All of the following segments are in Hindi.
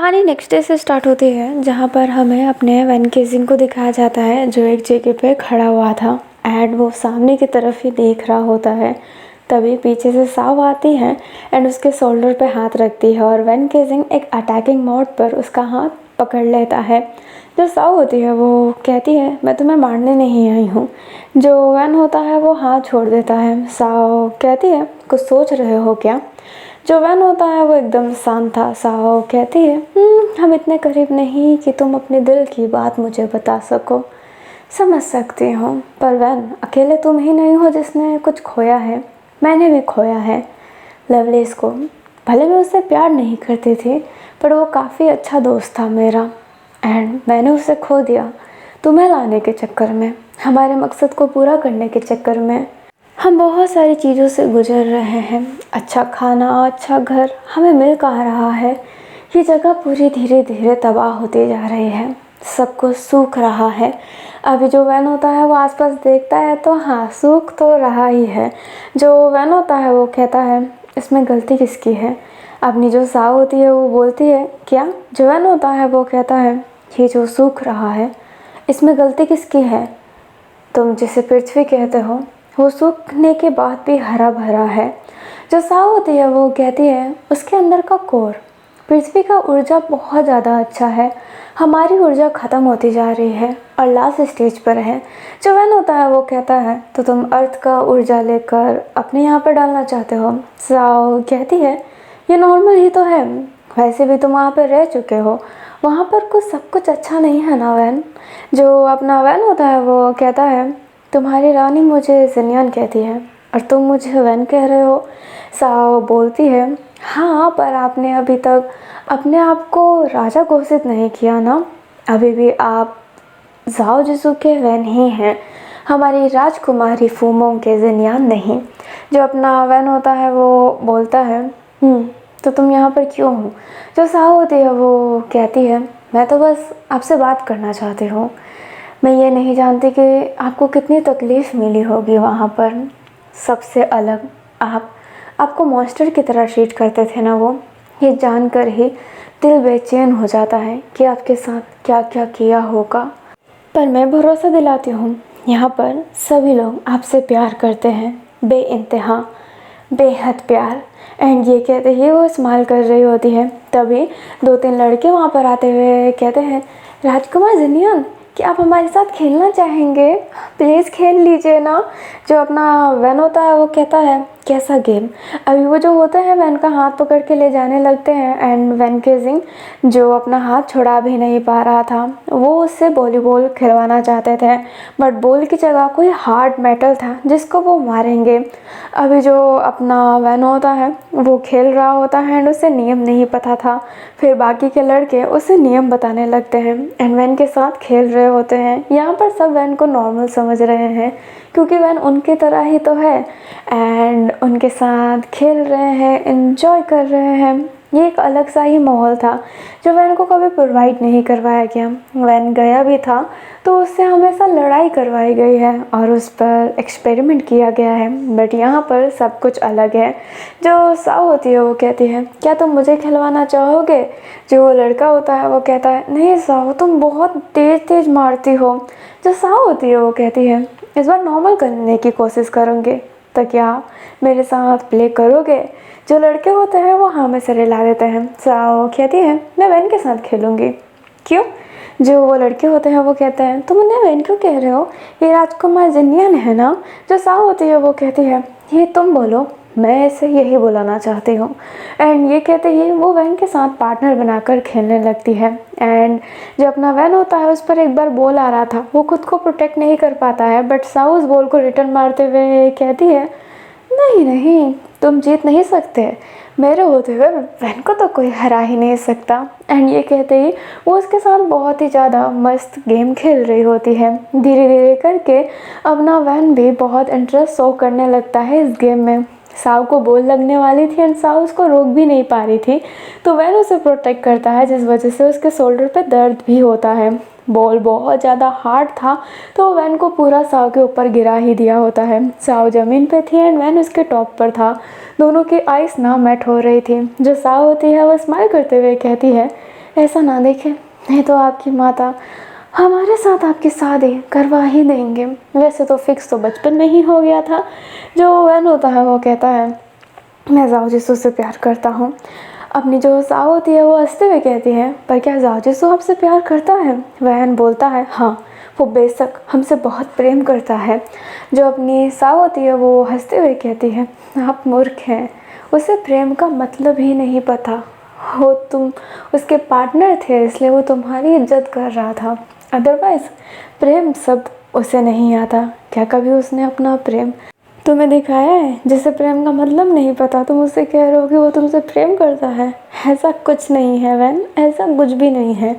कहानी नेक्स्ट डे से स्टार्ट होती है, जहाँ पर हमें अपने वैन केजिंग को दिखाया जाता है जो एक जगह पे खड़ा हुआ था एंड वो सामने की तरफ ही देख रहा होता है। तभी पीछे से साव आती है एंड उसके शोल्डर पे हाथ रखती है और वैन केजिंग एक अटैकिंग मोड पर उसका हाथ पकड़ लेता है। जो साव होती है वो कहती है मैं तुम्हें मारने नहीं आई हूँ। जो वैन होता है वो हाथ छोड़ देता है। साव कहती है कुछ सोच रहे हो क्या। जो वैन होता है वो एकदम शांत था। साहो कहती है हम इतने करीब नहीं कि तुम अपने दिल की बात मुझे बता सको। समझ सकती हूँ, पर वैन अकेले तुम ही नहीं हो जिसने कुछ खोया है, मैंने भी खोया है लवलेस को। भले मैं उससे प्यार नहीं करती थी, पर वो काफ़ी अच्छा दोस्त था मेरा एंड मैंने उसे खो दिया तुम्हें लाने के चक्कर में, हमारे मकसद को पूरा करने के चक्कर में। हम बहुत सारी चीज़ों से गुजर रहे हैं, अच्छा खाना, अच्छा घर हमें मिल कहाँ रहा है। ये जगह पूरी धीरे धीरे तबाह होती जा रही है, सब कुछ सूख रहा है। अभी जो वैन होता है वो आसपास देखता है तो हाँ, सूख तो रहा ही है। जो वैन होता है वो कहता है इसमें गलती किसकी है। अपनी जो साव होती है वो बोलती है क्या। जो वैन होता है वो कहता है ये जो सूख रहा है इसमें गलती किसकी है। तुम जिसे पृथ्वी कहते हो वो सूखने के बाद भी हरा भरा है। जो साव होती है वो कहती है उसके अंदर का कोर। पृथ्वी का ऊर्जा बहुत ज़्यादा अच्छा है, हमारी ऊर्जा ख़त्म होती जा रही है और लास्ट स्टेज पर है। जो वैन होता है वो कहता है तो तुम अर्थ का ऊर्जा लेकर अपने यहाँ पर डालना चाहते हो। साव कहती है ये नॉर्मल ही तो है, वैसे भी तुम वहाँ पर रह चुके हो, वहाँ पर कुछ सब कुछ अच्छा नहीं है ना वैन। जो अपना वैन होता है वो कहता है तुम्हारी रानी मुझे जिनियन कहती है और तुम मुझे वैन कह रहे हो। साओ बोलती है हाँ, पर आपने अभी तक अपने आप को राजा घोषित नहीं किया ना, अभी भी आप जाओ जिसू के वैन ही हैं, हमारी राजकुमारी फूमों के जिनियन नहीं। जो अपना वैन होता है वो बोलता है तो तुम यहाँ पर क्यों हो। जो साओ होती है वो कहती है मैं तो बस आपसे बात करना चाहती हूँ, मैं ये नहीं जानती कि आपको कितनी तकलीफ़ मिली होगी वहाँ पर। सबसे अलग आपको मॉन्स्टर की तरह ट्रीट करते थे ना वो, ये जानकर ही दिल बेचैन हो जाता है कि आपके साथ क्या क्या किया होगा। पर मैं भरोसा दिलाती हूँ यहाँ पर सभी लोग आपसे प्यार करते हैं, बेइंतहा बेहद प्यार। एंड ये कहते ही वो स्माइल कर रही होती है। तभी 2-3 लड़के वहाँ पर आते हुए कहते हैं राजकुमार जिनियन क्या आप हमारे साथ खेलना चाहेंगे, प्लीज़ खेल लीजिए ना। जो अपना वैन होता है वो कहता है कैसा गेम। अभी वो जो होते हैं वैन का हाथ पकड़ के ले जाने लगते हैं एंड वैन केजिंग जो अपना हाथ छुड़ा भी नहीं पा रहा था वो उससे वॉलीबॉल खिलवाना चाहते थे, बट बॉल की जगह कोई हार्ड मेटल था जिसको वो मारेंगे। अभी जो अपना वैन होता है वो खेल रहा होता है एंड उसे नियम नहीं पता था। फिर बाकी के लड़के उसे नियम बताने लगते हैं एंड वैन के साथ खेल रहे होते हैं। यहाँ पर सब वैन को नॉर्मल समझ रहे हैं क्योंकि वैन उनकी तरह ही तो है एंड उनके साथ खेल रहे हैं, एंजॉय कर रहे हैं। ये एक अलग सा ही माहौल था जो वैन को कभी प्रोवाइड नहीं करवाया गया। वैन गया भी था तो उससे हमेशा लड़ाई करवाई गई है और उस पर एक्सपेरिमेंट किया गया है, बट यहाँ पर सब कुछ अलग है। जो साव होती है वो कहती है क्या तुम मुझे खिलवाना चाहोगे। जो वो लड़का होता है वो कहता है नहीं साव, तुम बहुत तेज़ तेज़ मारती हो। जो साव होती है वो कहती है इस बार नॉर्मल करने की कोशिश करूँगी, तो क्या मेरे साथ प्ले करोगे। जो लड़के होते हैं वो हाँ में सिर हिला देते हैं। साओ कहती है मैं वैन के साथ खेलूँगी। क्यों। जो वो लड़के होते हैं वो कहते हैं तुम उन्हें वैन क्यों कह रहे हो, ये राजकुमार जिनियन है ना। जो साओ होती है वो कहती है ये तुम बोलो, मैं इसे यही बुलाना चाहती हूँ। एंड ये कहते ही वो वैन के साथ पार्टनर बनाकर खेलने लगती है। एंड जो अपना वैन होता है उस पर एक बार बॉल आ रहा था, वो खुद को प्रोटेक्ट नहीं कर पाता है, बट साउ उस बॉल को रिटर्न मारते हुए कहती है नहीं नहीं, तुम जीत नहीं सकते, मेरे होते हुए वैन को तो कोई हरा ही नहीं सकता। एंड ये कहते ही वो उसके साथ बहुत ही ज़्यादा मस्त गेम खेल रही होती है। धीरे धीरे करके अपना वैन भी बहुत इंटरेस्ट शो करने लगता है इस गेम में। साव को बॉल लगने वाली थी एंड साव उसको रोक भी नहीं पा रही थी, तो वैन उसे प्रोटेक्ट करता है जिस वजह से उसके शोल्डर पे दर्द भी होता है। बॉल बहुत ज़्यादा हार्ड था तो वैन को पूरा साव के ऊपर गिरा ही दिया होता है। साव ज़मीन पे थी एंड वैन उसके टॉप पर था। दोनों की आइस ना मैट हो रही थी। जो साव होती है वो स्माइल करते हुए कहती है ऐसा ना देखें, नहीं तो आपकी माता हमारे साथ आपकी शादी करवा ही देंगे। वैसे तो फिक्स तो बचपन में ही हो गया था। जो वैन होता है वो कहता है मैं जाओ जिसू से प्यार करता हूँ। अपनी जो साव होती है वो हंसते हुए कहती है पर क्या जाओ जिसू आपसे प्यार करता है? वैन बोलता है हाँ, वो बेशक हमसे बहुत प्रेम करता है। जो अपनी साव होती है वो हंसते हुए कहती है आप मूर्ख हैं, उसे प्रेम का मतलब ही नहीं पता। हो तुम उसके पार्टनर थे इसलिए वो तुम्हारी इज्जत कर रहा था, अदरवाइज प्रेम शब्द उसे नहीं आता। क्या कभी उसने अपना प्रेम तुम्हें दिखाया है? जिसे प्रेम का मतलब नहीं पता तुम उससे कह रहे हो कि वो तुमसे प्रेम करता है? ऐसा कुछ नहीं है वैन, ऐसा कुछ भी नहीं है।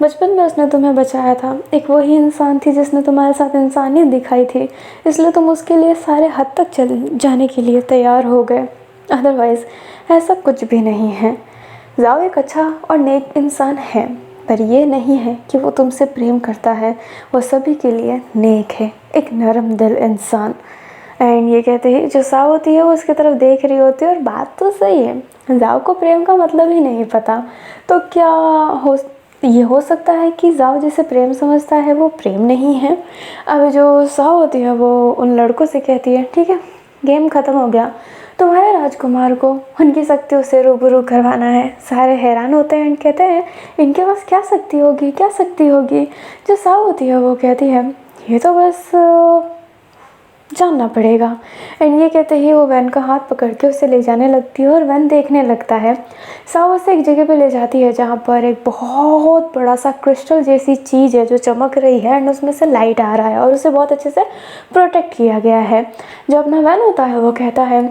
बचपन में उसने तुम्हें बचाया था, एक वही इंसान थी जिसने तुम्हारे साथ इंसानियत दिखाई थी, इसलिए तुम उसके लिए सारे हद तक चल जाने के लिए तैयार हो गए। अदरवाइज़ ऐसा कुछ भी नहीं है। जाओ एक अच्छा और नेक इंसान है, पर ये नहीं है कि वो तुमसे प्रेम करता है। वो सभी के लिए नेक है, एक नरम दिल इंसान। एंड ये कहते हैं जो साव होती है वो उसकी तरफ देख रही होती है और बात तो सही है, जाओ को प्रेम का मतलब ही नहीं पता। तो क्या ये हो सकता है कि जाओ जिसे प्रेम समझता है वो प्रेम नहीं है? अब जो साव होती है वो उन लड़कों से कहती है ठीक है, गेम ख़त्म हो गया, तुम्हारे राजकुमार को उनकी शक्तियों से रूबरू करवाना है। सारे हैरान होते हैं एंड कहते हैं इनके पास क्या शक्ति होगी, क्या शक्ति होगी? जो साव होती है वो कहती है ये तो बस जानना पड़ेगा। एंड ये कहते ही वो वैन का हाथ पकड़ के उसे ले जाने लगती है और वैन देखने लगता है। साव उसे एक जगह पे ले जाती है जहाँ पर एक बहुत बड़ा सा क्रिस्टल जैसी चीज़ है जो चमक रही है एंड उसमें से लाइट आ रहा है और उसे बहुत अच्छे से प्रोटेक्ट किया गया है। जो अपना वैन होता है वो कहता है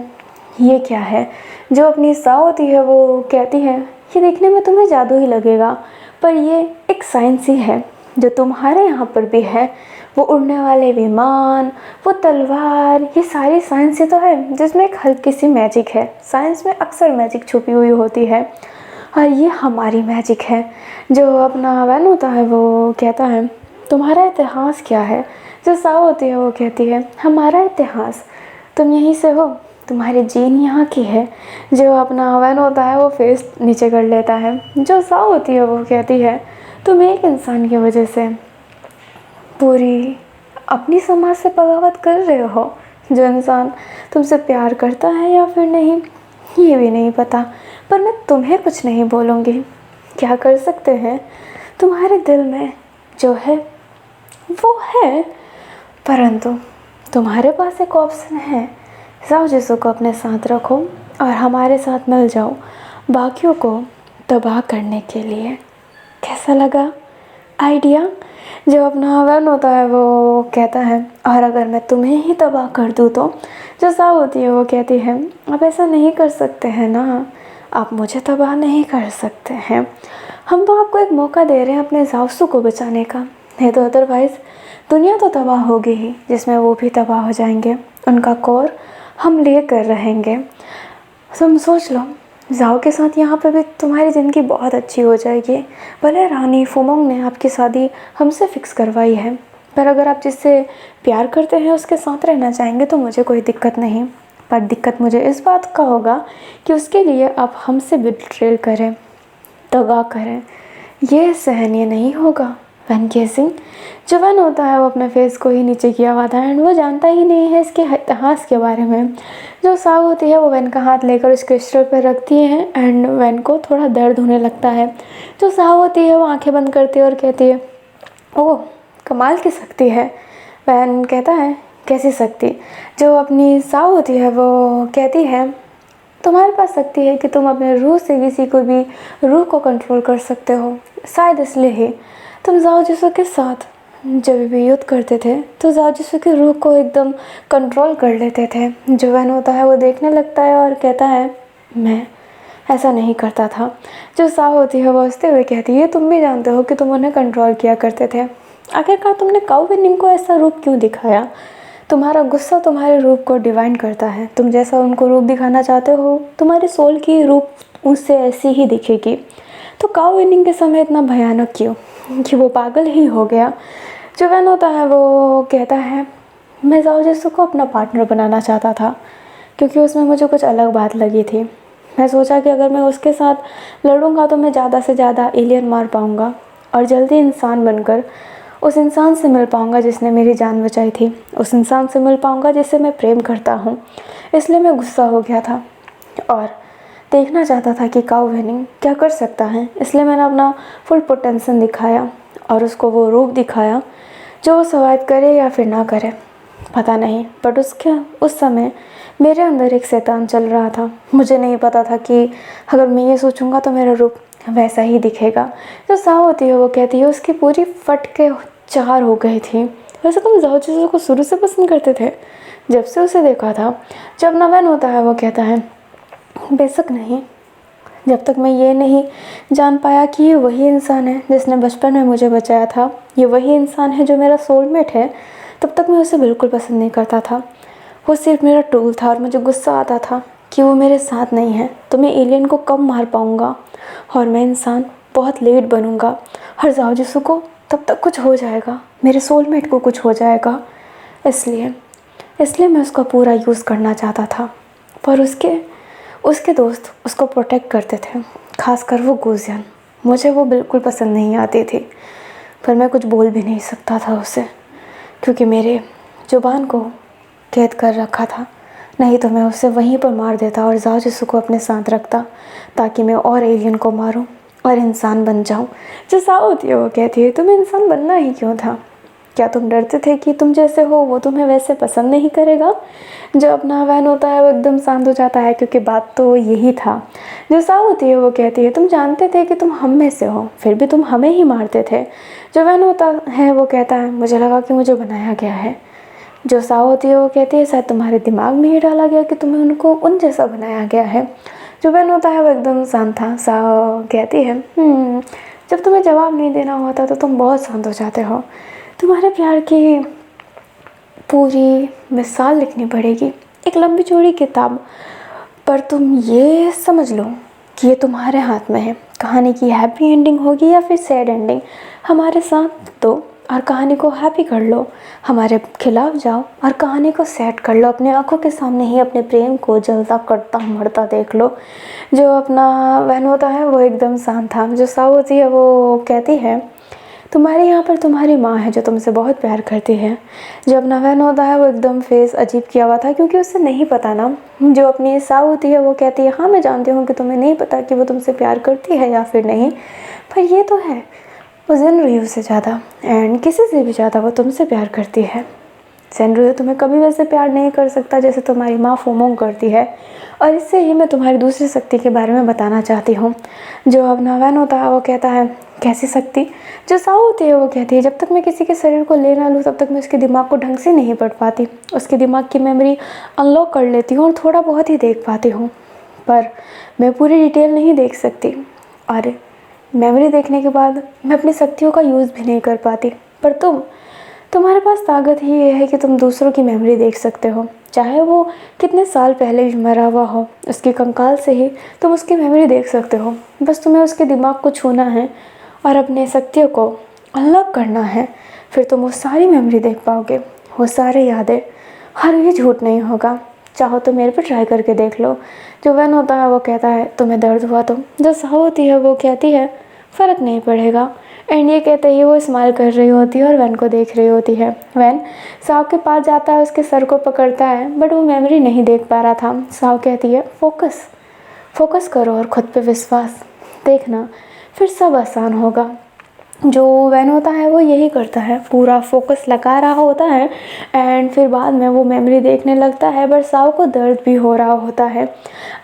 ये क्या है? जो अपनी साव होती है वो कहती है ये देखने में तुम्हें जादू ही लगेगा, पर ये एक साइंस ही है जो तुम्हारे यहाँ पर भी है। वो उड़ने वाले विमान, वो तलवार, ये सारी साइंस ही तो है जिसमें एक हल्की सी मैजिक है। साइंस में अक्सर मैजिक छुपी हुई होती है और ये हमारी मैजिक है। जो अपना वैन होता है वो कहता है तुम्हारा इतिहास क्या है? जो साव होती है वो कहती है हमारा इतिहास, तुम यहीं से हो, तुम्हारी जीन यहाँ की है। जो अपना वैन होता है वो फेस नीचे कर लेता है। जो साव होती है वो कहती है तुम एक इंसान की वजह से पूरी अपनी समाज से बगावत कर रहे हो। जो इंसान तुमसे प्यार करता है या फिर नहीं ये भी नहीं पता, पर मैं तुम्हें कुछ नहीं बोलूँगी। क्या कर सकते हैं? तुम्हारे दिल में जो है वो है, परंतु तुम्हारे पास एक ऑप्शन है। जाओ जिसू को अपने साथ रखो और हमारे साथ मिल जाओ बाकियों को तबाह करने के लिए। कैसा लगा आइडिया? जो अपना वैन होता है वो कहता है और अगर मैं तुम्हें ही तबाह कर दूँ तो? जो साव होती है वो कहती है आप ऐसा नहीं कर सकते हैं ना, आप मुझे तबाह नहीं कर सकते हैं। हम तो आपको एक मौका दे रहे हैं अपने जासूस को बचाने का, नहीं तो अदरवाइज़ दुनिया तो तबाह होगी ही, जिसमें वो भी तबाह हो जाएंगे। उनका कोर हम ले कर रहेंगे। तुम सोच लो जाओ के साथ यहाँ पे भी तुम्हारी ज़िंदगी बहुत अच्छी हो जाएगी। भले रानी फुमोंग ने आपकी शादी हमसे फ़िक्स करवाई है, पर अगर आप जिससे प्यार करते हैं उसके साथ रहना चाहेंगे तो मुझे कोई दिक्कत नहीं। पर दिक्कत मुझे इस बात का होगा कि उसके लिए आप हमसे बिट्रेल करें, दगा करें, ये सहनीय नहीं होगा। वैन केसिंग जो वैन होता है वो अपने फेस को ही नीचे किया हुआ था एंड वो जानता ही नहीं है इसके इतिहास के बारे में। जो साव होती है वो वैन का हाथ लेकर उस क्रिस्टल पर रखती है एंड वैन को थोड़ा दर्द होने लगता है। जो साव होती है वो आंखें बंद करती है और कहती है ओह कमाल की शक्ति है। वैन कहता है कैसी शक्ति? जो अपनी साव होती है वो कहती है तुम्हारे पास शक्ति है कि तुम अपने रूह से किसी को भी रूह को कंट्रोल कर सकते हो। शायद इसलिए ही तुम जाओ जिसू के साथ जब भी युद्ध करते थे तो जाओ जिसू की रूह को एकदम कंट्रोल कर लेते थे। जो वैन होता है वो देखने लगता है और कहता है मैं ऐसा नहीं करता था। जो साव होती है वो हंसते हुए कहती है तुम भी जानते हो कि तुम उन्हें कंट्रोल किया करते थे। आखिरकार तुमने काऊ विनिंग को ऐसा रूप क्यों दिखाया? तुम्हारा गुस्सा तुम्हारे रूप को डिवाइन करता है। तुम जैसा उनको रूप दिखाना चाहते हो तुम्हारी सोल की रूप उससे ऐसी ही दिखेगी। तो काऊ विनिंग के समय इतना भयानक क्यों कि वो पागल ही हो गया। जो वैन होता है वो कहता है मैं जाओ जिसू को अपना पार्टनर बनाना चाहता था क्योंकि उसमें मुझे कुछ अलग बात लगी थी। मैं सोचा कि अगर मैं उसके साथ लड़ूंगा तो मैं ज़्यादा से ज़्यादा एलियन मार पाऊँगा और जल्दी इंसान बनकर उस इंसान से मिल पाऊँगा जिसने मेरी जान बचाई थी, उस इंसान से मिल पाऊँगा जिससे मैं प्रेम करता हूँ। इसलिए मैं गुस्सा हो गया था और देखना चाहता था कि काऊ वेनिंग क्या कर सकता है। इसलिए मैंने अपना फुल पोटेंशियल दिखाया और उसको वो रूप दिखाया जो वो सर्वाइव करे या फिर ना करे, पता नहीं। बट उस समय मेरे अंदर एक शैतान चल रहा था। मुझे नहीं पता था कि अगर मैं ये सोचूंगा तो मेरा रूप वैसा ही दिखेगा। जो साव होती है वो कहती है उसकी पूरी फट के 4 हो गई थी। वैसे तुम जाओ चीज़ों को शुरू से पसंद करते थे? जब से उसे देखा था। जब नवैन होता है वो कहता है बेशक नहीं, जब तक मैं ये नहीं जान पाया कि ये वही इंसान है जिसने बचपन में मुझे बचाया था, ये वही इंसान है जो मेरा सोलमेट है, तब तक मैं उसे बिल्कुल पसंद नहीं करता था। वो सिर्फ मेरा टूल था और मुझे गुस्सा आता था कि वो मेरे साथ नहीं है। तो मैं एलियन को कम मार पाऊँगा और मैं इंसान बहुत लेट बनूँगा। और जाओ जिसु को तब तक कुछ हो जाएगा, मेरे सोलमेट को कुछ हो जाएगा। इसलिए मैं उसका पूरा यूज़ करना चाहता था। पर उसके दोस्त उसको प्रोटेक्ट करते थे, खासकर वो गुजियन। मुझे वो बिल्कुल पसंद नहीं आती थी, पर मैं कुछ बोल भी नहीं सकता था उसे, क्योंकि मेरे ज़ुबान को कैद कर रखा था। नहीं तो मैं उसे वहीं पर मार देता और जाओ जिसु को अपने साथ रखता ताकि मैं और एलियन को मारूं और इंसान बन जाऊं। जो साव होती है वो कहती है तुम्हें इंसान बनना ही क्यों था? क्या तुम डरते थे कि तुम जैसे हो वो तुम्हें वैसे पसंद नहीं करेगा? जो अपना वैन होता है वो एकदम शांत हो जाता है, क्योंकि बात तो यही था। जो साव होती है वो कहती है तुम जानते थे कि तुम हम में से हो, फिर भी तुम हमें ही मारते थे। जो वैन होता है वो कहता है मुझे लगा कि मुझे बनाया गया है। जो साव होती है वो कहती है शायद तुम्हारे दिमाग में ही डाला गया कि तुम्हें उनको उन जैसा बनाया गया है। जो वैन होता है वो एकदम शांत था। साव कहती है जब तुम्हें जवाब नहीं देना होता तो तुम बहुत शांत हो जाते हो। तुम्हारे प्यार की पूरी मिसाल लिखनी पड़ेगी, एक लंबी चौड़ी किताब, पर तुम ये समझ लो कि ये तुम्हारे हाथ में है। कहानी की हैप्पी एंडिंग होगी या फिर सैड एंडिंग, हमारे साथ दो और कहानी को हैप्पी कर लो, हमारे खिलाफ जाओ और कहानी को सैड कर लो। अपने आंखों के सामने ही अपने प्रेम को जलता कटता मरता देख लो। जो अपना वैन होता है वो एकदम शांत था। जो साव होती है वो कहती है तुम्हारे यहाँ पर तुम्हारी माँ है जो तुमसे बहुत प्यार करती है। जब नवैन होता है वो एकदम फेस अजीब किया हुआ था, क्योंकि उसे नहीं पता ना। जो अपनी साव होती है वो कहती है हाँ मैं जानती हूँ कि तुम्हें नहीं पता कि वो तुमसे प्यार करती है या फिर नहीं, पर ये तो है वो ज़ेनरियो से ज़्यादा एंड किसी से भी ज़्यादा वो तुमसे प्यार करती है। ज़ेनरियो तुम्हें कभी वैसे प्यार नहीं कर सकता जैसे तुम्हारी माँ फोमोंग करती है। और इससे ही मैं तुम्हारी दूसरी शक्ति के बारे में बताना चाहती हूँ। जो अब नवैन होता है वो कहता है कैसी शक्ति? जो साव होती है वो कहती है जब तक मैं किसी के शरीर को ले ना लूँ तब तक मैं उसके दिमाग को ढंग से नहीं पढ़ पाती। उसके दिमाग की मेमोरी अनलॉक कर लेती हूँ और थोड़ा बहुत ही देख पाती हूँ, पर मैं पूरी डिटेल नहीं देख सकती। और मेमोरी देखने के बाद मैं अपनी शक्तियों का यूज़ भी नहीं कर पाती। पर तुम्हारे पास ताकत ही ये है कि तुम दूसरों की मेमोरी देख सकते हो, चाहे वो कितने साल पहले भी मरा हुआ हो। उसके कंकाल से ही तुम उसकी मेमोरी देख सकते हो। बस तुम्हें उसके दिमाग को छूना है और अपने शक्तियों को अनलॉक करना है, फिर तुम वो सारी मेमोरी देख पाओगे, वो सारे यादें। और ये झूठ नहीं होगा, चाहो तो मेरे पे ट्राई करके देख लो। जो वैन होता है वो कहता है तुम्हें दर्द हुआ तो? जो साव होती है वो कहती है फ़र्क नहीं पड़ेगा। एंड ये कहते ही वो स्माइल कर रही होती है और वैन को देख रही होती है। वैन साव के पास जाता है, उसके सर को पकड़ता है, बट वो मेमोरी नहीं देख पा रहा था। साव कहती है फोकस करो और ख़ुद पे विश्वास, देखना फिर सब आसान होगा। जो वैन होता है वो यही करता है, पूरा फोकस लगा रहा होता है एंड फिर बाद में वो मेमोरी देखने लगता है, बट साव को दर्द भी हो रहा होता है।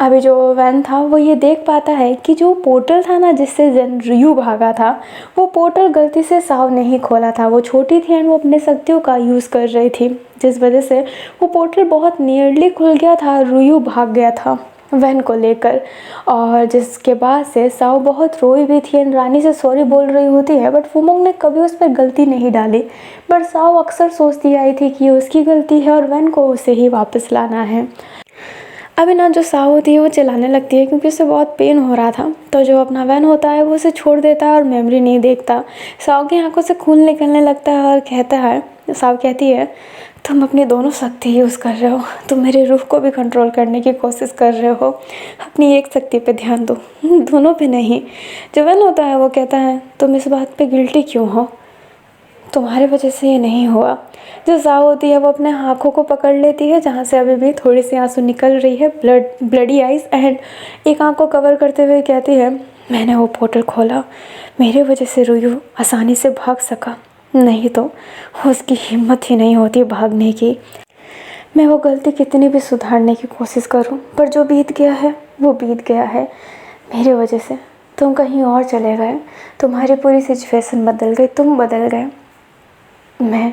अभी जो वैन था वो ये देख पाता है कि जो पोर्टल था ना जिससे ज़ेनरियो भागा था, वो पोर्टल गलती से साव ने ही खोला था। वो छोटी थी एंड वो अपने शक्तियों का यूज़ कर रही थी, जिस वजह से वो पोर्टल बहुत नियरली खुल गया था। रियू भाग गया था वैन को लेकर, और जिसके बाद से साव बहुत रोई भी थी एंड रानी से सॉरी बोल रही होती है, बट फुमोंग ने कभी उस पर गलती नहीं डाली। बट साव अक्सर सोचती आई थी कि ये उसकी गलती है और वैन को उसे ही वापस लाना है। अभी ना जो साव होती है वो चिल्लाने लगती है क्योंकि उसे बहुत पेन हो रहा था। तो जो अपना वैन होता है वो उसे छोड़ देता है और मेमोरी नहीं देखता। साव की आंखों से खून निकलने लगता है और साव कहती है तुम अपनी दोनों शक्ति यूज़ कर रहे हो, तुम मेरे रूह को भी कंट्रोल करने की कोशिश कर रहे हो। अपनी एक शक्ति पे ध्यान दो, दोनों पे नहीं। जो वैन होता है वो कहता है तुम इस बात पे गिल्टी क्यों हो, तुम्हारे वजह से ये नहीं हुआ। जो जाओ होती है वो अपने आँखों को पकड़ लेती है जहाँ से अभी भी थोड़ी सी आंसू निकल रही है, ब्लडी आइज, एंड एक आँख को कवर करते हुए कहती है मैंने वो पोर्टल खोला, मेरे वजह से रुयू आसानी से भाग सका, नहीं तो उसकी हिम्मत ही नहीं होती भागने की। मैं वो गलती कितनी भी सुधारने की कोशिश करूं, पर जो बीत गया है वो बीत गया है। मेरे वजह से तुम कहीं और चले गए, तुम्हारी पूरी सिचुएशन बदल गई, तुम बदल गए। मैं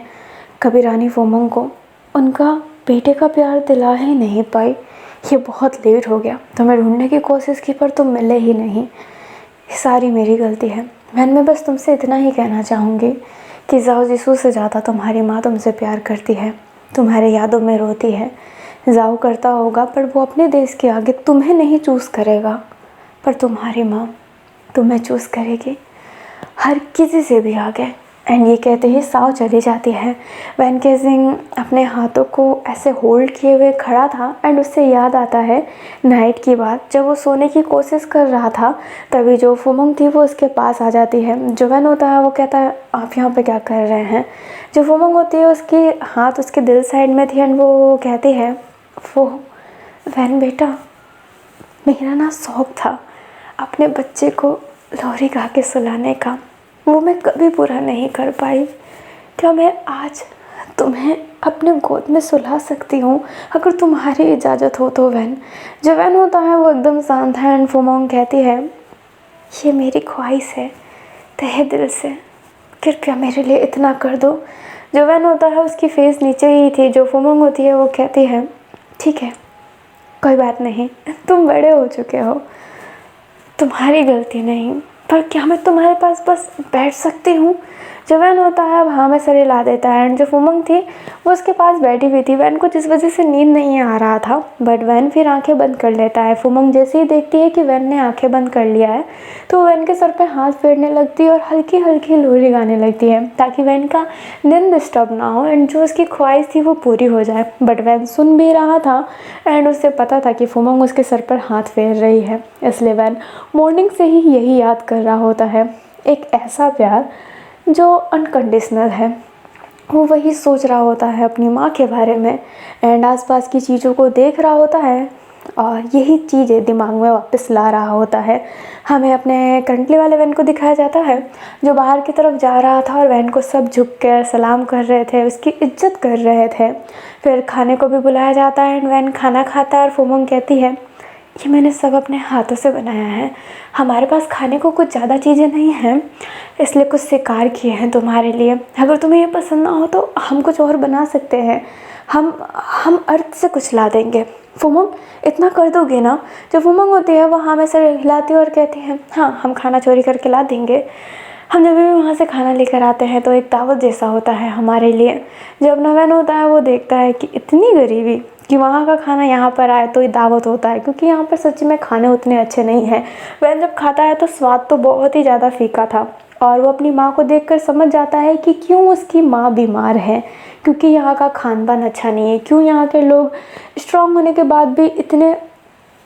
कभी रानी फोमंग को उनका बेटे का प्यार दिला ही नहीं पाई। ये बहुत लेट हो गया, तुम्हें ढूंढने की कोशिश की पर तुम मिले ही नहीं। ये सारी मेरी गलती है। मैं बस तुमसे इतना ही कहना चाहूँगी कि जाओ जिसू से ज़्यादा तुम्हारी माँ तुमसे प्यार करती है, तुम्हारे यादों में रोती है। जाओ करता होगा पर वो अपने देश के आगे तुम्हें नहीं चूज़ करेगा, पर तुम्हारी माँ तुम्हें चूज़ करेगी, हर किसी से भी आगे। एंड ये कहते ही साव चली जाती है। वैन केजिंग अपने हाथों को ऐसे होल्ड किए हुए खड़ा था एंड उससे याद आता है नाइट की बात। जब वो सोने की कोशिश कर रहा था तभी जो फुमंग थी वो उसके पास आ जाती है। जो वैन होता है वो कहता है आप यहाँ पे क्या कर रहे हैं। जो फुमंग होती है उसकी हाथ उसके दिल साइड में थी एंड वो कहती है वो वैन बेटा, मेरा ना शौक़ था अपने बच्चे को लोरी गा के सुलाने का, वो मैं कभी पूरा नहीं कर पाई। क्या मैं आज तुम्हें अपने गोद में सुला सकती हूँ अगर तुम्हारी इजाज़त हो तो। वैन जो वैन होता है वो एकदम शांत है एंड फुमंग कहती है ये मेरी ख्वाहिश है तहे दिल से, कृपया मेरे लिए इतना कर दो। जो वैन होता है उसकी फेस नीचे ही थी। जो फुमंग होती है वो कहती है ठीक है कोई बात नहीं, तुम बड़े हो चुके हो, तुम्हारी गलती नहीं, पर क्या मैं तुम्हारे पास बस बैठ सकती हूँ। जो वैन होता है अब हाँ में सर हिला देता है एंड जो फुमंग थी वो उसके पास बैठी हुई थी। वैन को जिस वजह से नींद नहीं आ रहा था बट वैन फिर आंखें बंद कर लेता है। फुमंग जैसे ही देखती है कि वैन ने आंखें बंद कर लिया है तो वैन के सर पे हाथ फेरने लगती है और हल्की हल्की लोरी गाने लगती है ताकि वैन का नींद डिस्टर्ब ना हो एंड जो उसकी ख्वाहिश थी वो पूरी हो जाए। बट वैन सुन भी रहा था एंड उससे पता था कि फुमंग उसके सर पर हाथ फेर रही है, इसलिए वैन मॉर्निंग से ही यही याद कर रहा होता है, एक ऐसा प्यार जो अनकंडीशनल है। वो वही सोच रहा होता है अपनी माँ के बारे में एंड आसपास की चीज़ों को देख रहा होता है और यही चीज़ें दिमाग में वापस ला रहा होता है। हमें अपने करंटली वाले वैन को दिखाया जाता है जो बाहर की तरफ जा रहा था और वैन को सब झुक कर सलाम कर रहे थे, उसकी इज्जत कर रहे थे। फिर खाने को भी बुलाया जाता है एंड वैन खाना खाता है और फुमंग कहती है ये मैंने सब अपने हाथों से बनाया है, हमारे पास खाने को कुछ ज़्यादा चीज़ें नहीं हैं इसलिए कुछ शिकार किए हैं तुम्हारे लिए, अगर तुम्हें ये पसंद ना हो तो हम कुछ और बना सकते हैं, हम अर्थ से कुछ ला देंगे। फुमंग इतना कर दोगे ना। जो फुमंग होती है वो हाँ में सर हिलाती है और कहती है हाँ हम खाना चोरी करके ला देंगे। हम जब भी वहाँ से खाना लेकर आते हैं तो एक दावत जैसा होता है हमारे लिए। जब नवैन होता है वो देखता है कि इतनी गरीबी कि वहाँ का खाना यहाँ पर आए तो ये दावत होता है, क्योंकि यहाँ पर सच में खाने उतने अच्छे नहीं हैं। वैन जब खाता है तो स्वाद तो बहुत ही ज़्यादा फीका था और वो अपनी माँ को देखकर समझ जाता है कि क्यों उसकी माँ बीमार है, क्योंकि यहाँ का खान पान अच्छा नहीं है, क्यों यहाँ के लोग स्ट्रॉन्ग होने के बाद भी इतने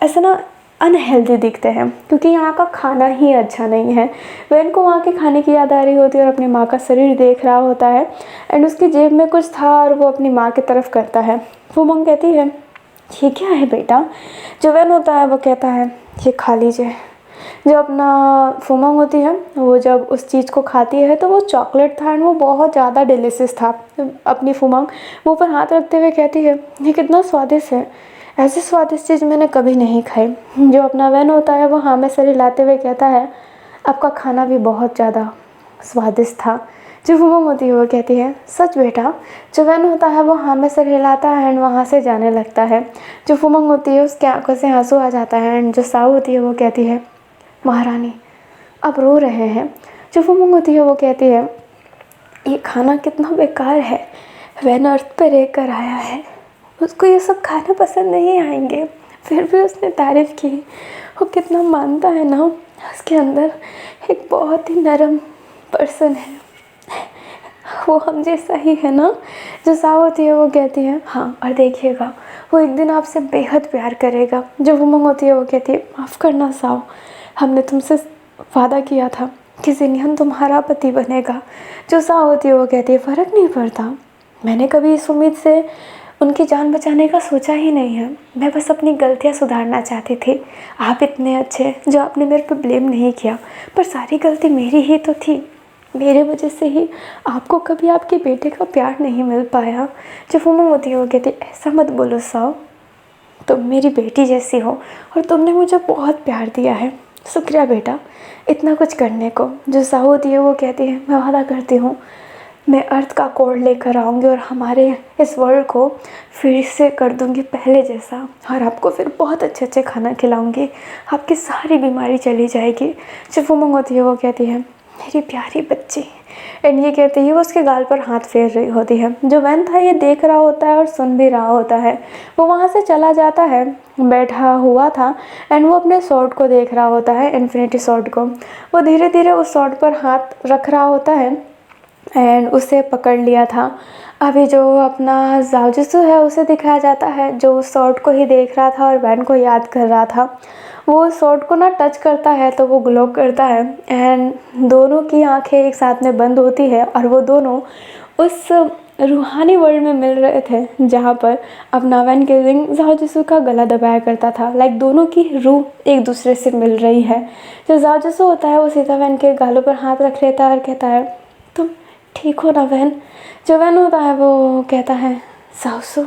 ऐसे ना अनहेल्दी दिखते हैं, क्योंकि यहाँ का खाना ही अच्छा नहीं है। वैन को वहाँ के खाने की याद आ रही होती है और अपनी माँ का शरीर देख रहा होता है एंड उसकी जेब में कुछ था और वो अपनी माँ की तरफ करता है। फुमंग कहती है ये क्या है बेटा। जो वैन होता है वो कहता है ये खा लीजिए। जो अपना फुमंग होती है वो जब उस चीज़ को खाती है तो वो चॉकलेट था एंड वो बहुत ज़्यादा डिलीशियस था। अपनी फुमंग मुँह पर हाथ रखते हुए कहती है ये कितना स्वादिष्ट है, ऐसी स्वादिष्ट चीज़ मैंने कभी नहीं खाई। जो अपना वैन होता है वो हाँ में सर हिलाते हुए कहता है आपका खाना भी बहुत ज़्यादा स्वादिष्ट था। जो फुमंग होती है वो कहती है सच बेटा। जो वैन होता है वो हाँ में सर हिलाता है एंड वहाँ से जाने लगता है। जो फुमंग होती है उसके आंखों से आंसू आ जाता है एंड जो साऊ होती है वो कहती है महारानी अब रो रहे हैं। जो फुमंग होती है वो कहती है ये खाना कितना बेकार है, वैन अर्थ पर रहकर आया है, उसको ये सब खाने पसंद नहीं आएंगे, फिर भी उसने तारीफ़ की। वो कितना मानता है ना, उसके अंदर एक बहुत ही नरम पर्सन है, वो हम जैसा ही है ना। जो साव होती है वो कहती है हाँ, और देखिएगा वो एक दिन आपसे बेहद प्यार करेगा। जो वुमन होती है वो कहती है माफ़ करना साव, हमने तुमसे वादा किया था किसी दिन तुम्हारा पति बनेगा। जो साव होती है वो कहती है फ़र्क नहीं पड़ता, मैंने कभी इस उम्मीद से उनकी जान बचाने का सोचा ही नहीं है। मैं बस अपनी गलतियाँ सुधारना चाहती थी। आप इतने अच्छे जो आपने मेरे पे ब्लेम नहीं किया, पर सारी गलती मेरी ही तो थी। मेरे वजह से ही आपको कभी आपके बेटे का प्यार नहीं मिल पाया। जब वो होती है वो कहती ऐसा मत बोलो साव, तुम मेरी बेटी जैसी हो और तुमने मुझे बहुत प्यार दिया है। शुक्रिया बेटा इतना कुछ करने को। जो साव होती है वो कहती है मैं वादा करती हूँ मैं अर्थ का कोड लेकर आऊँगी और हमारे इस वर्ल्ड को फिर से कर दूँगी पहले जैसा, और आपको फिर बहुत अच्छे अच्छे खाना खिलाऊँगी, आपकी सारी बीमारी चली जाएगी। जब वो होती है वो कहती है मेरी प्यारी बच्ची, एंड ये कहते ही वो उसके गाल पर हाथ फेर रही होती है। जो वैन था ये देख रहा होता है और सुन भी रहा होता है। वो वहाँ से चला जाता है, बैठा हुआ था एंड वो अपने शॉर्ट को देख रहा होता है, इन्फिनिटी शॉर्ट को। वो धीरे धीरे उस शॉर्ट पर हाथ रख रहा होता है एंड उसे पकड़ लिया था। अभी जो अपना जाओजुत्सु है उसे दिखाया जाता है, जो उस शॉर्ट को ही देख रहा था और वैन को याद कर रहा था। वो शॉर्ट को ना टच करता है तो वो ग्लो करता है एंड दोनों की आंखें एक साथ में बंद होती है और वो दोनों उस रूहानी वर्ल्ड में मिल रहे थे जहाँ पर अपना वैन केजिंग जाओजुत्सु का गला दबाया करता था। लाइक दोनों की रूह एक दूसरे से मिल रही है। जो जाओजुत्सु होता है वो सीधा वैन के गालों पर हाथ रख लेता है और कहता है तुम ठीक हो ना वैन। जो वैन होता है वो कहता है जाओसु।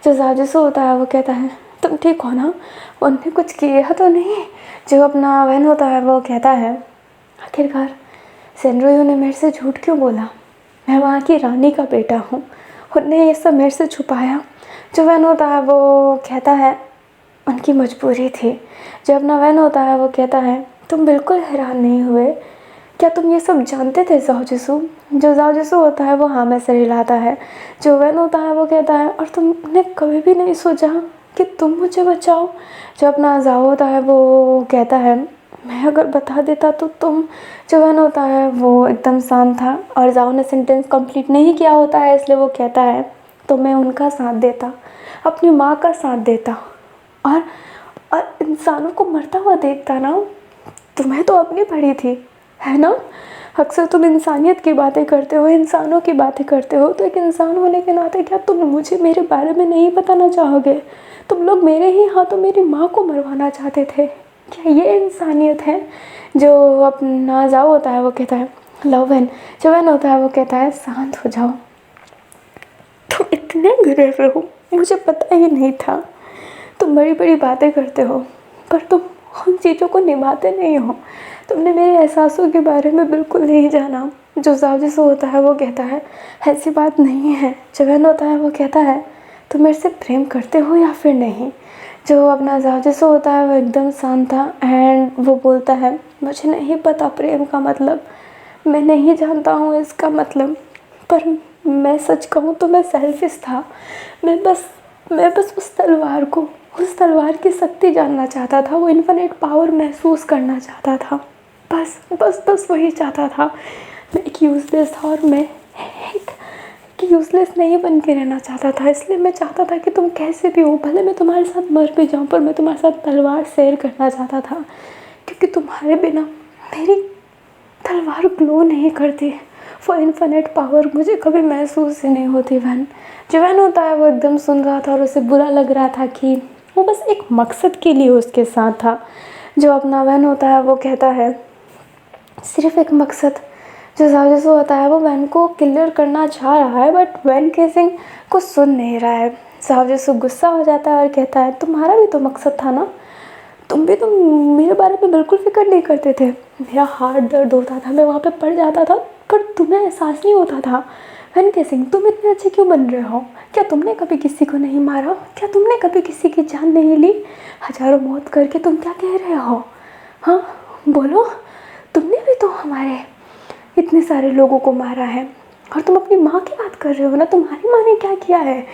जो जाओजुत्सु होता है वो कहता है तुम ठीक हो ना, उनने कुछ किया तो नहीं। जो अपना वैन होता है वो कहता है आखिरकार सेनरियो ने मेरे से झूठ क्यों बोला, मैं वहाँ की रानी का बेटा हूँ, उनने ये सब मेरे से छुपाया। जो वैन होता है वो कहता है उनकी मजबूरी थी। जो अपना वैन होता है वो कहता है तुम बिल्कुल हैरान नहीं हुए, क्या तुम ये सब जानते थे जाओजुत्सु। जो जाओजुत्सु होता है वो हाँ में सिर हिलाता है। जो वैन होता है वो कहता है और तुमने कभी भी नहीं सोचा कि तुम मुझे बचाओ। जो अपना जाओ होता है वो कहता है मैं अगर बता देता तो तुम। जो वैन होता है वो एकदम शांत था और जाओ ने सेंटेंस कंप्लीट नहीं किया होता है, इसलिए वो कहता है तो मैं उनका साथ देता, अपनी माँ का साथ देता और इंसानों को मरता हुआ देखता ना। तुम्हें तो अपनी पड़ी थी है ना। अक्सर तुम इंसानियत की बातें करते हो, इंसानों की बातें करते हो, तो एक इंसान होने के नाते क्या तुम मुझे मेरे बारे में नहीं बताना चाहोगे। तुम लोग मेरे ही हाथों मेरी माँ को मरवाना चाहते थे, क्या ये इंसानियत है। जो अपना जाओ होता है वो कहता है लव वैन। जो वैन होता है वो कहता है शांत हो जाओ, तुम इतने गिरे हुए हो मुझे पता ही नहीं था। तुम बड़ी बड़ी बातें करते हो पर तुम उन चीज़ों को निभाते नहीं हो। तुमने मेरे एहसासों के बारे में बिल्कुल नहीं जाना। जो जाओजुत्सु होता है वो कहता है ऐसी बात नहीं है। जो वैन होता है वो कहता है तुम मेरे से प्रेम करते हो या फिर नहीं। जो अपना जाओजुत्सु होता है वो एकदम शांत था एंड वो बोलता है मुझे नहीं पता प्रेम का मतलब, मैं नहीं जानता हूँ इसका मतलब, पर मैं सच कहूँ तो मैं सेल्फिश था। मैं बस उस तलवार की शक्ति जानना चाहता था, वो इन्फिनिट पावर महसूस करना चाहता था। बस वही चाहता था। मैं एक यूज़लेस था और मैं एक यूज़लेस नहीं बन के रहना चाहता था। इसलिए मैं चाहता था कि तुम कैसे भी हो, भले मैं तुम्हारे साथ मर भी जाऊँ पर मैं तुम्हारे साथ तलवार शेयर करना चाहता था, क्योंकि तुम्हारे बिना मेरी तलवार ग्लो नहीं करती। वो इन्फिनिट पावर मुझे कभी महसूस ही नहीं होती। वैन जो वैन होता है वो एकदम सुन रहा था और उसे बुरा लग रहा था कि वो बस एक मकसद के लिए उसके साथ था। जो अपना वैन होता है वो कहता है सिर्फ एक मकसद। जो जाओजुत्सु होता है वो वैन को क्लियर करना चाह रहा है बट वैन केजिंग को सुन नहीं रहा है। जाओजुत्सु गुस्सा हो जाता है और कहता है तुम्हारा भी तो मकसद था ना, तुम भी तो मेरे बारे में बिल्कुल फिक्र नहीं करते थे। मेरा हार्ट दर्द होता था, मैं वहाँ पे पड़ जाता था पर तुम्हें एहसास नहीं होता था। वैन केजिंग तुम इतने अच्छे क्यों बन रहे हो, क्या तुमने कभी किसी को नहीं मारा, क्या तुमने कभी किसी की जान नहीं ली, हजारों मौत करके तुम क्या कह रहे हो। हाँ बोलो, तुमने भी तो हमारे इतने सारे लोगों को मारा है और तुम अपनी माँ की बात कर रहे हो ना। तुम्हारी माँ ने क्या किया है,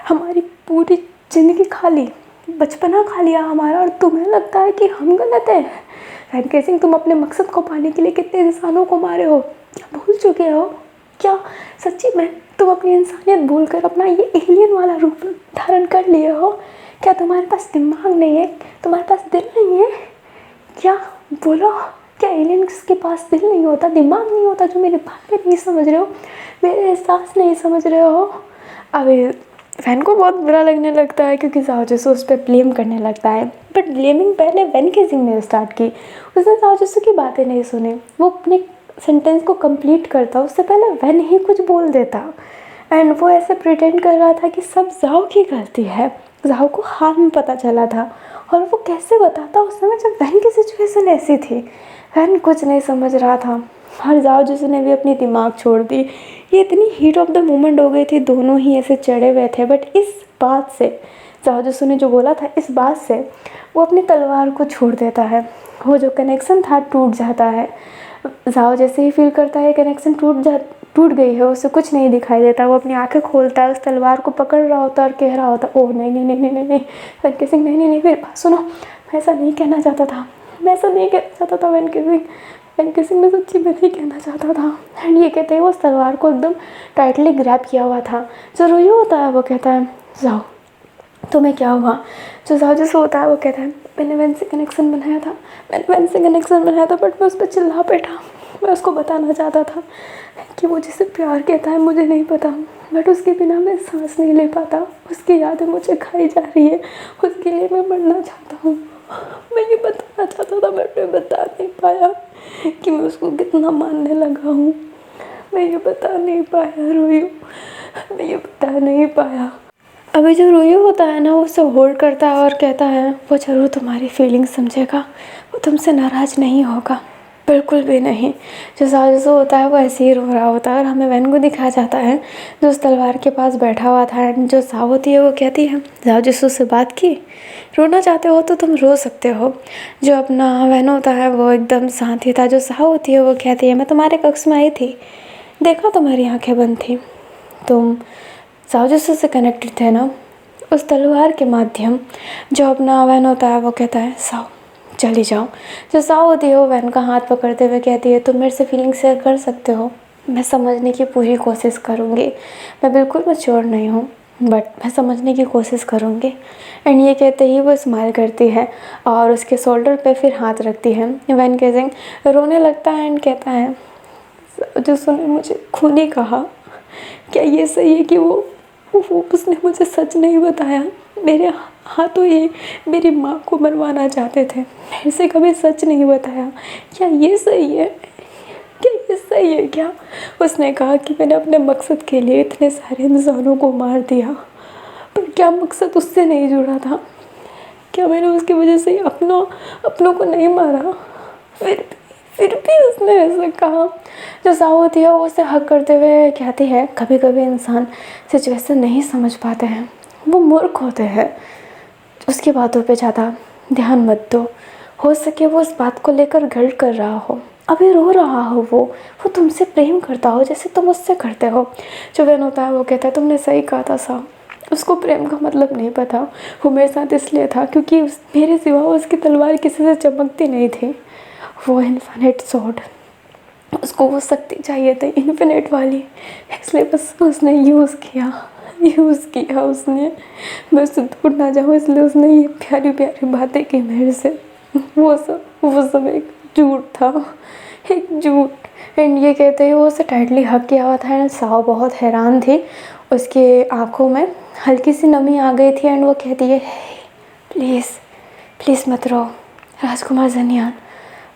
हमारी पूरी ज़िंदगी खा ली, बचपना खा लिया हमारा, और तुम्हें लगता है कि हम गलत हैं। वैन केजिंग तुम अपने मकसद को पाने के लिए कितने इंसानों को मारे हो, क्या भूल चुके हो क्या सच्ची में तुम अपनी इंसानियत भूलकर अपना ये एलियन वाला रूप धारण कर लिए हो? क्या तुम्हारे पास दिमाग नहीं है? तुम्हारे पास दिल नहीं है क्या? बोलो, क्या एलियंस के पास दिल नहीं होता, दिमाग नहीं होता? जो मेरी बातें नहीं समझ रहे हो, मेरे एहसास नहीं समझ रहे हो? अभी वैन को बहुत बुरा लगने लगता है क्योंकि जाओ जैसो उस पर ब्लेम करने लगता है। बट ब्लेमिंग पहले वैन केजिंग ने स्टार्ट की। उसने जाओ जैसो की बातें नहीं सुनी। वो अपने सेंटेंस को कंप्लीट करता उससे पहले वैन ही कुछ बोल देता। एंड वो ऐसे प्रिटेंड कर रहा था कि सब जाओ की गलती है। जाओ को हाल में पता चला था और वो कैसे बताता उस समय जब वैन की सिचुएशन ऐसी थी। वैन कुछ नहीं समझ रहा था और जाओ जिसने भी अपनी दिमाग छोड़ दी। ये इतनी हीट ऑफ द मोमेंट हो गई थी, दोनों ही ऐसे चढ़े हुए थे। बट इस बात से जाओ जिसो ने जो बोला था, इस बात से वो अपनी तलवार को छोड़ देता है। वो जो कनेक्शन था टूट जाता है। जाओ जैसे ही फील करता है कनेक्शन टूट गई है, उसे कुछ नहीं दिखाई देता। वो अपनी आंखें खोलता है, उस तलवार को पकड़ रहा होता है और कह रहा होता है, ओह नहीं नहीं नहीं नहीं नहीं नहीं वैन केसिंग, नहीं नहीं नहीं मेरी बात सुनो, मैं ऐसा नहीं कहना चाहता था, मैं ऐसा नहीं कहना चाहता था वैन केसिंग, वैन केसिंग मैं सच्ची में नहीं कहना चाहता था। एंड ये कहते हैं वो उस तलवार को एकदम टाइटली ग्रैब किया हुआ था। जो रोयो होता है वो कहता है जाओ तुम्हें क्या हुआ? जो जाओ जैसे होता है वो कहता है मैंने वैन से कनेक्शन बनाया था, मैंने वैन से कनेक्शन बनाया था, बट मैं उस पर चिल्ला बैठा। मैं उसको बताना चाहता था कि वो जिसे प्यार कहता है मुझे नहीं पता, बट उसके बिना मैं सांस नहीं ले पाता। उसकी यादें मुझे खाई जा रही है, उसके लिए मैं मरना चाहता हूँ। मैं ये बताना चाहता था बट मैं बता नहीं पाया कि मैं उसको कितना मानने लगा हूँ। मैं ये बता नहीं पाया रोयू, मैं ये बता नहीं पाया। अभी जो रोयू होता है ना, वो उसे होल्ड करता है और कहता है वो ज़रूर तुम्हारी फीलिंग्स समझेगा, वो तुमसे नाराज़ नहीं होगा, बिल्कुल भी नहीं। जो साजिशो होता है वो ऐसे ही रो रहा होता है और हमें वैन को दिखाया जाता है जो उस तलवार के पास बैठा हुआ था। एंड जो साव होती है वो कहती है जाओ जिसो से बात की, रोना चाहते हो तो तुम रो सकते हो। जो अपना वैन होता है वो एकदम शांत ही था। जो साव होती है वो कहती है मैं तुम्हारे कक्ष में आई थी, देखा तुम्हारी आँखें बंद थी, तुम जाओ जिसो से कनेक्टेड थे ना उस तलवार के माध्यम। जो अपना वैन होता है वो कहता है साव चली जाओ। जो साव होती है वो वैन का हाथ पकड़ते हुए कहती है तुम मेरे से फीलिंग शेयर कर सकते हो, मैं समझने की पूरी कोशिश करूँगी, मैं बिल्कुल मैच्योर नहीं हूँ बट मैं समझने की कोशिश करूँगी। एंड ये कहते ही वो स्माइल करती है और उसके शोल्डर पे फिर हाथ रखती है। वैन केजिंग रोने लगता है एंड कहता है जो सुने मुझे खूनी कहा, क्या ये सही है कि वो उसने मुझे सच नहीं बताया? मेरे हाथों ये मेरी माँ को मरवाना चाहते थे, मेरे से कभी सच नहीं बताया। क्या ये सही है? क्या ये सही है क्या? उसने कहा कि मैंने अपने मकसद के लिए इतने सारे इंसानों को मार दिया, पर क्या मकसद उससे नहीं जुड़ा था? क्या मैंने उसकी वजह से अपनों को नहीं मारा? फिर भी उसने ऐसा कहा। जो साव होती है वो उसे हक करते हुए कहती है कभी कभी इंसान सिचुएशन नहीं समझ पाते हैं, वो मूर्ख होते हैं, उसकी बातों पे ज़्यादा ध्यान मत दो। हो सके वो उस बात को लेकर गिल्ट कर रहा हो, अभी रो रहा हो, वो तुमसे प्रेम करता हो जैसे तुम उससे करते हो। जो वैन होता है वो कहता है तुमने सही कहा था साव, उसको प्रेम का मतलब नहीं पता। वो मेरे साथ इसलिए था क्योंकि मेरे सिवा उसकी तलवार किसी से चमकती नहीं थी। वो इन्फिनिट सॉर्ड, उसको वो शक्ति चाहिए थी इन्फिनिट वाली, इसलिए बस उसने यूज़ किया उसने। मैं उससे दूर ना जाऊँ इसलिए उसने ये प्यारी प्यारी बातें की मेरे से। वो सब एक झूठ था, एक झूठ। एंड ये कहते ही वो उसे टाइटली हक किया हुआ था एंड साव बहुत हैरान थी, उसके आँखों में हल्की सी नमी आ गई थी। एंड वो कहती है प्लीज़ मत रो राजकुमार ज़नियान,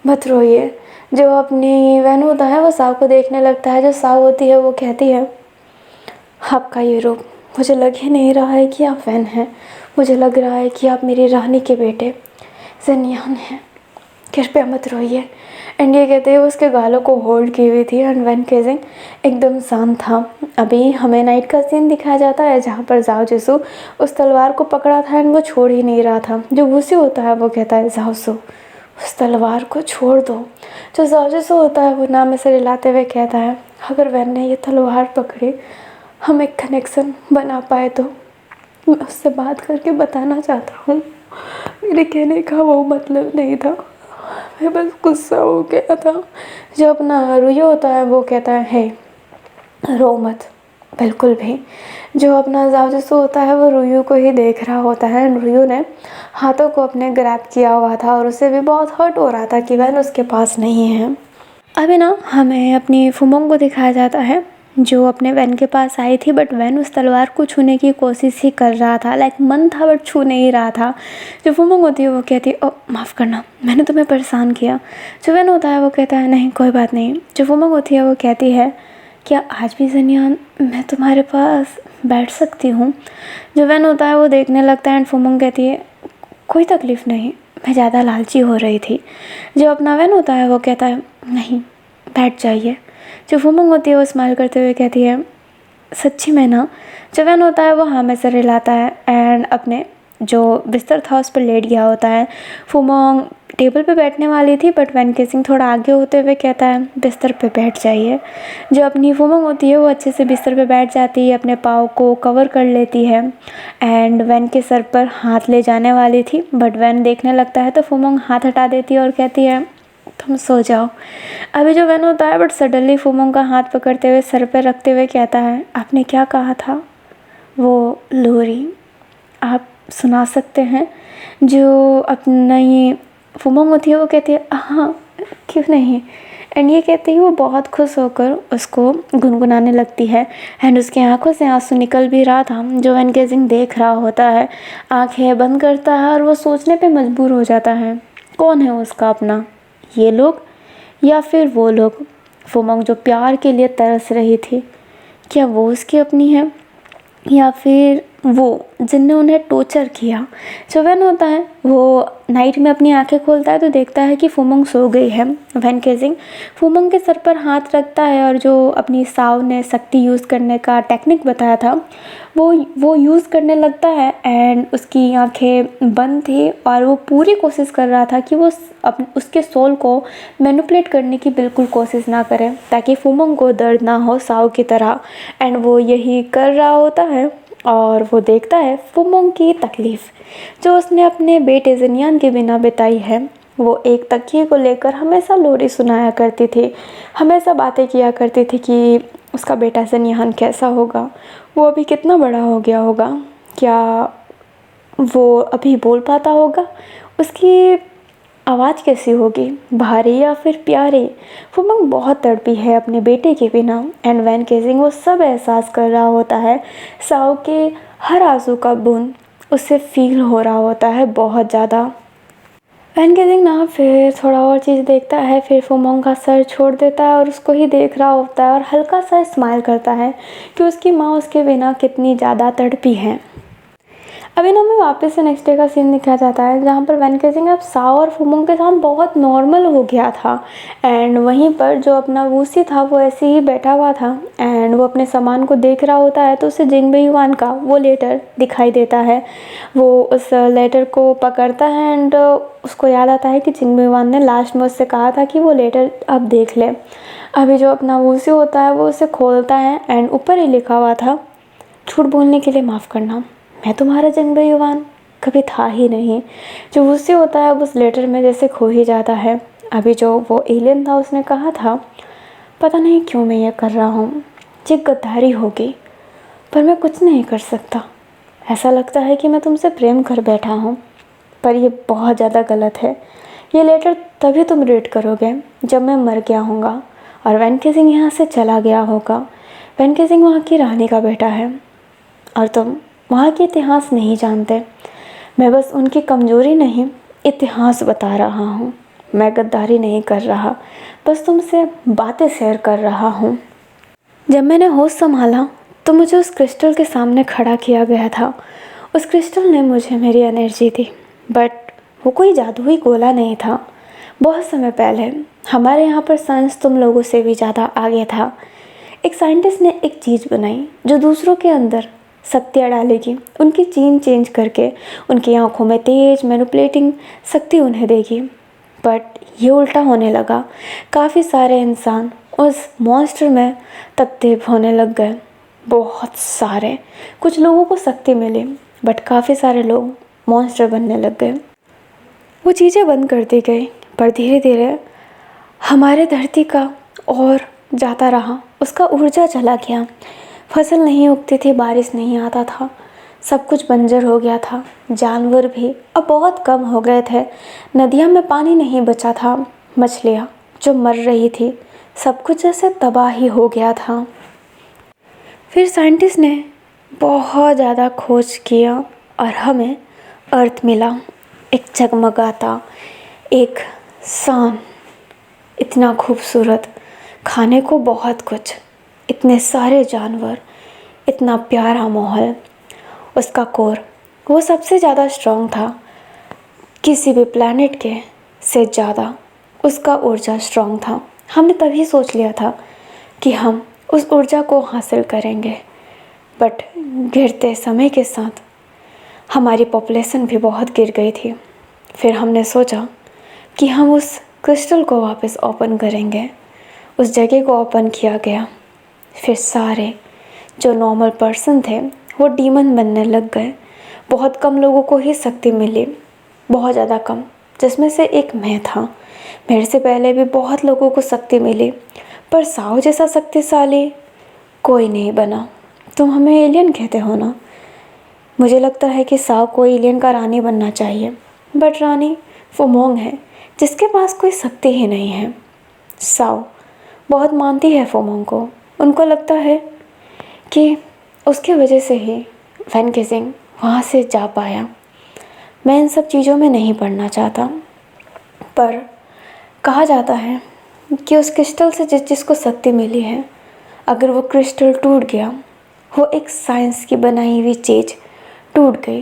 मत रोइए। जो अपनी वैन होता है वो साव को देखने लगता है। जो साव होती है वो कहती है आपका ये रूप, मुझे लग ही नहीं रहा है कि आप वैन हैं, मुझे लग रहा है कि आप मेरी रानी के बेटे ज़नियान हैं, कृपया मत रोइए। एंड ये कहते हैं उसके गालों को होल्ड की हुई थी एंड वैन केजिंग एकदम शांत था। अभी हमें नाइट का सीन दिखाया जाता है जहाँ पर जाओ जिसू उस तलवार को पकड़ा था एंड वो छोड़ ही नहीं रहा था। जो वूसी होता है वो कहता है जाओ सो उस तलवार को छोड़ दो। जो जाओ जिसू होता है वो नाम से रिलाते हुए कहता है अगर वैन ने ये तलवार पकड़ी, हम एक कनेक्शन बना पाए तो मैं उससे बात करके बताना चाहता हूँ। मेरे कहने का वो मतलब नहीं था, मैं बस गुस्सा हो गया था। जो अपना रुयो होता है वो कहता है रो मत, बिल्कुल भी। जो अपना जासूस होता है वो रुयू को ही देख रहा होता है। रुयू ने हाथों को अपने ग्रैब किया हुआ था और उसे भी बहुत हर्ट हो रहा था कि वैन उसके पास नहीं है। अभी ना हमें अपनी फुमोंग को दिखाया जाता है जो अपने वैन के पास आई थी, बट वैन उस तलवार को छूने की कोशिश ही कर रहा था। लाइक मन था बट छू नहीं रहा था। जो फुमोंग होती है वो कहती है, ओ माफ़ करना, मैंने तुम्हें परेशान किया। जो वैन होता है वो कहता है, नहीं कोई बात नहीं। जो फुमोंग होती है वो कहती है, क्या आज भी ज़नियान मैं तुम्हारे पास बैठ सकती हूँ? जो वैन होता है वो देखने लगता है एंड फुमोंग कहती है, कोई तकलीफ़ नहीं, मैं ज़्यादा लालची हो रही थी। जो अपना वैन होता है वो कहता है, नहीं बैठ जाइए। जो फुमोंग होती है वो स्माइल करते हुए कहती है, सच्ची में ना? जो वैन होता है वो हाँ में सर हिलाता है एंड अपने जो बिस्तर था उस पर लेट गया होता है। फुमोंग टेबल पे बैठने वाली थी बट वैन केसिंग थोड़ा आगे होते हुए कहता है, बिस्तर पे बैठ जाइए। जो अपनी फुमोंग होती है वो अच्छे से बिस्तर पे बैठ जाती है, अपने पाँव को कवर कर लेती है एंड वैन के सर पर हाथ ले जाने वाली थी बट वैन देखने लगता है तो फुमोंग हाथ हटा देती है और कहती है, तुम सो जाओ। अभी जो वैन होता है बट सडनली फुमोंग का हाथ पकड़ते हुए सर पर रखते हुए कहता है, आपने क्या कहा था? वो लोरी आप सुना सकते हैं? जो अपनी फुमोंग होती है वो कहती है, हाँ क्यों नहीं। एंड ये कहते ही वो बहुत खुश होकर उसको गुनगुनाने लगती है एंड उसकी आंखों से आंसू निकल भी रहा था। जो वैन केसिंग देख रहा होता है, आंखें बंद करता है और वो सोचने पे मजबूर हो जाता है, कौन है उसका अपना, ये लोग या फिर वो लोग? फुमोंग जो प्यार के लिए तरस रही थी, क्या वो उसकी अपनी है या फिर वो जिनने उन्हें टॉर्चर किया? जो वैन होता है वो नाइट में अपनी आंखें खोलता है तो देखता है कि फुमोंग सो गई है। वैन केसिंग फुमोंग के सर पर हाथ रखता है और जो अपनी साव ने शक्ति यूज़ करने का टेक्निक बताया था वो यूज़ करने लगता है एंड उसकी आंखें बंद थी और वो पूरी कोशिश कर रहा था कि वो उसके सोल को मैनिपुलेट करने की बिल्कुल कोशिश ना करे ताकि फुमोंग को दर्द ना हो साव की तरह। एंड वो यही कर रहा होता है और वो देखता है फुमोंग की तकलीफ़ जो उसने अपने बेटे ज़नियान के बिना बिताई है। वो एक तकिए को लेकर हमेशा लोरी सुनाया करती थी, हमेशा बातें किया करती थी कि उसका बेटा ज़नियान कैसा होगा, वो अभी कितना बड़ा हो गया होगा, क्या वो अभी बोल पाता होगा, उसकी आवाज़ कैसी होगी, भारी या फिर प्यारी। फुमोंग बहुत तड़पी है अपने बेटे के बिना एंड वैन केसिंग वो सब एहसास कर रहा होता है। साव के हर आंसू का बूंद उससे फील हो रहा होता है बहुत ज़्यादा। वैन केसिंग ना फिर थोड़ा और चीज़ देखता है, फिर फुमोंग का सर छोड़ देता है और उसको ही देख रहा होता है और हल्का सा स्माइल करता है कि उसकी माँ उसके बिना कितनी ज़्यादा तड़पी है। अभी ना हमें वापस से नेक्स्ट डे का सीन दिखाया जाता है जहाँ पर वैन केसिंग अब साव और फुमोंग के साथ बहुत नॉर्मल हो गया था एंड वहीं पर जो अपना वूसी था वो ऐसे ही बैठा हुआ था एंड वो अपने सामान को देख रहा होता है तो उसे जिंगबे युआन का वो लेटर दिखाई देता है। वो उस लेटर को पकड़ता है एंड उसको याद आता है कि जिंगबे युआन ने लास्ट में उससे कहा था कि वो लेटर अब देख ले। अभी जो अपना वूसी होता है वो उसे खोलता है एंड ऊपर ही लिखा हुआ था, झूठ बोलने के लिए माफ़ करना, मैं तुम्हारा जिंगबे युआन कभी था ही नहीं। जो वूसी होता है उस लेटर में जैसे खो ही जाता है। अभी जो वो एलियन था उसने कहा था, पता नहीं क्यों मैं ये कर रहा हूँ, ये गद्दारी होगी पर मैं कुछ नहीं कर सकता। ऐसा लगता है कि मैं तुमसे प्रेम कर बैठा हूँ पर ये बहुत ज़्यादा गलत है। ये लेटर तभी तुम रीड करोगे जब मैं मर गया होऊंगा और वैन केसिंग यहाँ से चला गया होगा। वैन केसिंग वहाँ की रानी का बेटा है और तुम वहाँ के इतिहास नहीं जानते। मैं बस उनकी कमज़ोरी नहीं इतिहास बता रहा हूँ। मैं गद्दारी नहीं कर रहा, बस तुमसे बातें शेयर कर रहा हूँ। जब मैंने होश संभाला तो मुझे उस क्रिस्टल के सामने खड़ा किया गया था। उस क्रिस्टल ने मुझे मेरी एनर्जी दी बट वो कोई जादुई गोला नहीं था। बहुत समय पहले हमारे यहाँ पर साइंस तुम लोगों से भी ज़्यादा आगे था। एक साइंटिस्ट ने एक चीज़ बनाई जो दूसरों के अंदर शक्तियाँ डालेगी, उनकी जीन चेंज करके उनकी आँखों में तेज मैनिपुलेटिंग शक्ति उन्हें देगी। बट ये उल्टा होने लगा। काफ़ी सारे इंसान उस मॉन्स्टर में तब्दील होने लग गए, बहुत सारे। कुछ लोगों को शक्ति मिली बट काफ़ी सारे लोग मॉन्स्टर बनने लग गए। वो चीज़ें बंद करती गई पर धीरे धीरे हमारे धरती का और जाता रहा, उसका ऊर्जा चला गया। फसल नहीं उगती थी, बारिश नहीं आता था, सब कुछ बंजर हो गया था। जानवर भी अब बहुत कम हो गए थे, नदियों में पानी नहीं बचा था, मछलियाँ जो मर रही थी, सब कुछ जैसे तबाही हो गया था। फिर साइंटिस्ट ने बहुत ज़्यादा खोज किया और हमें अर्थ मिला, एक जगमगाता, एक सान, इतना खूबसूरत, खाने को बहुत कुछ, इतने सारे जानवर, इतना प्यारा माहौल। उसका कोर वो सबसे ज़्यादा स्ट्रॉन्ग था, किसी भी प्लैनेट के से ज़्यादा उसका ऊर्जा स्ट्रॉन्ग था। हमने तभी सोच लिया था कि हम उस ऊर्जा को हासिल करेंगे, बट गिरते समय के साथ हमारी पॉपुलेशन भी बहुत गिर गई थी। फिर हमने सोचा कि हम उस क्रिस्टल को वापस ओपन करेंगे। उस जगह को ओपन किया गया। फिर सारे जो नॉर्मल पर्सन थे वो डीमन बनने लग गए। बहुत कम लोगों को ही शक्ति मिली, बहुत ज़्यादा कम, जिसमें से एक मैं था। मेरे से पहले भी बहुत लोगों को शक्ति मिली, पर साओ जैसा शक्तिशाली कोई नहीं बना। तुम हमें एलियन कहते हो ना, मुझे लगता है कि साओ को एलियन का रानी बनना चाहिए, बट रानी फुमोंग है जिसके पास कोई शक्ति ही नहीं है। साओ बहुत मानती है फुमोंग को, उनको लगता है कि उसके वजह से ही वैन केजिंग वहाँ से जा पाया। मैं इन सब चीज़ों में नहीं पढ़ना चाहता, पर कहा जाता है कि उस क्रिस्टल से जिसको शक्ति मिली है, अगर वो क्रिस्टल टूट गया, वो एक साइंस की बनाई हुई चीज़ टूट गई,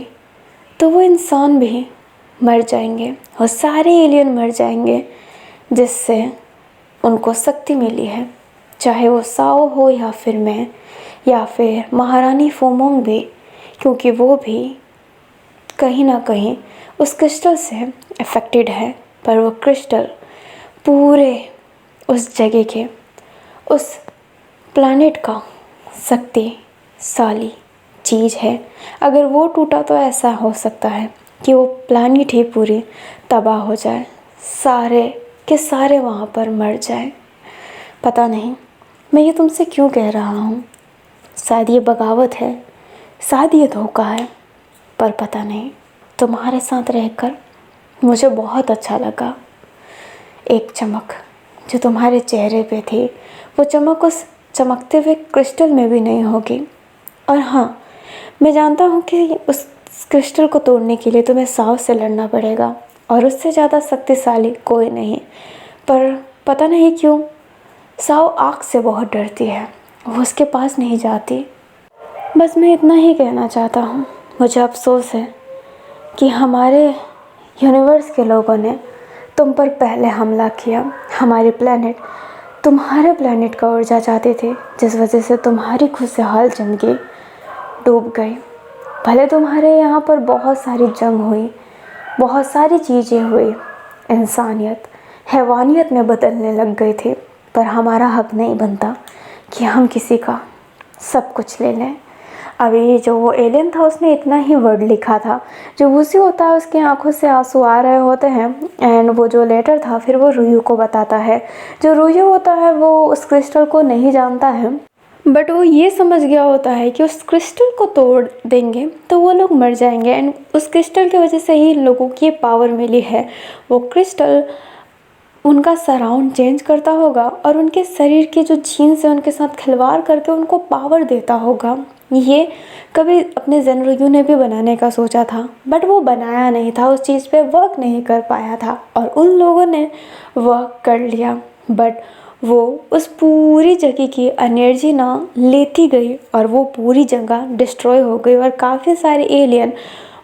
तो वो इंसान भी मर जाएंगे और सारे एलियन मर जाएंगे जिससे उनको शक्ति मिली है। चाहे वो साओ हो या फिर मैं या फिर महारानी फुमोंग भी, क्योंकि वो भी कहीं ना कहीं उस क्रिस्टल से अफेक्टेड है। पर वो क्रिस्टल पूरे उस जगह के, उस प्लैनेट का शक्तिशाली चीज़ है। अगर वो टूटा तो ऐसा हो सकता है कि वो प्लैनेट ही पूरी तबाह हो जाए, सारे के सारे वहाँ पर मर जाए। पता नहीं मैं ये तुमसे क्यों कह रहा हूँ, शायद ये बगावत है, शायद ये धोखा है, पर पता नहीं। तुम्हारे साथ रहकर मुझे बहुत अच्छा लगा। एक चमक जो तुम्हारे चेहरे पे थी, वो चमक उस चमकते हुए क्रिस्टल में भी नहीं होगी। और हाँ, मैं जानता हूँ कि उस क्रिस्टल को तोड़ने के लिए तुम्हें साओ से लड़ना पड़ेगा और उससे ज़्यादा शक्तिशाली कोई नहीं। पर पता नहीं क्यों साओ आग से बहुत डरती है, वो उसके पास नहीं जाती। बस मैं इतना ही कहना चाहता हूँ। मुझे अफसोस है कि हमारे यूनिवर्स के लोगों ने तुम पर पहले हमला किया। हमारे प्लैनेट, तुम्हारे प्लैनेट का ऊर्जा चाहते थे, जिस वजह से तुम्हारी खुशहाल ज़िंदगी डूब गई। भले तुम्हारे यहाँ पर बहुत सारी जंग हुई, बहुत सारी चीज़ें हुई, इंसानियत हैवानियत में बदलने लग गई थी, पर हमारा हक नहीं बनता कि हम किसी का सब कुछ ले लें। अभी जो वो एलियन था उसने इतना ही वर्ड लिखा था, जो वूसी होता है उसकी आंखों से आंसू आ रहे होते हैं। एंड वो जो लेटर था फिर वो रुयू को बताता है। जो रुयू होता है वो उस क्रिस्टल को नहीं जानता है, बट वो ये समझ गया होता है कि उस क्रिस्टल को तोड़ देंगे तो वो लोग मर जाएंगे। एंड उस क्रिस्टल की वजह से ही लोगों की पावर मिली है। वो क्रिस्टल उनका सराउंड चेंज करता होगा और उनके शरीर के जो जीन से उनके साथ खिलवाड़ करके उनको पावर देता होगा। ये कभी अपने ज़ेनरियो ने भी बनाने का सोचा था, बट वो बनाया नहीं था, उस चीज़ पे वर्क नहीं कर पाया था, और उन लोगों ने वर्क कर लिया। बट वो उस पूरी जगह की एनर्जी ना लेती गई और वो पूरी जगह डिस्ट्रॉय हो गई और काफ़ी सारे एलियन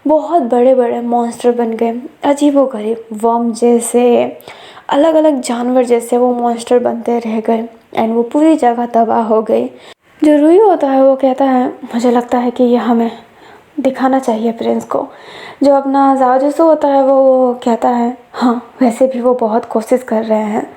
बहुत बड़े बड़े मॉन्स्टर बन गए। अजीबोगरीब वर्म जैसे, अलग अलग जानवर जैसे वो मॉन्स्टर बनते रह गए एंड वो पूरी जगह तबाह हो गई। जो रुयू होता है वो कहता है, मुझे लगता है कि ये हमें दिखाना चाहिए प्रिंस को। जो अपना जाओजुसु होता है वो कहता है, हाँ वैसे भी वो बहुत कोशिश कर रहे हैं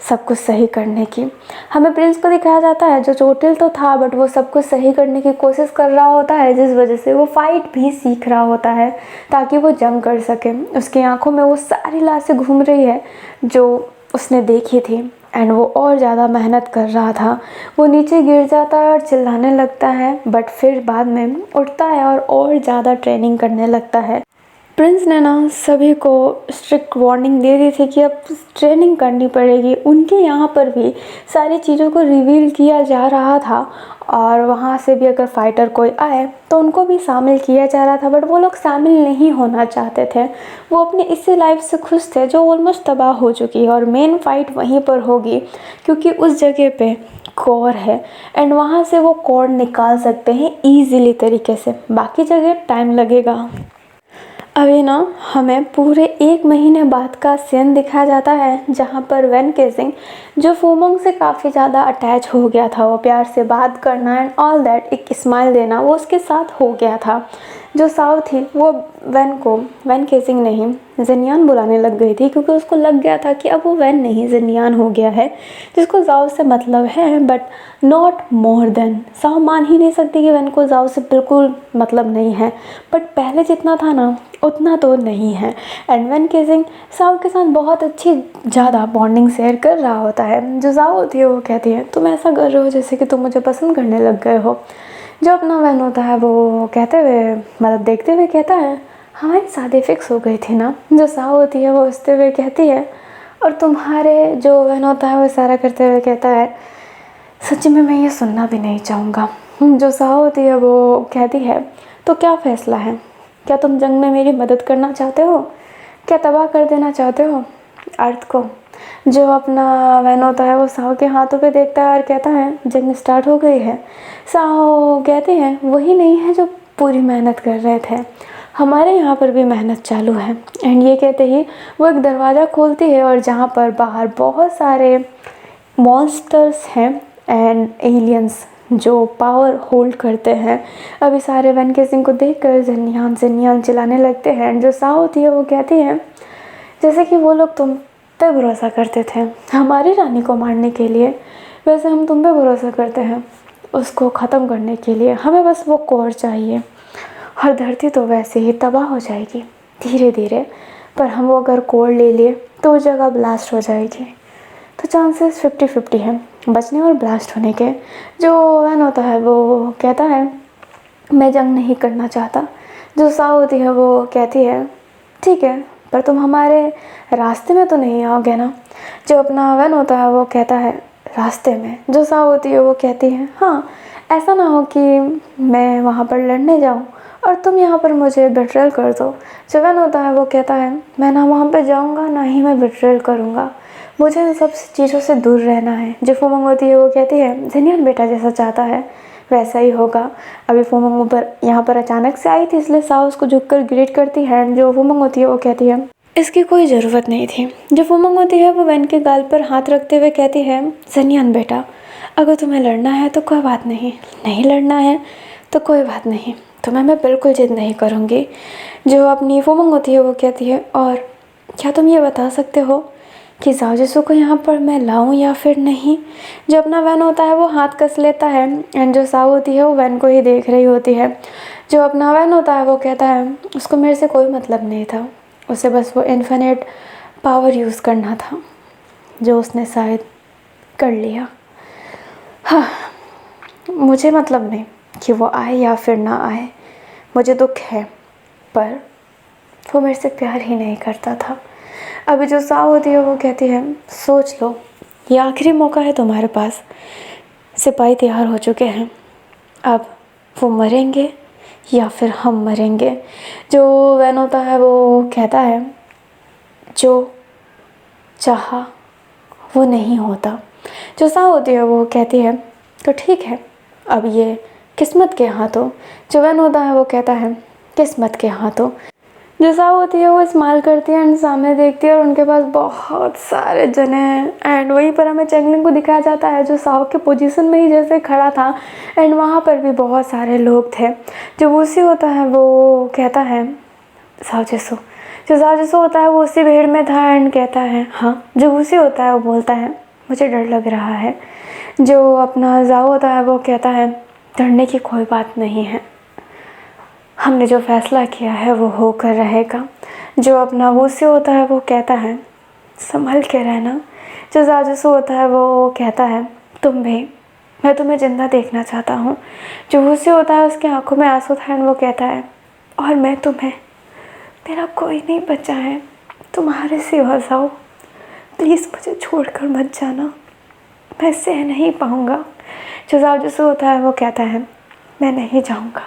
सब कुछ सही करने की। हमें प्रिंस को दिखाया जाता है जो चोटिल तो था, बट वो सब कुछ सही करने की कोशिश कर रहा होता है, जिस वजह से वो फाइट भी सीख रहा होता है ताकि वो जंग कर सके। उसकी आंखों में वो सारी लाशें घूम रही है जो उसने देखी थी, एंड वो और ज़्यादा मेहनत कर रहा था। वो नीचे गिर जाता है और चिल्लाने लगता है, बट फिर बाद में उठता है और ज़्यादा ट्रेनिंग करने लगता है। प्रिंस ने ना सभी को स्ट्रिक्ट वार्निंग दे दी थी कि अब ट्रेनिंग करनी पड़ेगी। उनके यहाँ पर भी सारी चीज़ों को रिवील किया जा रहा था और वहाँ से भी अगर फाइटर कोई आए तो उनको भी शामिल किया जा रहा था, बट वो लोग शामिल नहीं होना चाहते थे। वो अपने इसी लाइफ से खुश थे जो ऑलमोस्ट तबाह हो चुकी है, और मेन फाइट वहीं पर होगी क्योंकि उस जगह पे कोर है एंड वहाँ से वो कोर निकाल सकते हैं ईजीली तरीके से। बाकी जगह टाइम लगेगा। अभी ना हमें पूरे 1 महीने बाद का सीन दिखाया जाता है जहाँ पर वैन केसिंग, जो फूमोंग से काफ़ी ज़्यादा अटैच हो गया था, वो प्यार से बात करना एंड ऑल दैट, एक स्माइल देना, वो उसके साथ हो गया था। जो साव थी वो वैन केसिंग नहीं जिनियान बुलाने लग गई थी क्योंकि उसको लग गया था कि अब वो वैन नहीं जिनियान हो गया है, जिसको जाओ से मतलब है but not more than. Sao मान ही नहीं सकती कि वैन को जाओ से बिल्कुल मतलब नहीं है, बट पहले जितना था ना उतना तो नहीं है। एंड वैन केसिंग साव के साथ बहुत अच्छी ज़्यादा बॉन्डिंग शेयर कर रहा होता है। जो जाओ होती है वो कहती है तुम ऐसा कर रहे हो जैसे कि तुम मुझे पसंद करने लग गए हो। जो अपना वैन होता है वो कहते हुए मतलब देखते हुए कहता है हमारी शादी फिक्स हो गई थी ना। जो साव होती है वो हंसते हुए कहती है और तुम्हारे जो वैन होता है वो इशारा करते हुए कहता है सच में मैं ये सुनना भी नहीं चाहूँगा। जो साव होती है वो कहती है तो क्या फ़ैसला है, क्या तुम जंग में मेरी मदद करना चाहते हो, क्या तबाह कर देना चाहते हो अर्थ को। जो अपना वैन होता है वो साव के हाथों पे देखता है और कहता है जंग स्टार्ट हो गई है। साव कहते हैं वही नहीं है जो पूरी मेहनत कर रहे थे, हमारे यहाँ पर भी मेहनत चालू है। एंड ये कहते ही वो एक दरवाज़ा खोलती है और जहाँ पर बाहर बहुत सारे मॉन्स्टर्स हैं एंड एलियंस जो पावर होल्ड करते हैं। अभी सारे वैन केसिंग को देखकर जिनियान जिनियान चिल्लाने लगते हैं। जो साव होती है वो कहती है जैसे कि वो लोग तुम पे भरोसा करते थे हमारी रानी को मारने के लिए, वैसे हम तुम पे भरोसा करते हैं उसको ख़त्म करने के लिए। हमें बस वो कोर चाहिए और धरती तो वैसे ही तबाह हो जाएगी धीरे धीरे, पर हम वो अगर कोर ले लिए तो वो जगह ब्लास्ट हो जाएगी। तो चांसेस 50-50 हैं बचने और ब्लास्ट होने के। जो वैन होता है वो कहता है मैं जंग नहीं करना चाहता। जो साव होती है वो कहती है ठीक है पर तुम हमारे रास्ते में तो नहीं आओगे ना। जो अपना वैन होता है वो कहता है रास्ते में। जो साव होती है वो कहती है हाँ ऐसा ना हो कि मैं वहाँ पर लड़ने जाऊँ और तुम यहाँ पर मुझे बिट्रेल कर दो। जो वैन होता है वो कहता है मैं ना वहाँ पर जाऊँगा ना ही मैं बिट्रेल करूँगा, मुझे इन सब चीज़ों से दूर रहना है। जो फूमोंग होती है वो कहती है जिनियन बेटा जैसा चाहता है वैसा ही होगा। अभी फूमोंग ऊपर यहाँ पर अचानक से आई थी इसलिए साव उसको झुककर ग्रीट करती है। जो फूमोंग होती है वो कहती है इसकी कोई ज़रूरत नहीं थी। जो फूमोंग होती है वो वैन के गाल पर हाथ रखते हुए कहती है जिनियन बेटा अगर तुम्हें लड़ना है तो कोई बात नहीं, नहीं लड़ना है तो कोई बात नहीं, तुम्हें मैं बिल्कुल जिद नहीं करूँगी। जो अपनी फूमोंग होती है वो कहती है और क्या तुम ये बता सकते हो कि जाओ जिसू को यहाँ पर मैं लाऊं या फिर नहीं। जो अपना वैन होता है वो हाथ कस लेता है एंड जो साव होती है वो वैन को ही देख रही होती है। जो अपना वैन होता है वो कहता है उसको मेरे से कोई मतलब नहीं था, उसे बस वो इन्फिनिट पावर यूज़ करना था जो उसने शायद कर लिया। हाँ मुझे मतलब नहीं कि वो आए या फिर ना आए, मुझे दुख है पर वो मेरे से प्यार ही नहीं करता था। अभी जो साव होती है वो कहती है सोच लो ये आखिरी मौका है तुम्हारे पास, सिपाही तैयार हो चुके हैं, अब वो मरेंगे या फिर हम मरेंगे। जो वैन होता है वो कहता है जो चाहा वो नहीं होता। जो साव होती है वो कहती है तो ठीक है अब ये किस्मत के हाथों। जो वैन होता है वो कहता है किस्मत के हाथों। जो साव होती है वो स्माइल करती है एंड सामने देखती है और उनके पास बहुत सारे जने हैं। एंड वहीं पर हमें चेंगलिंग को दिखाया जाता है जो साव के पोजीशन में ही जैसे खड़ा था एंड वहाँ पर भी बहुत सारे लोग थे। जो वूसी होता है वो कहता है साव जिसू। जो साव जिसू होता है वो उसी भीड़ में था एंड कहता है हाँ। जो वूसी होता है वो बोलता है मुझे डर लग रहा है। जो अपना जाओ होता है वो कहता है डरने की कोई बात नहीं है, हमने जो फैसला किया है वो होकर रहेगा। जो अपना वूसी होता है वो कहता है संभल के रहना, जो जाजसू होता है वो कहता है तुम भी, मैं तुम्हें जिंदा देखना चाहता हूँ। जो वूसी होता है उसकी आंखों में आंसू था एंड वो कहता है और मैं तुम्हें, मेरा कोई नहीं बचा है तुम्हारे सिवा जाओ, प्लीज़ मुझे छोड़कर मत जाना, मैं सह नहीं पाऊँगा। जो जाजसू होता है वो कहता है मैं नहीं जाऊँगा,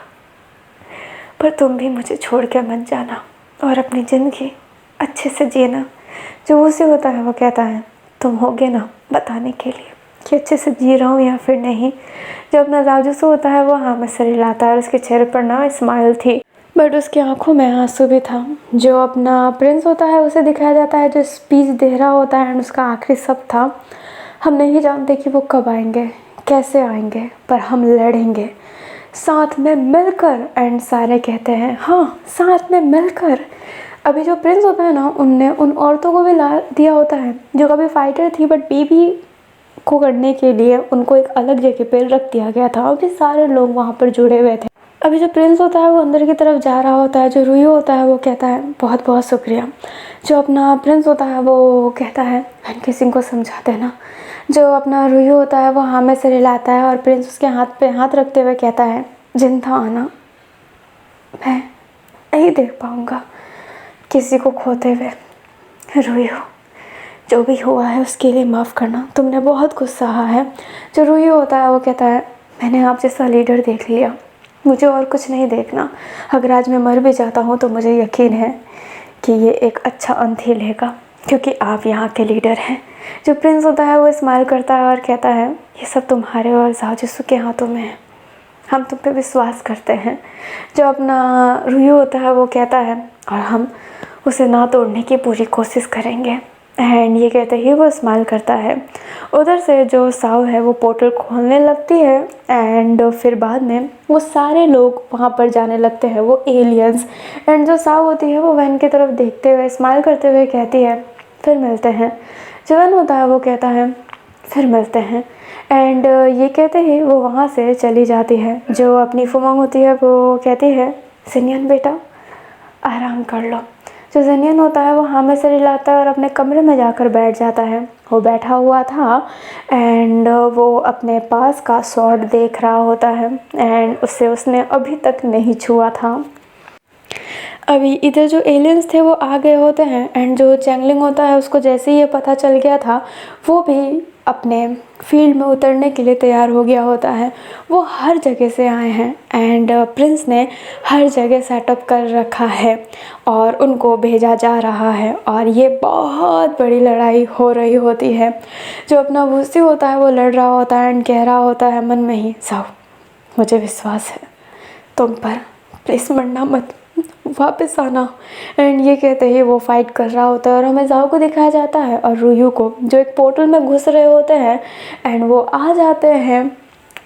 पर तुम भी मुझे छोड़ कर मत जाना और अपनी ज़िंदगी अच्छे से जीना। जो वूसी होता है वो कहता है तुम होगे ना बताने के लिए कि अच्छे से जी रहा हूँ या फिर नहीं। जो अपना जाजसू होता है वो हाँ में सर हिलाता है और उसके चेहरे पर ना स्माइल थी, बट उसकी आंखों में आंसू भी था। जो अपना प्रिंस होता है उसे दिखाया जाता है जो स्पीच दे रहा होता है एंड उसका आखिरी शब्द था हम नहीं जानते कि वो कब आएंगे, कैसे आएंगे, पर हम लड़ेंगे साथ में मिलकर। एंड सारे कहते हैं हाँ साथ में मिलकर। अभी जो प्रिंस होता है ना उनने उन औरतों को भी ला दिया होता है जो कभी फाइटर थी, बट बेबी को करने के लिए उनको एक अलग जगह पे रख दिया गया था। अभी सारे लोग वहाँ पर जुड़े हुए थे। अभी जो प्रिंस होता है वो अंदर की तरफ जा रहा होता है। जो रुयो होता है वो कहता है बहुत बहुत शुक्रिया। जो अपना प्रिंस होता है वो कहता है वैन केसिंग को समझा देना। जो अपना रुयो होता है वो हाँ में सिर हिलाता है और प्रिंस उसके हाथ पे हाथ रखते हुए कहता है जिंदा आना मैं नहीं देख पाऊँगा किसी को खोते हुए। रुयो जो भी हुआ है उसके लिए माफ़ करना, तुमने बहुत कुछ सहा है। जो रुयो होता है वो कहता है मैंने आप जैसा लीडर देख लिया, मुझे और कुछ नहीं देखना। अगर आज मैं मर भी जाता हूँ तो मुझे यकीन है कि ये एक अच्छा अंत ही लेगा क्योंकि आप यहाँ के लीडर हैं। जो प्रिंस होता है वो स्माइल करता है और कहता है ये सब तुम्हारे और जाजसू के हाथों में है, हम तुम पे विश्वास करते हैं। जो अपना रुयो होता है वो कहता है और हम उसे ना तोड़ने की पूरी कोशिश करेंगे। एंड ये कहते ही वो स्माइल करता है। उधर से जो साव है वो पोर्टल खोलने लगती है एंड फिर बाद में वो सारे लोग वहाँ पर जाने लगते हैं, वो एलियंस। एंड जो साव होती है वो वैन की तरफ देखते हुए स्माइल करते हुए कहती है फिर मिलते हैं। जो वैन होता है वो कहता है फिर मिलते हैं। एंड ये कहते ही वो वहाँ से चली जाती है। जो अपनी फुमंग होती है वो कहती है सिनियन बेटा आराम कर लो। जो जेनियन होता है वो हाँ में सिर हिलाता है और अपने कमरे में जाकर बैठ जाता है। वो बैठा हुआ था एंड वो अपने पास का स्वॉर्ड देख रहा होता है एंड उसने अभी तक नहीं छुआ था। अभी इधर जो एलियंस थे वो आ गए होते हैं एंड जो चैंगलिंग होता है उसको जैसे ही ये पता चल गया था वो भी अपने फील्ड में उतरने के लिए तैयार हो गया होता है। वो हर जगह से आए हैं एंड प्रिंस ने हर जगह सेटअप कर रखा है और उनको भेजा जा रहा है और ये बहुत बड़ी लड़ाई हो रही होती है। जो अपना वूसी होता है वो लड़ रहा होता है एंड कह रहा होता है मन में ही साव मुझे विश्वास है तुम पर, प्लीज़ मरना मत, वापस आना। एंड ये कहते ही वो फाइट कर रहा होता है और हमें जाओ को दिखाया जाता है और रुयू को जो एक पोर्टल में घुस रहे होते हैं एंड वो आ जाते हैं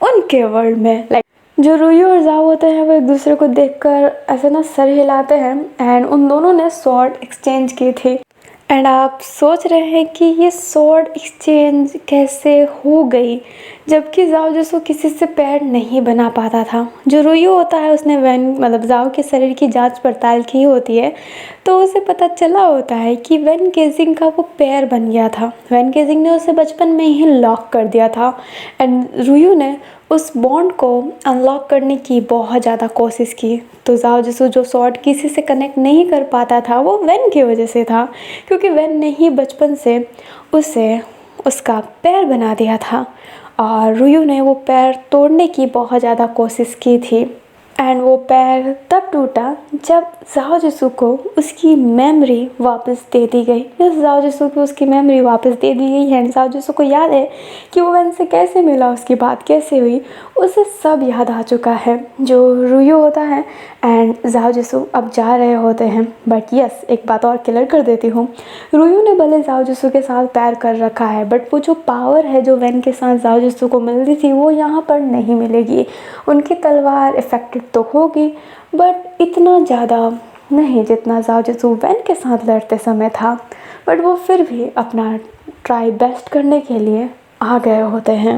उनके वर्ल्ड में। लाइक जो रुयू और जाओ होते हैं वो एक दूसरे को देखकर ऐसे ना सर हिलाते हैं एंड उन दोनों ने स्वॉर्ड एक्सचेंज की थी। एंड आप सोच रहे हैं कि ये स्वॉर्ड एक्सचेंज कैसे हो गई जबकि जाओ जसो किसी से पैर नहीं बना पाता था। जो रुयू होता है उसने मतलब जाओ के शरीर की जांच पड़ताल की होती है तो उसे पता चला होता है कि वैन केजिंग का वो पैर बन गया था। वैन केजिंग ने उसे बचपन में ही लॉक कर दिया था एंड रुयू ने उस बॉन्ड को अनलॉक करने की बहुत ज़्यादा कोशिश की। तो जाओ जसो जो स्वॉर्ड किसी से कनेक्ट नहीं कर पाता था वो वैन की वजह से था क्योंकि वैन ने ही बचपन से उसे उसका पैर बना दिया था और रुयू ने वो पैर तोड़ने की बहुत ज़्यादा कोशिश की थी। एंड वो पैर तब टूटा जब जाओ जसू को उसकी मेमोरी वापस दे दी गई। जब जाओ जसू को उसकी मेमोरी वापस दे दी गई है जाओ जसू को याद है कि वो वैन से कैसे मिला, उसकी बात कैसे हुई, उसे सब याद आ चुका है। जो रुयू होता है एंड जाओ जसू अब जा रहे होते हैं। बट यस एक बात और क्लियर कर देती हूँ, रुयू ने भले जाओ जसू के साथ प्यार कर रखा है बट वो जो पावर है जो वैन के साथ जाओ जसू को मिलती थी वो यहाँ पर नहीं मिलेगी। उनकी तलवार इफेक्टेड तो होगी बट इतना ज़्यादा नहीं जितना जाओ जसू वैन के साथ लड़ते समय था। बट वो फिर भी अपना ट्राई बेस्ट करने के लिए आ गए होते हैं।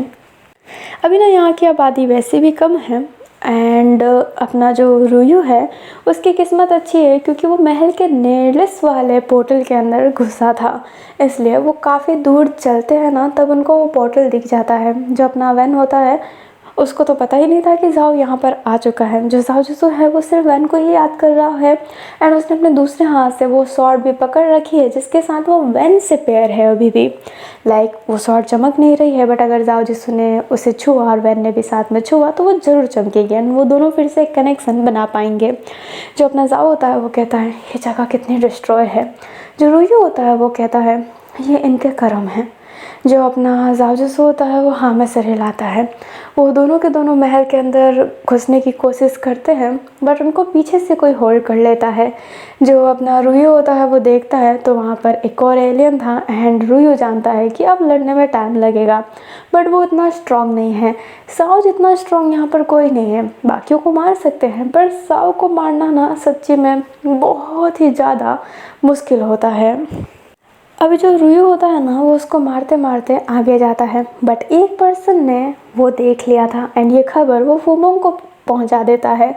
अभी ना यहाँ की आबादी वैसे भी कम है एंड अपना जो रुयू है उसकी किस्मत अच्छी है क्योंकि वो महल के नेरलेस वाले पोर्टल के अंदर घुसा था, इसलिए वो काफ़ी दूर चलते हैं ना तब उनको वो पोर्टल दिख जाता है। जो अपना वैन होता है उसको तो पता ही नहीं था कि ज़ाओ यहाँ पर आ चुका है। जो ज़ाओ जिसू है वो सिर्फ वैन को ही याद कर रहा है एंड उसने अपने दूसरे हाथ से वो स्वॉर्ड भी पकड़ रखी है जिसके साथ वो वैन से पेयर है अभी भी। वो स्वॉर्ड चमक नहीं रही है बट अगर ज़ाओ जिसू ने उसे छुआ और वैन ने भी साथ में छुआ तो वो ज़रूर चमकेगी एंड वो दोनों फिर से एक कनेक्शन बना पाएंगे। जो अपना ज़ाओ होता है वो कहता है ये जगह कितनी डिस्ट्रॉय है। जो रुयू होता है वो कहता है ये इनके कर्म है। जो अपना ज़ाओ जिसू होता है वो हाँ में सर हिलाता है। वो दोनों के दोनों महल के अंदर घुसने की कोशिश करते हैं बट उनको पीछे से कोई होल्ड कर लेता है। जो अपना रुयू होता है वो देखता है तो वहाँ पर एक और एलियन था एंड रुयू जानता है कि अब लड़ने में टाइम लगेगा बट वो इतना स्ट्रांग नहीं है। साओ जितना स्ट्रांग यहाँ पर कोई नहीं है। बाकियों को मार सकते हैं पर साओ को मारना ना सच्ची में बहुत ही ज़्यादा मुश्किल होता है। अभी जो रुयू होता है ना वो उसको मारते मारते आगे जाता है बट एक पर्सन ने वो देख लिया था एंड ये खबर वो फूमोंग को पहुंचा देता है।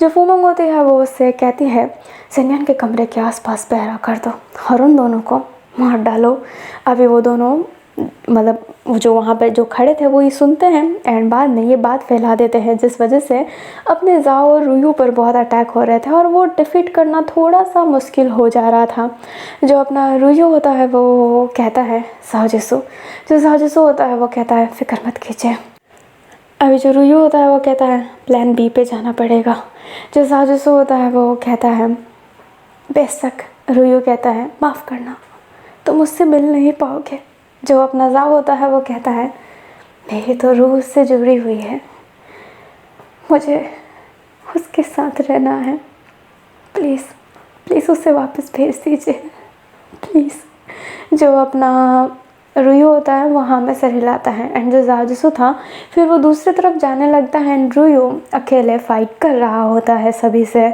जो फूमोंग होती है वो उससे कहती है ज़ेन्यान के कमरे के आसपास पहरा कर दो और उन दोनों को मार डालो। अभी वो दोनों वो जो वहाँ पर जो खड़े थे वो ये सुनते हैं एंड बाद में ये बात फैला देते हैं जिस वजह से अपने ज़ाओ और रुयू पर बहुत अटैक हो रहे थे और वो डिफीट करना थोड़ा सा मुश्किल हो जा रहा था। जो अपना रुयू होता है वो कहता है ज़ाओ जिसू। जो ज़ाओ जिसू होता है वो कहता है फ़िक्र मत कीजिए। अभी जो रुयू होता है वो कहता है प्लान बी पे जाना पड़ेगा। जो ज़ाओ जिसू होता है वो कहता है बेशक। रुयू कहता है माफ़ करना तुम मुझसे मिल नहीं पाओगे। जो अपना ज़ाओ होता है वो कहता है मेरी तो रूह से जुड़ी हुई है, मुझे उसके साथ रहना है, प्लीज़ प्लीज़ उसे वापस भेज दीजिए प्लीज़। जो अपना रुयू होता है वो हाँ में सर हिलाता है एंड जो ज़ाओ जिसू था फिर वो दूसरी तरफ जाने लगता है एंड रुयू अकेले फाइट कर रहा होता है सभी से।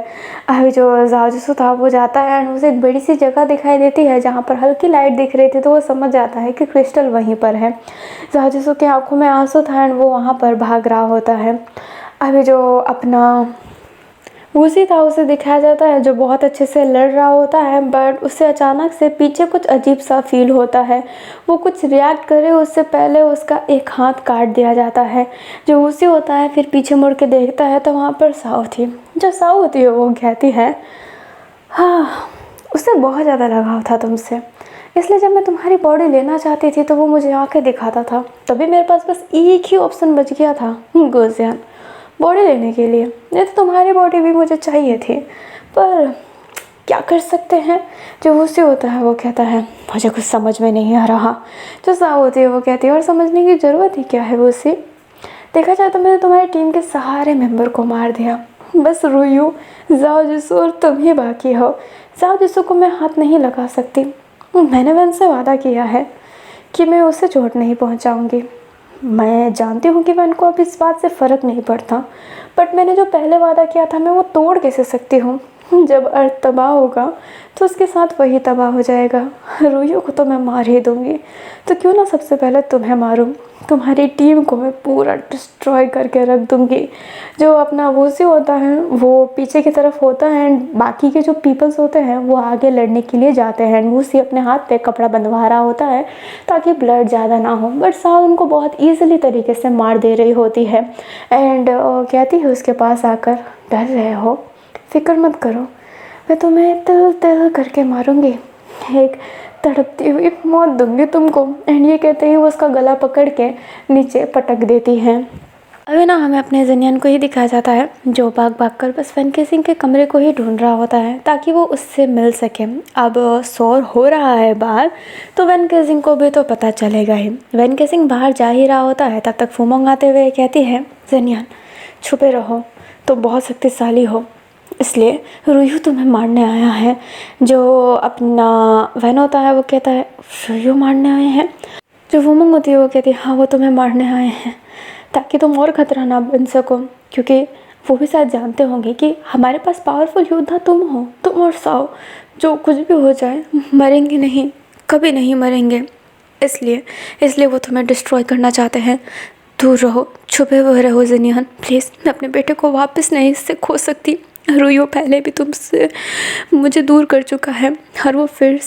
अभी जो ज़ाओ जिसू था वो जाता है एंड उसे एक बड़ी सी जगह दिखाई देती है जहाँ पर हल्की लाइट दिख रही थी तो वो समझ जाता है कि क्रिस्टल वहीं पर है। ज़ाओ जिसू की आंखों में आंसू था एंड वो वहाँ पर भाग रहा होता है। अभी जो अपना वूसी था उसे दिखाया जाता है जो बहुत अच्छे से लड़ रहा होता है बट उससे अचानक से पीछे कुछ अजीब सा फील होता है। वो कुछ रिएक्ट करे उससे पहले उसका एक हाथ काट दिया जाता है। जो वूसी होता है फिर पीछे मुड़ के देखता है तो वहाँ पर साओ थी। जो साओ होती है वो कहती है हाँ उससे बहुत ज़्यादा लगाव था तुमसे, इसलिए जब मैं तुम्हारी बॉडी लेना चाहती थी तो वो मुझे आके दिखाता था, तभी मेरे पास बस एक ही ऑप्शन बच गया था गोजियान बॉडी लेने के लिए, नहीं तो तुम्हारी बॉडी भी मुझे चाहिए थी पर क्या कर सकते हैं। जो वूसी होता है वो कहता है मुझे कुछ समझ में नहीं आ रहा। जो साओ होती है वो कहती है और समझने की ज़रूरत ही क्या है वूसी, देखा जाए तो मैंने तुम्हारी टीम के सारे मेंबर को मार दिया, बस रुयू ज़ाओ जिसू और तुम ही बाकी हो। ज़ाओ जिसू को मैं हाथ नहीं लगा सकती, मैंने वैन से वादा किया है कि मैं उसे चोट नहीं पहुंचाऊंगी। मैं जानती हूँ कि वैन को अब इस बात से फ़र्क नहीं पड़ता बट मैंने जो पहले वादा किया था मैं वो तोड़ कैसे सकती हूँ। जब अर्थ तबाह होगा तो उसके साथ वही तबाह हो जाएगा। रुयू को तो मैं मार ही दूँगी, तो क्यों ना सबसे पहले तुम्हें मारूँ, तुम्हारी टीम को मैं पूरा डिस्ट्रॉय करके रख दूँगी। जो अपना वूसी होता है वो पीछे की तरफ होता है एंड बाकी के जो पीपल्स होते हैं वो आगे लड़ने के लिए जाते हैं। वूसी अपने हाथ पे कपड़ा बंधवा रहा होता है ताकि ब्लड ज़्यादा ना हो बट साओ उनको बहुत ईजिली तरीके से मार दे रही होती है एंड कहती है उसके पास आकर डर रहे हो, फिक्र मत करो, मैं तुम्हें तिल तिल करके मारूंगी, एक तड़पती हुई मौत दूंगी तुमको। एंड ये कहते ही वो उसका गला पकड़ के नीचे पटक देती हैं। अभी ना हमें अपने ज़ेन्यान को ही दिखाया जाता है जो भाग भाग कर बस वैन केसिंग के कमरे को ही ढूंढ रहा होता है ताकि वो उससे मिल सके। अब शोर हो रहा है बाहर तो वैन केसिंग को भी तो पता चलेगा ही। वैन केसिंग बाहर जा ही रहा होता है तब तक फूमोंग आते हुए कहती है ज़ेन्यान छुपे रहो, तो बहुत शक्तिशाली हो, इसलिए रुयू तुम्हें मारने आया है। जो अपना वैन होता है वो कहता है रुयू मारने आए हैं। जो फूमोंग होती है वो कहती है हाँ वो तुम्हें मारने आए हैं ताकि तुम और ख़तरा ना बन सको, क्योंकि वो भी शायद जानते होंगे कि हमारे पास पावरफुल योद्धा तुम हो, तुम और साओ, जो कुछ भी हो जाए मरेंगे नहीं, कभी नहीं मरेंगे, इसलिए वो तुम्हें डिस्ट्रॉय करना चाहते हैं। दूर रहो, छुपे हुए रहो जिनियन, प्लीज़। मैं अपने बेटे को वापस नहीं इससे खो सकती। रुयो पहले भी तुमसे मुझे दूर कर चुका है और वो फिर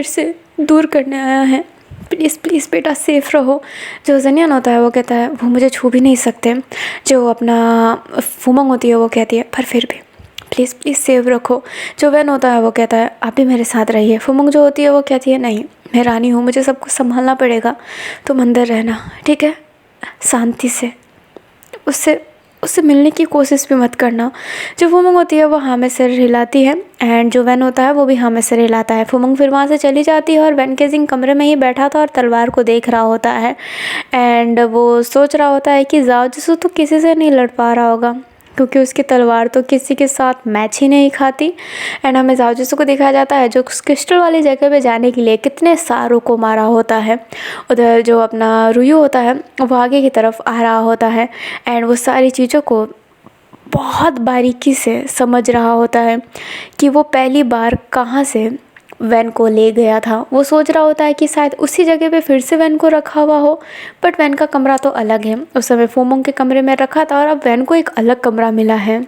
से दूर करने आया है। प्लीज़ प्लीज़ बेटा सेफ़ रहो। जो जिनियन होता है वो कहता है वो मुझे छू भी नहीं सकते। जो अपना फुमंग होती है वो कहती है पर फिर भी प्लीज़ प्लीज़ सेव रखो। जो वैन होता है वो कहता है आप भी मेरे साथ रहिए। फुमंग जो होती है वो कहती है नहीं, मैं रानी हूँ, मुझे सब कुछ संभालना पड़ेगा, तुम अंदर रहना, ठीक है। शांति से उससे मिलने की कोशिश भी मत करना। जो फुमंग होती है वो हाँ में सिर हिलाती है एंड जो वैन होता है वो भी हाँ में सिर हिलाता है। फुमंग फिर वहाँ से चली जाती है और वैन केजिंग कमरे में ही बैठा था और तलवार को देख रहा होता है एंड वो सोच रहा होता है कि जाओ जिसु तो किसी से नहीं लड़ पा रहा होगा क्योंकि उसकी तलवार तो किसी के साथ मैच ही नहीं खाती। एंड हमें जाओ जिसु को दिखाया जाता है जो क्रिस्टल वाली जगह पे जाने के लिए कितने सारों को मारा होता है। उधर जो अपना रुयू होता है वो आगे की तरफ आ रहा होता है एंड वो सारी चीज़ों को बहुत बारीकी से समझ रहा होता है कि वो पहली बार कहाँ से वैन को ले गया था। वो सोच रहा होता है कि शायद उसी जगह पे फिर से वैन को रखा हुआ हो, बट वैन का कमरा तो अलग है। उस समय फुमंग के कमरे में रखा था और अब वैन को एक अलग कमरा मिला है।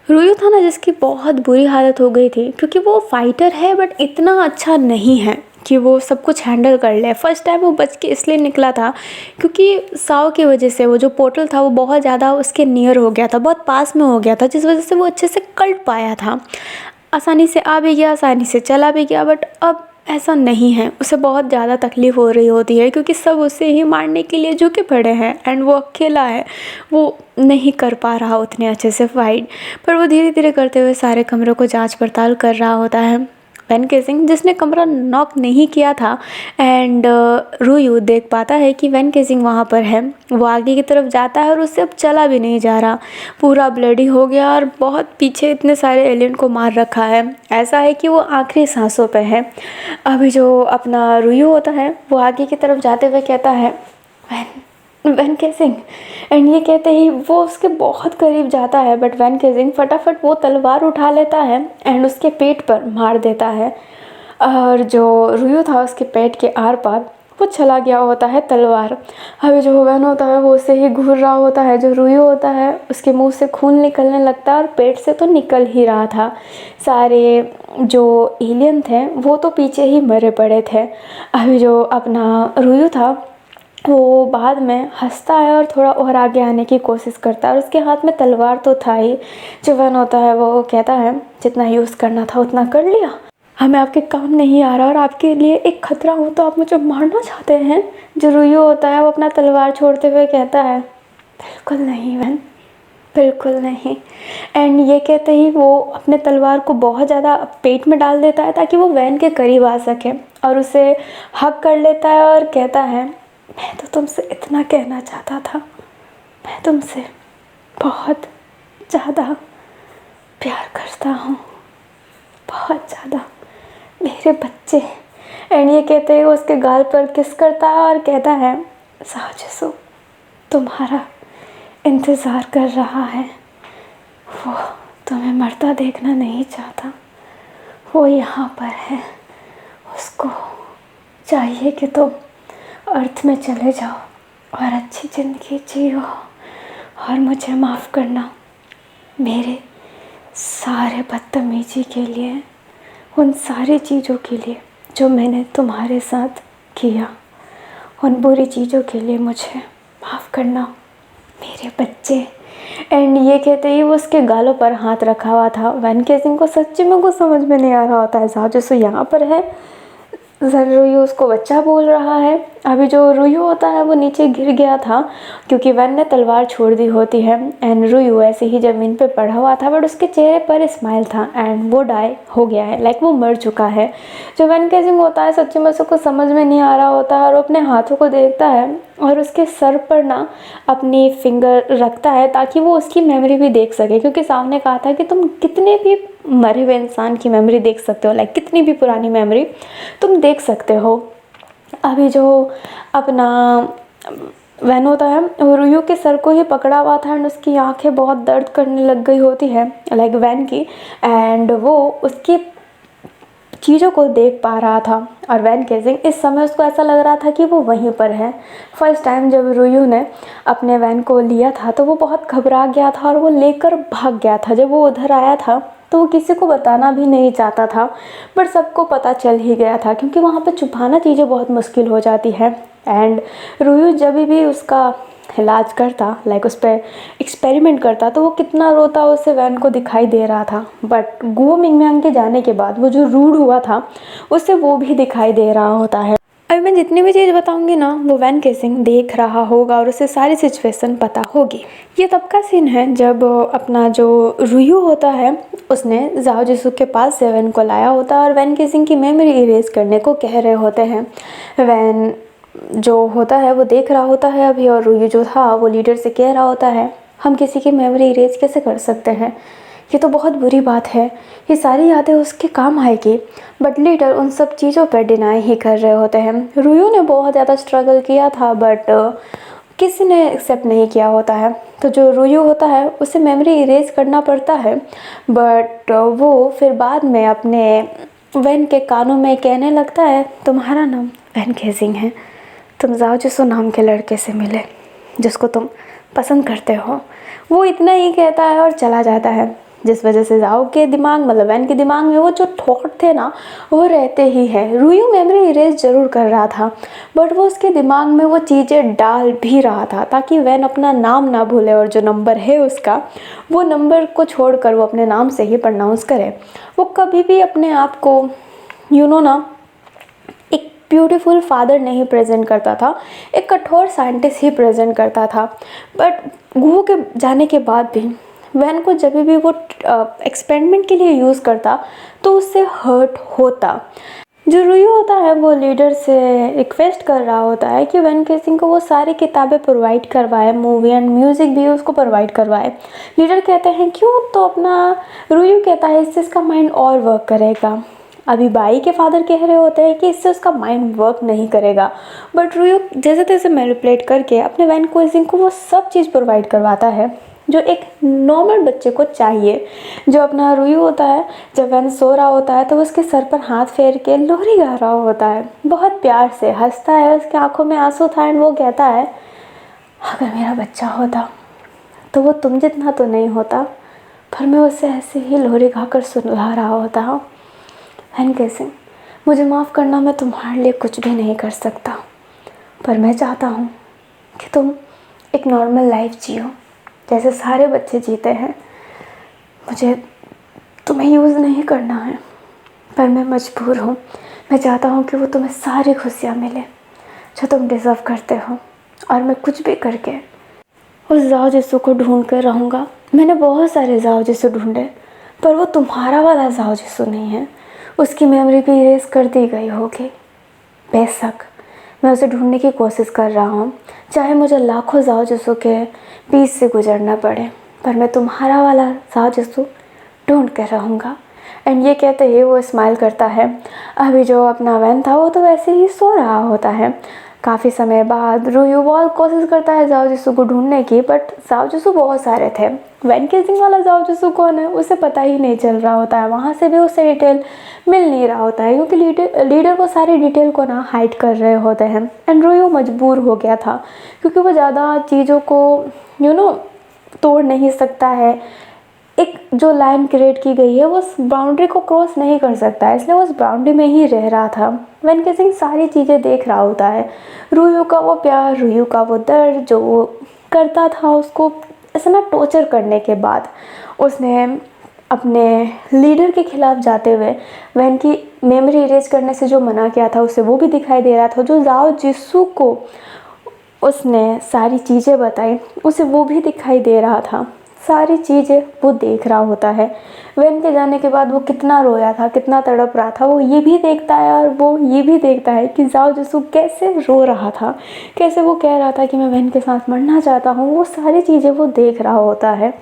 रुयू था ना जिसकी बहुत बुरी हालत हो गई थी क्योंकि वो फाइटर है बट इतना अच्छा नहीं है कि वो सब कुछ हैंडल कर ले। फर्स्ट टाइम वो बच के इसलिए निकला था क्योंकि साओ की वजह से वो जो पोर्टल था वो बहुत ज़्यादा उसके नियर हो गया था, बहुत पास में हो गया था, जिस वजह से वो अच्छे से कट पाया था। आसानी से आ भी गया, आसानी से चला भी गया, बट अब ऐसा नहीं है। उसे बहुत ज़्यादा तकलीफ़ हो रही होती है क्योंकि सब उसे ही मारने के लिए झुके पड़े हैं एंड वो अकेला है। वो नहीं कर पा रहा उतने अच्छे से फाइट, पर वो धीरे धीरे करते हुए सारे कमरों को जांच पड़ताल कर रहा होता है। वैन केजिंग जिसने कमरा नॉक नहीं किया था एंड रुयू देख पाता है कि वैन केजिंग वहाँ पर है। वो आगे की तरफ जाता है और उससे अब चला भी नहीं जा रहा, पूरा ब्लडी हो गया और बहुत पीछे इतने सारे एलियन को मार रखा है। ऐसा है कि वो आखिरी सांसों पे है। अभी जो अपना रुयू होता है वो आगे की तरफ जाते हुए कहता है वैन केजिंग, एंड ये कहते ही वो उसके बहुत करीब जाता है, बट वैन केजिंग फटाफट वो तलवार उठा लेता है एंड उसके पेट पर मार देता है। और जो रुयू था उसके पेट के आर पार वो चला गया होता है तलवार। अभी जो वैन होता है वो उसे ही घूर रहा होता है। जो रुयू होता है उसके मुंह से खून निकलने लगता है और पेट से तो निकल ही रहा था। सारे जो एलियन थे वो तो पीछे ही मरे पड़े थे। अभी जो अपना रुयू था वो बाद में हंसता है और थोड़ा और आगे आने की कोशिश करता है और उसके हाथ में तलवार तो था ही। जो वैन होता है वो कहता है जितना यूज़ करना था उतना कर लिया, हमें आपके काम नहीं आ रहा और आपके लिए एक खतरा हो तो आप मुझे मारना चाहते हैं। जो रुयू होता है वो अपना तलवार छोड़ते हुए कहता है बिल्कुल नहीं वैन, बिल्कुल नहीं। एंड ये कहते ही वो अपने तलवार को बहुत ज़्यादा पेट में डाल देता है ताकि वो वैन के करीब आ सके और उसे हग कर लेता है और कहता है मैं तो तुमसे इतना कहना चाहता था, मैं तुमसे बहुत ज़्यादा प्यार करता हूँ, बहुत ज़्यादा, मेरे बच्चे। एंड ये कहते ही वो उसके गाल पर किस करता है और कहता है जाओ जिसु, तुम्हारा इंतज़ार कर रहा है, वो तुम्हें मरता देखना नहीं चाहता, वो यहाँ पर है, उसको चाहिए कि तुम अर्थ में चले जाओ और अच्छी ज़िंदगी जियो और मुझे माफ़ करना मेरे सारे बदतमीजी के लिए, उन सारी चीज़ों के लिए जो मैंने तुम्हारे साथ किया, उन बुरी चीज़ों के लिए मुझे माफ़ करना मेरे बच्चे। एंड ये कहते ही वो उसके गालों पर हाथ रखा हुआ था। वैन केजिंग को सच्ची में कुछ समझ में नहीं आ रहा होता है, जाओ जिसु यहाँ पर है, रुयू उसको बच्चा बोल रहा है। अभी जो रुयू होता है वो नीचे गिर गया था क्योंकि वैन ने तलवार छोड़ दी होती है एंड रुयू ऐसे ही ज़मीन पे पड़ा हुआ था, बट उसके चेहरे पर स्माइल था एंड वो डाई हो गया है, लाइक वो मर चुका है। जो वैन केजिंग होता है सच्ची में उसको समझ में नहीं आ रहा होता है और वो अपने हाथों को देखता है और उसके सर पर ना अपनी फिंगर रखता है ताकि वो उसकी मेमोरी भी देख सके, क्योंकि सामने कहा था कि तुम कितने भी मरे हुए इंसान की मेमोरी देख सकते हो, लाइक कितनी भी पुरानी मेमोरी तुम देख सकते हो। अभी जो अपना वैन होता है वो रुयू के सर को ही पकड़ा हुआ था एंड उसकी आंखें बहुत दर्द करने लग गई होती है, लाइक वैन की, एंड वो उसकी चीज़ों को देख पा रहा था और वैन केजिंग इस समय उसको ऐसा लग रहा था कि वो वहीं पर है। फर्स्ट टाइम जब रुयू ने अपने वैन को लिया था तो वो बहुत घबरा गया था और वो लेकर भाग गया था। जब वो उधर आया था तो वो किसी को बताना भी नहीं चाहता था, बट सबको पता चल ही गया था क्योंकि वहाँ पर छुपाना चीज़ें बहुत मुश्किल हो जाती है। एंड रुयू जब भी उसका इलाज करता, लाइक उस पर एक्सपेरिमेंट करता, तो वो कितना रोता उसे वैन को दिखाई दे रहा था। बट गुओ मिंगमियांग के जाने के बाद वो जो रूड हुआ था उसे वो भी दिखाई दे रहा होता है। अभी मैं जितनी भी चीज़ बताऊंगी ना वो वैन केसिंग देख रहा होगा और उसे सारी सिचुएशन पता होगी। ये तब का सीन है जब अपना जो रुयू होता है उसने जाओ जिसू के पास से वैन को लाया होता है और वैन केसिंग की मेमोरी इरेज करने को कह रहे होते हैं। वैन जो होता है वो देख रहा होता है अभी, और रुयू जो था वो लीडर से कह रहा होता है हम किसी की मेमोरी इरेज कैसे कर सकते हैं, ये तो बहुत बुरी बात है, ये सारी यादें उसके काम आएगी। बट लीडर उन सब चीज़ों पर डिनाई ही कर रहे होते हैं। रुयू ने बहुत ज़्यादा स्ट्रगल किया था बट किसी ने एक्सेप्ट नहीं किया होता है। तो जो रुयू होता है उसे मेमोरी इरेज करना पड़ता है, बट वो फिर बाद में अपने वैन के कानों में कहने लगता है तुम्हारा नाम वैन केजिंग है, तुम जाओ जिसो नाम के लड़के से मिले जिसको तुम पसंद करते हो। वो इतना ही कहता है और चला जाता है, जिस वजह से जाओ के दिमाग मतलब वैन के दिमाग में वो जो थॉट थे ना वो रहते ही हैं। रुयू मेमोरी इरेज ज़रूर कर रहा था बट वो उसके दिमाग में वो चीज़ें डाल भी रहा था ताकि वैन अपना नाम ना भूले और जो नंबर है उसका वो नंबर को छोड़कर वो अपने नाम से ही प्रोनाउंस करे। वो कभी भी अपने आप को ना एक ब्यूटीफुल फादर नहीं प्रेजेंट करता था, एक कठोर साइंटिस्ट ही प्रेजेंट करता था। बट गुओ के जाने के बाद भी वैन को जब भी वो एक्सपेरिमेंट के लिए यूज़ करता तो उससे हर्ट होता। जो रुयू होता है वो लीडर से रिक्वेस्ट कर रहा होता है कि वैन केसिंग को वो सारी किताबें प्रोवाइड करवाए, मूवी एंड म्यूज़िक भी उसको प्रोवाइड करवाए। लीडर कहते हैं क्यों, तो अपना रुयू कहता है इससे इसका माइंड और वर्क करेगा। अभी बाई के फादर कह रहे होते हैं कि इससे उसका माइंड वर्क नहीं करेगा, बट रुयू जैसे तैसे मैनिपुलेट करके अपने वैन केसिंग को वो सब चीज़ प्रोवाइड करवाता है जो एक नॉर्मल बच्चे को चाहिए। जो अपना रुयू होता है जब वैन सो रहा होता है तो वो उसके सर पर हाथ फेर के लोरी गा रहा होता है, बहुत प्यार से हंसता है, उसके आंखों में आंसू था एंड वो कहता है अगर मेरा बच्चा होता तो वो तुम जितना तो नहीं होता पर मैं उसे ऐसे ही लोरी गाकर सुना रहा होता हूँ। वैन केसिंग मुझे माफ़ करना, मैं तुम्हारे लिए कुछ भी नहीं कर सकता पर मैं चाहता हूँ कि तुम एक नॉर्मल लाइफ जियो जैसे सारे बच्चे जीते हैं। मुझे तुम्हें यूज़ नहीं करना है पर मैं मजबूर हूँ, मैं चाहता हूँ कि वो तुम्हें सारी खुशियाँ मिले जो तुम डिज़र्व करते हो और मैं कुछ भी करके उस जाओ जिसू को ढूंढ कर रहूँगा। मैंने बहुत सारे जाओ जिसू ढूंढे पर वो तुम्हारा वाला जाओ जिसू नहीं है, उसकी मेमोरी भी इरेज कर दी गई होगी। बेशक मैं उसे ढूंढने की कोशिश कर रहा हूँ, चाहे मुझे लाखों जाओ जिसू के बीच से गुजरना पड़े पर मैं तुम्हारा वाला जाओ जिसू ढूंढ कर रहूँगा। एंड ये कहते ही वो स्माइल करता है। अभी जो अपना वैन था वो तो वैसे ही सो रहा होता है। काफ़ी समय बाद रुयू बहुत कोशिश करता है जाओ जिसू को ढूंढने की, बट जाओ जिसू बहुत सारे थे। वैन केजिंग वाला जाओ जिसू कौन है उसे पता ही नहीं चल रहा होता है, वहाँ से भी उसे डिटेल मिल नहीं रहा होता है क्योंकि लीडर को सारी डिटेल को ना हाइड कर रहे होते हैं। एंड रुयू मजबूर हो गया था क्योंकि वो ज़्यादा चीज़ों को तोड़ नहीं सकता है। एक जो लाइन क्रिएट की गई है वो उस बाउंड्री को क्रॉस नहीं कर सकता है, इसलिए वो उस बाउंड्री में ही रह रहा था। वैन केसिंग सारी चीज़ें देख रहा होता है, रुयू का वो प्यार, रुयू का वो दर्द जो वो करता था उसको ऐसा ना टॉर्चर करने के बाद उसने अपने लीडर के खिलाफ जाते हुए वैन की मेमोरी इरेज करने से जो मना किया था उसे वो भी दिखाई दे रहा था। जो जाओ जिसू को उसने सारी चीज़ें बताई उसे वो भी दिखाई दे रहा था, सारी चीज़ें वो देख रहा होता है। वैन के जाने के बाद वो कितना रोया था, कितना तड़प रहा था, वो ये भी देखता है और वो ये भी देखता है कि जाओ जिसू कैसे रो रहा था, कैसे वो कह रहा था कि मैं वैन के साथ मरना चाहता हूँ। वो सारी चीज़ें वो देख रहा होता है।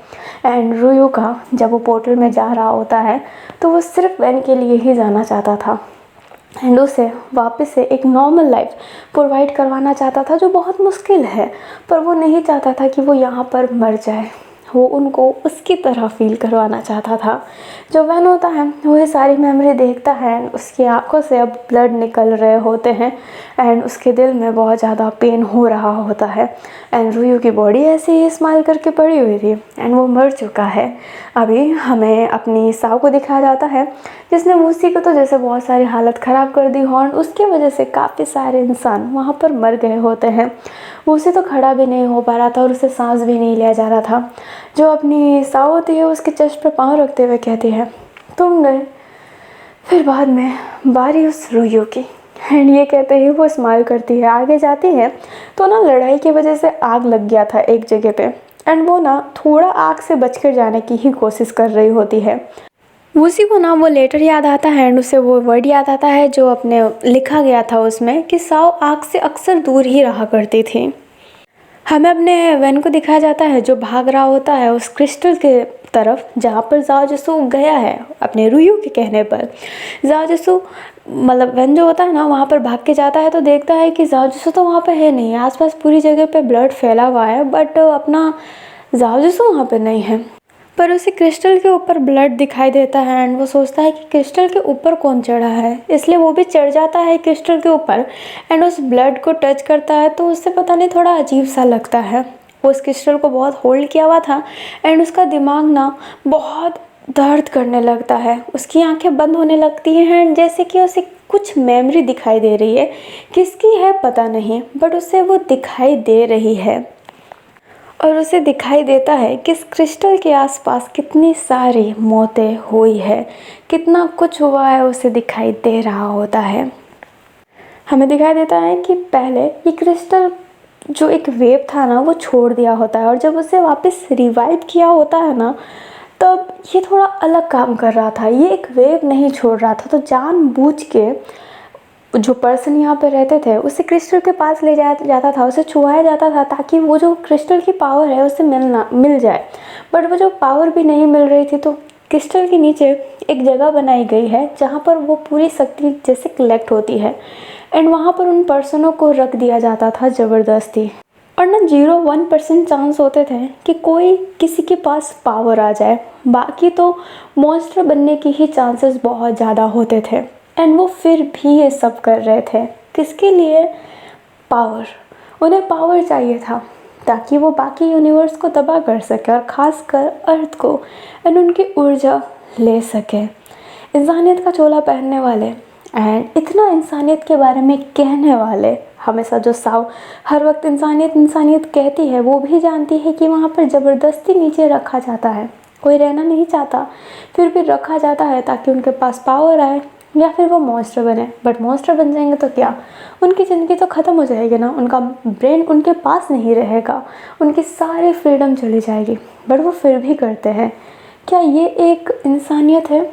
एंड रुयू का जब वो पोर्टल में जा रहा होता है तो वो सिर्फ वैन के लिए ही जाना चाहता था एंड उसे वापस से एक नॉर्मल लाइफ प्रोवाइड करवाना चाहता था जो बहुत मुश्किल है, पर वो नहीं चाहता था कि वो यहाँ पर मर जाए। वो उनको उसकी तरह फील करवाना चाहता था। जो वैन होता है वो ये सारी मेमोरी देखता है, उसकी आंखों से अब ब्लड निकल रहे होते हैं एंड उसके दिल में बहुत ज़्यादा पेन हो रहा होता है। एंड रुयू की बॉडी ऐसे ही स्माइल करके पड़ी हुई थी एंड वो मर चुका है। अभी हमें अपनी साव को दिखाया जाता है जिसने वूसी को तो जैसे बहुत सारी हालत ख़राब कर दी हो और उसकी वजह से काफ़ी सारे इंसान वहाँ पर मर गए होते हैं। वूसी तो खड़ा भी नहीं हो पा रहा था और उसे सांस भी नहीं लिया जा रहा था। जो अपनी साव होती है उसके चेस्ट पर पाँव रखते हुए कहती है तुम गए। फिर बाद में बारी उस रुयू की एंड ये कहते ही वो स्माइल करती है। आगे जाती है तो ना लड़ाई की वजह से आग लग गया था एक जगह पे एंड वो ना थोड़ा आग से बचकर जाने की ही कोशिश कर रही होती है। उसी को ना वो लेटर याद आता है एंड उसे वो वर्ड याद आता है जो अपने लिखा गया था उसमें कि साव आग से अक्सर दूर ही रहा करती थी। हमें अपने वैन को दिखाया जाता है जो भाग रहा होता है उस क्रिस्टल के तरफ जहाँ पर जाओ जसू गया है अपने रुयू के कहने पर। जाओ जसू मतलब वैन जो होता है ना वहाँ पर भाग के जाता है तो देखता है कि जाओ जसू तो वहाँ पर है नहीं, आसपास पूरी जगह पे ब्लड फैला हुआ है बट अपना जाओ जसू वहाँ पर नहीं है। पर उसे क्रिस्टल के ऊपर ब्लड दिखाई देता है एंड वो सोचता है कि क्रिस्टल के ऊपर कौन चढ़ा है, इसलिए वो भी चढ़ जाता है क्रिस्टल के ऊपर एंड उस ब्लड को टच करता है तो उससे पता नहीं थोड़ा अजीब सा लगता है। वो उस क्रिस्टल को बहुत होल्ड किया हुआ था एंड उसका दिमाग ना बहुत दर्द करने लगता है, उसकी आंखें बंद होने लगती हैं एंड जैसे कि उसे कुछ मेमोरी दिखाई दे रही है, किसकी है पता नहीं बट उसे वो दिखाई दे रही है। और उसे दिखाई देता है कि इस क्रिस्टल के आसपास कितनी सारी मौतें हुई है, कितना कुछ हुआ है उसे दिखाई दे रहा होता है। हमें दिखाई देता है कि पहले ये क्रिस्टल जो एक वेव था ना वो छोड़ दिया होता है और जब उसे वापस रिवाइव किया होता है ना तब ये थोड़ा अलग काम कर रहा था, ये एक वेव नहीं छोड़ रहा था। तो जानबूझ के जो पर्सन यहाँ पे रहते थे उसे क्रिस्टल के पास ले जाया जाता था, उसे छुआया जाता था ताकि वो जो क्रिस्टल की पावर है उसे मिल जाए। बट वो जो पावर भी नहीं मिल रही थी तो क्रिस्टल के नीचे एक जगह बनाई गई है जहाँ पर वो पूरी शक्ति जैसे कलेक्ट होती है एंड वहाँ पर उन पर्सनों को रख दिया जाता था ज़बरदस्ती। और ना 0.1% चांस होते थे कि कोई किसी के पास पावर आ जाए, बाकी तो मॉन्स्टर बनने की ही चांसेस बहुत ज़्यादा होते थे। एंड वो फिर भी ये सब कर रहे थे किसके लिए? पावर। उन्हें पावर चाहिए था ताकि वो बाकी यूनिवर्स को तबाह कर सके और ख़ासकर अर्थ को एंड उनकी ऊर्जा ले सके। इंसानियत का चोला पहनने वाले एंड इतना इंसानियत के बारे में कहने वाले, हमेशा जो साव हर वक्त इंसानियत इंसानियत कहती है वो भी जानती है कि वहाँ पर ज़बरदस्ती नीचे रखा जाता है, कोई रहना नहीं चाहता फिर भी रखा जाता है ताकि उनके पास पावर आए या फिर वो मॉन्स्टर बने। बट मॉन्स्टर बन जाएंगे तो क्या, उनकी ज़िंदगी तो ख़त्म हो जाएगी ना, उनका ब्रेन उनके पास नहीं रहेगा, उनकी सारी फ्रीडम चली जाएगी। बट वो फिर भी करते हैं। क्या ये एक इंसानियत है?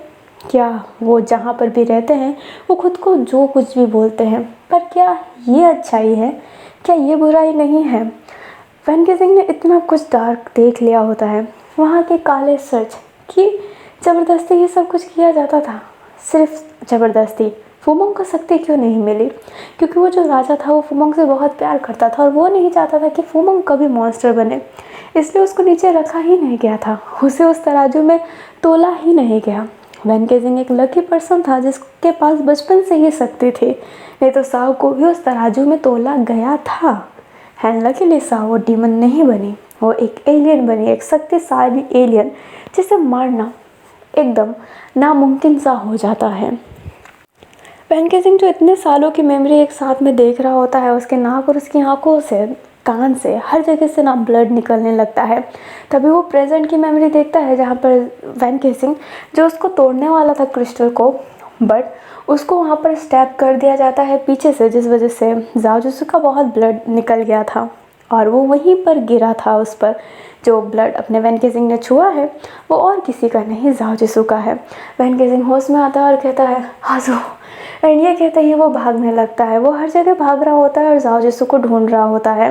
क्या वो जहाँ पर भी रहते हैं वो खुद को जो कुछ भी बोलते हैं, पर क्या ये अच्छाई है? क्या ये बुराई नहीं है? वैन गेजिंग ने इतना कुछ डार्क देख लिया होता है, वहाँ के काले सच कि ज़बरदस्ती ये सब कुछ किया जाता था, सिर्फ ज़बरदस्ती। फुमोंग को शक्ति क्यों नहीं मिली? क्योंकि वो जो राजा था वो फुमोंग से बहुत प्यार करता था और वो नहीं चाहता था कि फुमोंग कभी मॉन्स्टर बने, इसलिए उसको नीचे रखा ही नहीं गया था, उसे उस तराजू में तोला ही नहीं गया। वैन गेजिंग एक लकी पर्सन था जिसके पास बचपन से ही शक्ति थी, नहीं तो साव को भी उस तराजू में तोला गया था। एंड लकीली साव वो डीमन नहीं बनी, वो एक एलियन बनी, एक शक्तिशाली एलियन जिसे मारना एकदम नामुमकिन सा हो जाता है। वैन गेजिंग जो इतने सालों की मेमोरी एक साथ में देख रहा होता है, उसके नाक और उसकी आंखों से, कान से, हर जगह से ना ब्लड निकलने लगता है। तभी वो प्रेजेंट की मेमोरी देखता है जहाँ पर वैन गेजिंग जो उसको तोड़ने वाला था क्रिस्टल को, बट उसको वहाँ पर स्टैब कर दिया जाता है पीछे से, जिस वजह से जाओ जसू का बहुत ब्लड निकल गया था और वो वहीं पर गिरा था। उस पर जो ब्लड अपने वैन गेजिंग ने छुआ है वो और किसी का नहीं, जाओ जसू का है। वैन गेजिंग होश में आता है और कहता है हाजो, एंड ये कहते ही वो भागने लगता है। वो हर जगह भाग रहा होता है और जाओ जसू को ढूंढ रहा होता है।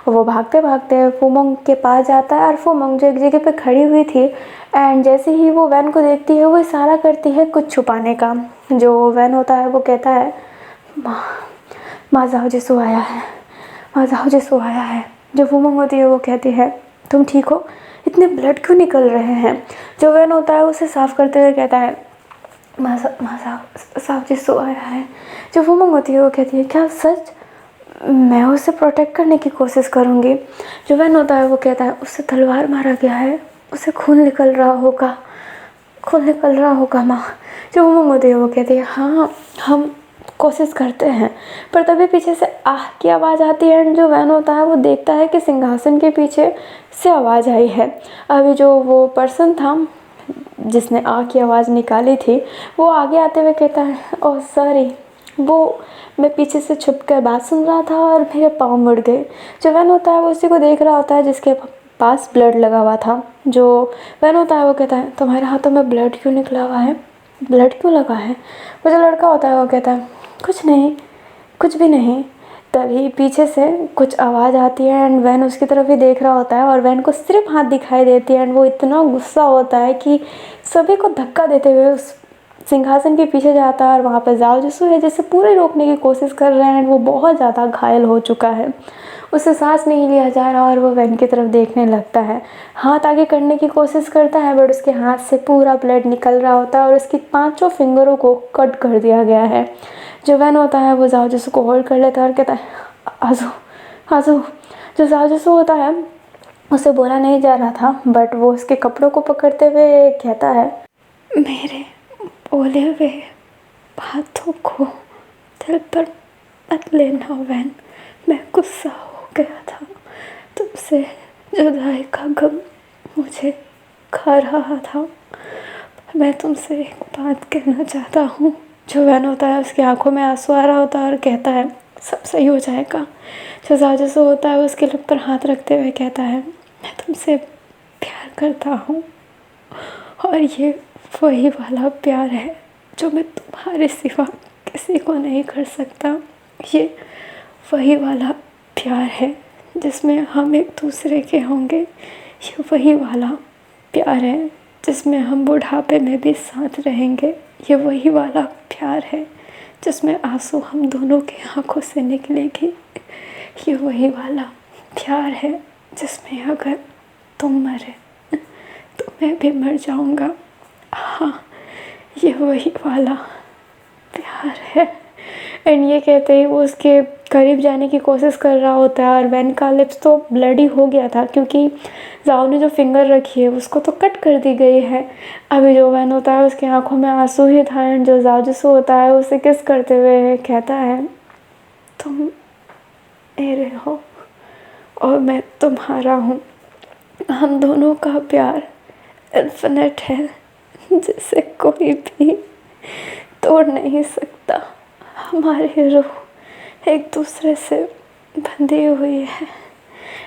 और वो भागते भागते फुमोंग के पास जाता है और फुमोंग जो एक जगह पे खड़ी हुई थी एंड जैसे ही वो वैन को देखती है वो इशारा करती है कुछ छुपाने का। जो वैन होता है वो कहता है माँ जाओ जसू आया है, माँ जाओ जसू आया है। जो फुमोंग होती है वो कहती है तुम ठीक हो? इतने ब्लड क्यों निकल रहे हैं? जो वैन होता है उसे साफ़ करते हुए कहता है, माँ साहब जी सो आया है। जो वुमंग होती है वो कहती है, क्या सच? मैं उसे प्रोटेक्ट करने की कोशिश करूँगी। जो वैन होता है वो कहता है, उससे तलवार मारा गया है, उसे खून निकल रहा होगा माँ। जो वुमंग होती है वो कहती है, हाँ हम कोशिश करते हैं। पर तभी पीछे से आह की आवाज़ आती है एंड जो वैन होता है वो देखता है कि सिंहासन के पीछे से आवाज़ आई है। अभी जो वो पर्सन था जिसने आह की आवाज़ निकाली थी वो आगे आते हुए कहता है, ओह सॉरी, वो मैं पीछे से छुप कर बात सुन रहा था और मेरे पाँव मुड़ गए। जो वैन होता है वो उसी को देख रहा होता है जिसके पास ब्लड लगा हुआ था। जो वैन होता है वो कहता है, तुम्हारे हाथों में ब्लड क्यों निकला हुआ है? ब्लड क्यों लगा है? वो जो लड़का होता है वो कहता है, कुछ नहीं, कुछ भी नहीं। तभी पीछे से कुछ आवाज़ आती है एंड वैन उसकी तरफ ही देख रहा होता है और वैन को सिर्फ हाथ दिखाई देती है एंड वो इतना गुस्सा होता है कि सभी को धक्का देते हुए उस सिंहासन के पीछे जाता है और वहाँ पर जाओ जिसू है जिसे पूरे रोकने की कोशिश कर रहे हैं एंड वो बहुत ज़्यादा घायल हो चुका है। उसे सांस नहीं लिया जा रहा और वो वैन की तरफ देखने लगता है। हाथ आगे करने की कोशिश करता है बट उसके हाथ से पूरा ब्लड निकल रहा होता है और उसकी 5 फिंगरों को कट कर दिया गया है। जो वैन होता है वो जाओ जिसू को होल्ड कर लेता है और कहता है, आजू आजू। जो जाओ जिसू होता है उसे बोला नहीं जा रहा था बट वो उसके कपड़ों को पकड़ते हुए कहता है, मेरे बोले हुए बातों को दिल पर मत लेना वैन, मैं गुस्सा हो गया था, तुमसे जुदाई का गम मुझे खा रहा था। मैं तुमसे एक बात कहना चाहता हूँ। जो वैन होता है उसकी आंखों में आंसू आ रहा होता है और कहता है, सब सही हो जाएगा। जो जाजसू होता है उसके लिप पर हाथ रखते हुए कहता है, मैं तुमसे प्यार करता हूँ और ये वही वाला प्यार है जो मैं तुम्हारे सिवा किसी को नहीं कर सकता। ये वही वाला प्यार है जिसमें हम एक दूसरे के होंगे। ये वही वाला प्यार है जिसमें हम बुढ़ापे में भी साथ रहेंगे। ये वही वाला प्यार है जिसमें आंसू हम दोनों की आंखों से निकलेगी। ये वही वाला प्यार है जिसमें अगर तुम मरे तो मैं भी मर जाऊंगा। हाँ, ये वही वाला प्यार है। एंड ये कहते ही वो उसके करीब जाने की कोशिश कर रहा होता है और वैन का लिप्स तो ब्लडी हो गया था क्योंकि जाओ ने जो फिंगर रखी है उसको तो कट कर दी गई है। अभी जो वैन होता है उसकी आंखों में आंसू ही था एंड जो जाओ जिसू होता है उसे किस करते हुए कहता है, तुम मेरे हो और मैं तुम्हारा हूँ। हम दोनों का प्यार इन्फिनिट है जिसे कोई भी तोड़ नहीं सकता। हमारी रूह एक दूसरे से बंधी हुई है।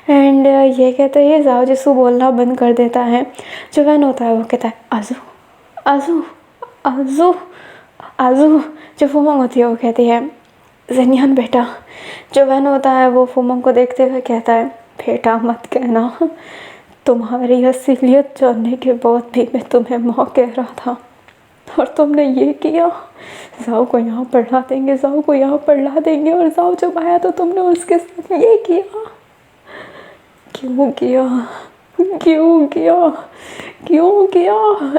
एंड ये कहते ही जाओ जिसू बोलना बंद कर देता है। जो वैन होता है वो कहता है, आजू आजू आजू आजू। जो फुमंग होती है वो कहती है, जेनियन बेटा। जो वैन होता है वो फुमंग को देखते हुए कहता है, बेटा मत कहना, तुम्हारी असलियत जानने के बाद भी मैं तुम्हें माँ कह रहा था और तुमने ये किया। जाओ को यहाँ पढ़ा देंगे, जाओ को यहाँ पढ़ा देंगे और जाओ जब आया तो तुमने उसके साथ ये किया। क्यों किया, क्यों किया, क्यों किया?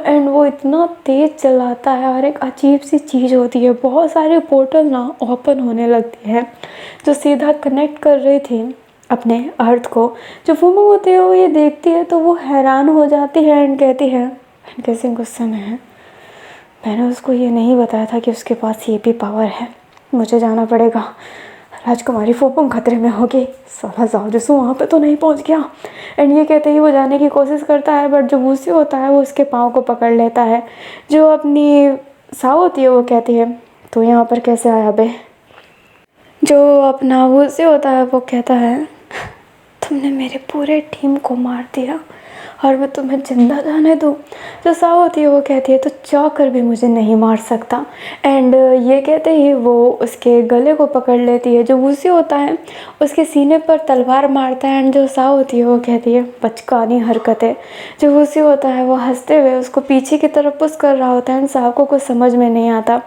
एंड वो इतना तेज़ चलाता है और एक अजीब सी चीज़ होती है, बहुत सारे पोर्टल ना ओपन होने लगती है जो सीधा कनेक्ट कर रही थी अपने अर्थ को। जो फुमंग होती है वो ये देखती है तो वो हैरान हो जाती है एंड कहती है, एंड कैसे गुस्से में है, मैंने उसको ये नहीं बताया था कि उसके पास ये भी पावर है। मुझे जाना पड़ेगा, राजकुमारी फुमंग खतरे में होगी। साला जाओ जिसू वहाँ पे तो नहीं पहुँच गया। एंड ये कहते ही वो जाने की कोशिश करता है बट जो वूसी होता है वो उसके पाँव को पकड़ लेता है। जो अपनी साव होती है वो कहती है, तो यहाँ पर कैसे आया बे? जो अपना वूसी होता है वो कहता है, तुमने मेरे पूरे टीम को मार दिया और मैं तुम्हें जिंदा जाने दूँ। जो साओ होती है वो कहती है तो चाह कर भी मुझे नहीं मार सकता। एंड ये कहते ही वो उसके गले को पकड़ लेती है। जो वूसी होता है उसके सीने पर तलवार मारता है। एंड जो साओ होती है वो कहती है बचकानी हरकत है। जो वूसी होता है वो हंसते हुए उसको पीछे की तरफ पुश कर रहा होता है। एंड साओ को कुछ समझ में नहीं आता।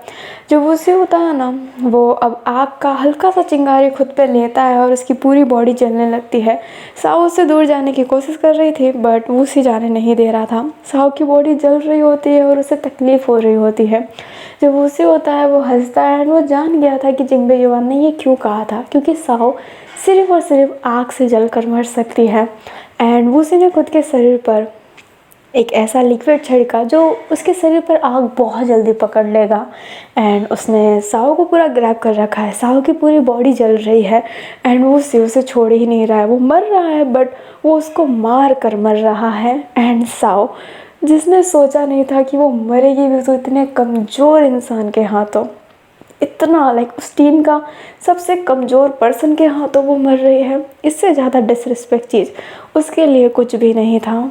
जो वूसी होता है ना, वो अब आग का हल्का सा चिंगारी खुद पे लेता है और उसकी पूरी बॉडी जलने लगती है। साओ उससे दूर जाने की कोशिश कर रही थी बट वूसी जाने नहीं दे रहा था। साओ की बॉडी जल रही होती है और उसे तकलीफ़ हो रही होती है। जो वूसी होता है वो हंसता है। वो जान गया था कि जिंबे युआन ने ये क्यों कहा था, क्योंकि साओ सिर्फ और सिर्फ आग से जलकर मर सकती है। एंड वूसी ने खुद के शरीर पर एक ऐसा लिक्विड छिड़का जो उसके शरीर पर आग बहुत जल्दी पकड़ लेगा। एंड उसने साओ को पूरा ग्रैब कर रखा है। साओ की पूरी बॉडी जल रही है एंड वो उसे छोड़ ही नहीं रहा है। वो मर रहा है बट वो उसको मार कर मर रहा है। एंड साओ, जिसने सोचा नहीं था कि वो मरेगी भी तो इतने कमज़ोर इंसान के हाथों, इतना लाइक उस टीम का सबसे कमज़ोर पर्सन के हाथों वो मर रही है। इससे ज़्यादा डिसरिस्पेक्ट चीज़ उसके लिए कुछ भी नहीं था।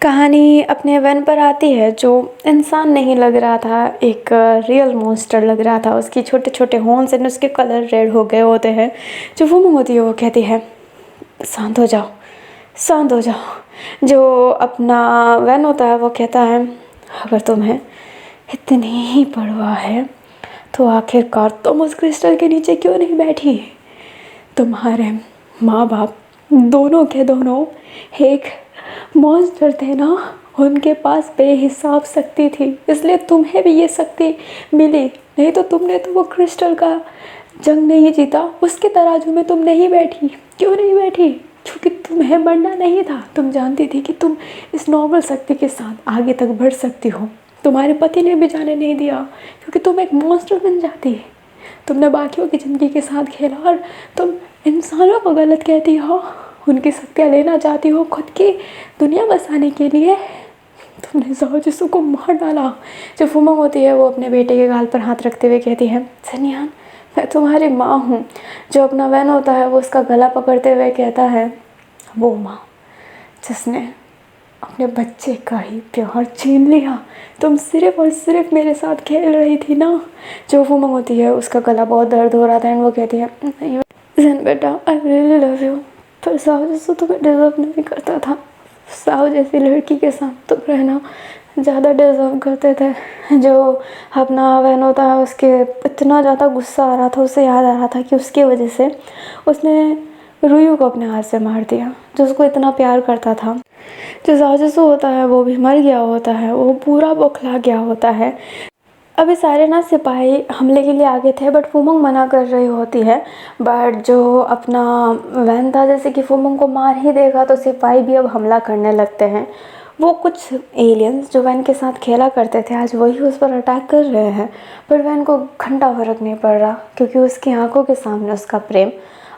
कहानी अपने वैन पर आती है। जो इंसान नहीं लग रहा था, एक रियल मॉन्स्टर लग रहा था। उसकी छोटे छोटे हॉर्न्स एंड उसके कलर रेड हो गए होते हैं। जो वुमन होती है वो कहती है शांत हो जाओ, शांत हो जाओ। जो अपना वैन होता है वो कहता है अगर तुम्हें इतनी ही परवाह है तो आखिरकार तुम उस क्रिस्टल के नीचे क्यों नहीं बैठी। तुम्हारे माँ बाप दोनों के दोनों एक मॉन्स्टर थे ना, उनके पास बेहिसाब शक्ति थी, इसलिए तुम्हें भी ये शक्ति मिली। नहीं तो तुमने तो वो क्रिस्टल का जंग नहीं जीता, उसके तराजू में तुम नहीं बैठी। क्यों नहीं बैठी? क्योंकि तुम्हें मरना नहीं था। तुम जानती थी कि तुम इस नॉर्मल शक्ति के साथ आगे तक बढ़ सकती हो। तुम्हारे पति ने भी जाने नहीं दिया क्योंकि तुम एक मॉन्स्टर बन जाती। तुमने बाकियों की ज़िंदगी के साथ खेला और तुम इंसानों को गलत कहती हो, उनकी शक्तियाँ लेना चाहती हो खुद की दुनिया बसाने के लिए। तुमने जाओ जिसू को मार डाला। जो फुमा होती है वो अपने बेटे के गाल पर हाथ रखते हुए कहती है सनियान, मैं तुम्हारी माँ हूँ। जो अपना वैन होता है वो उसका गला पकड़ते हुए कहता है वो माँ जिसने अपने बच्चे का ही प्यार छीन लिया। तुम सिर्फ और सिर्फ मेरे साथ खेल रही थी ना। जो फुमा होती है उसका गला बहुत दर्द हो रहा था एंड वो कहती है नहीं जैन बेटा, आई रियली लव यू, पर साहु जैसा तुम्हें डिज़र्व नहीं करता था। साहु जैसी लड़की के साथ तुम रहना ज़्यादा डिज़र्व करते थे। जो अपना वैन होता है उसके इतना ज़्यादा गुस्सा आ रहा था, उसे याद आ रहा था कि उसकी वजह से उसने रुयू को अपने हाथ से मार दिया, जो उसको इतना प्यार करता था। जो जाजसू होता है वो भी मर गया होता है, वो पूरा बौखला गया होता है। अभी सारे ना सिपाही हमले के लिए आगे थे बट फुमंग मना कर रही होती है। बट जो अपना वैन था, जैसे कि फुमंग को मार ही देगा तो सिपाही भी अब हमला करने लगते हैं। वो कुछ एलियंस जो वैन के साथ खेला करते थे आज वही उस पर अटैक कर रहे हैं। पर वैन को घंटा फर्क नहीं पड़ रहा क्योंकि उसकी आंखों के सामने उसका प्रेम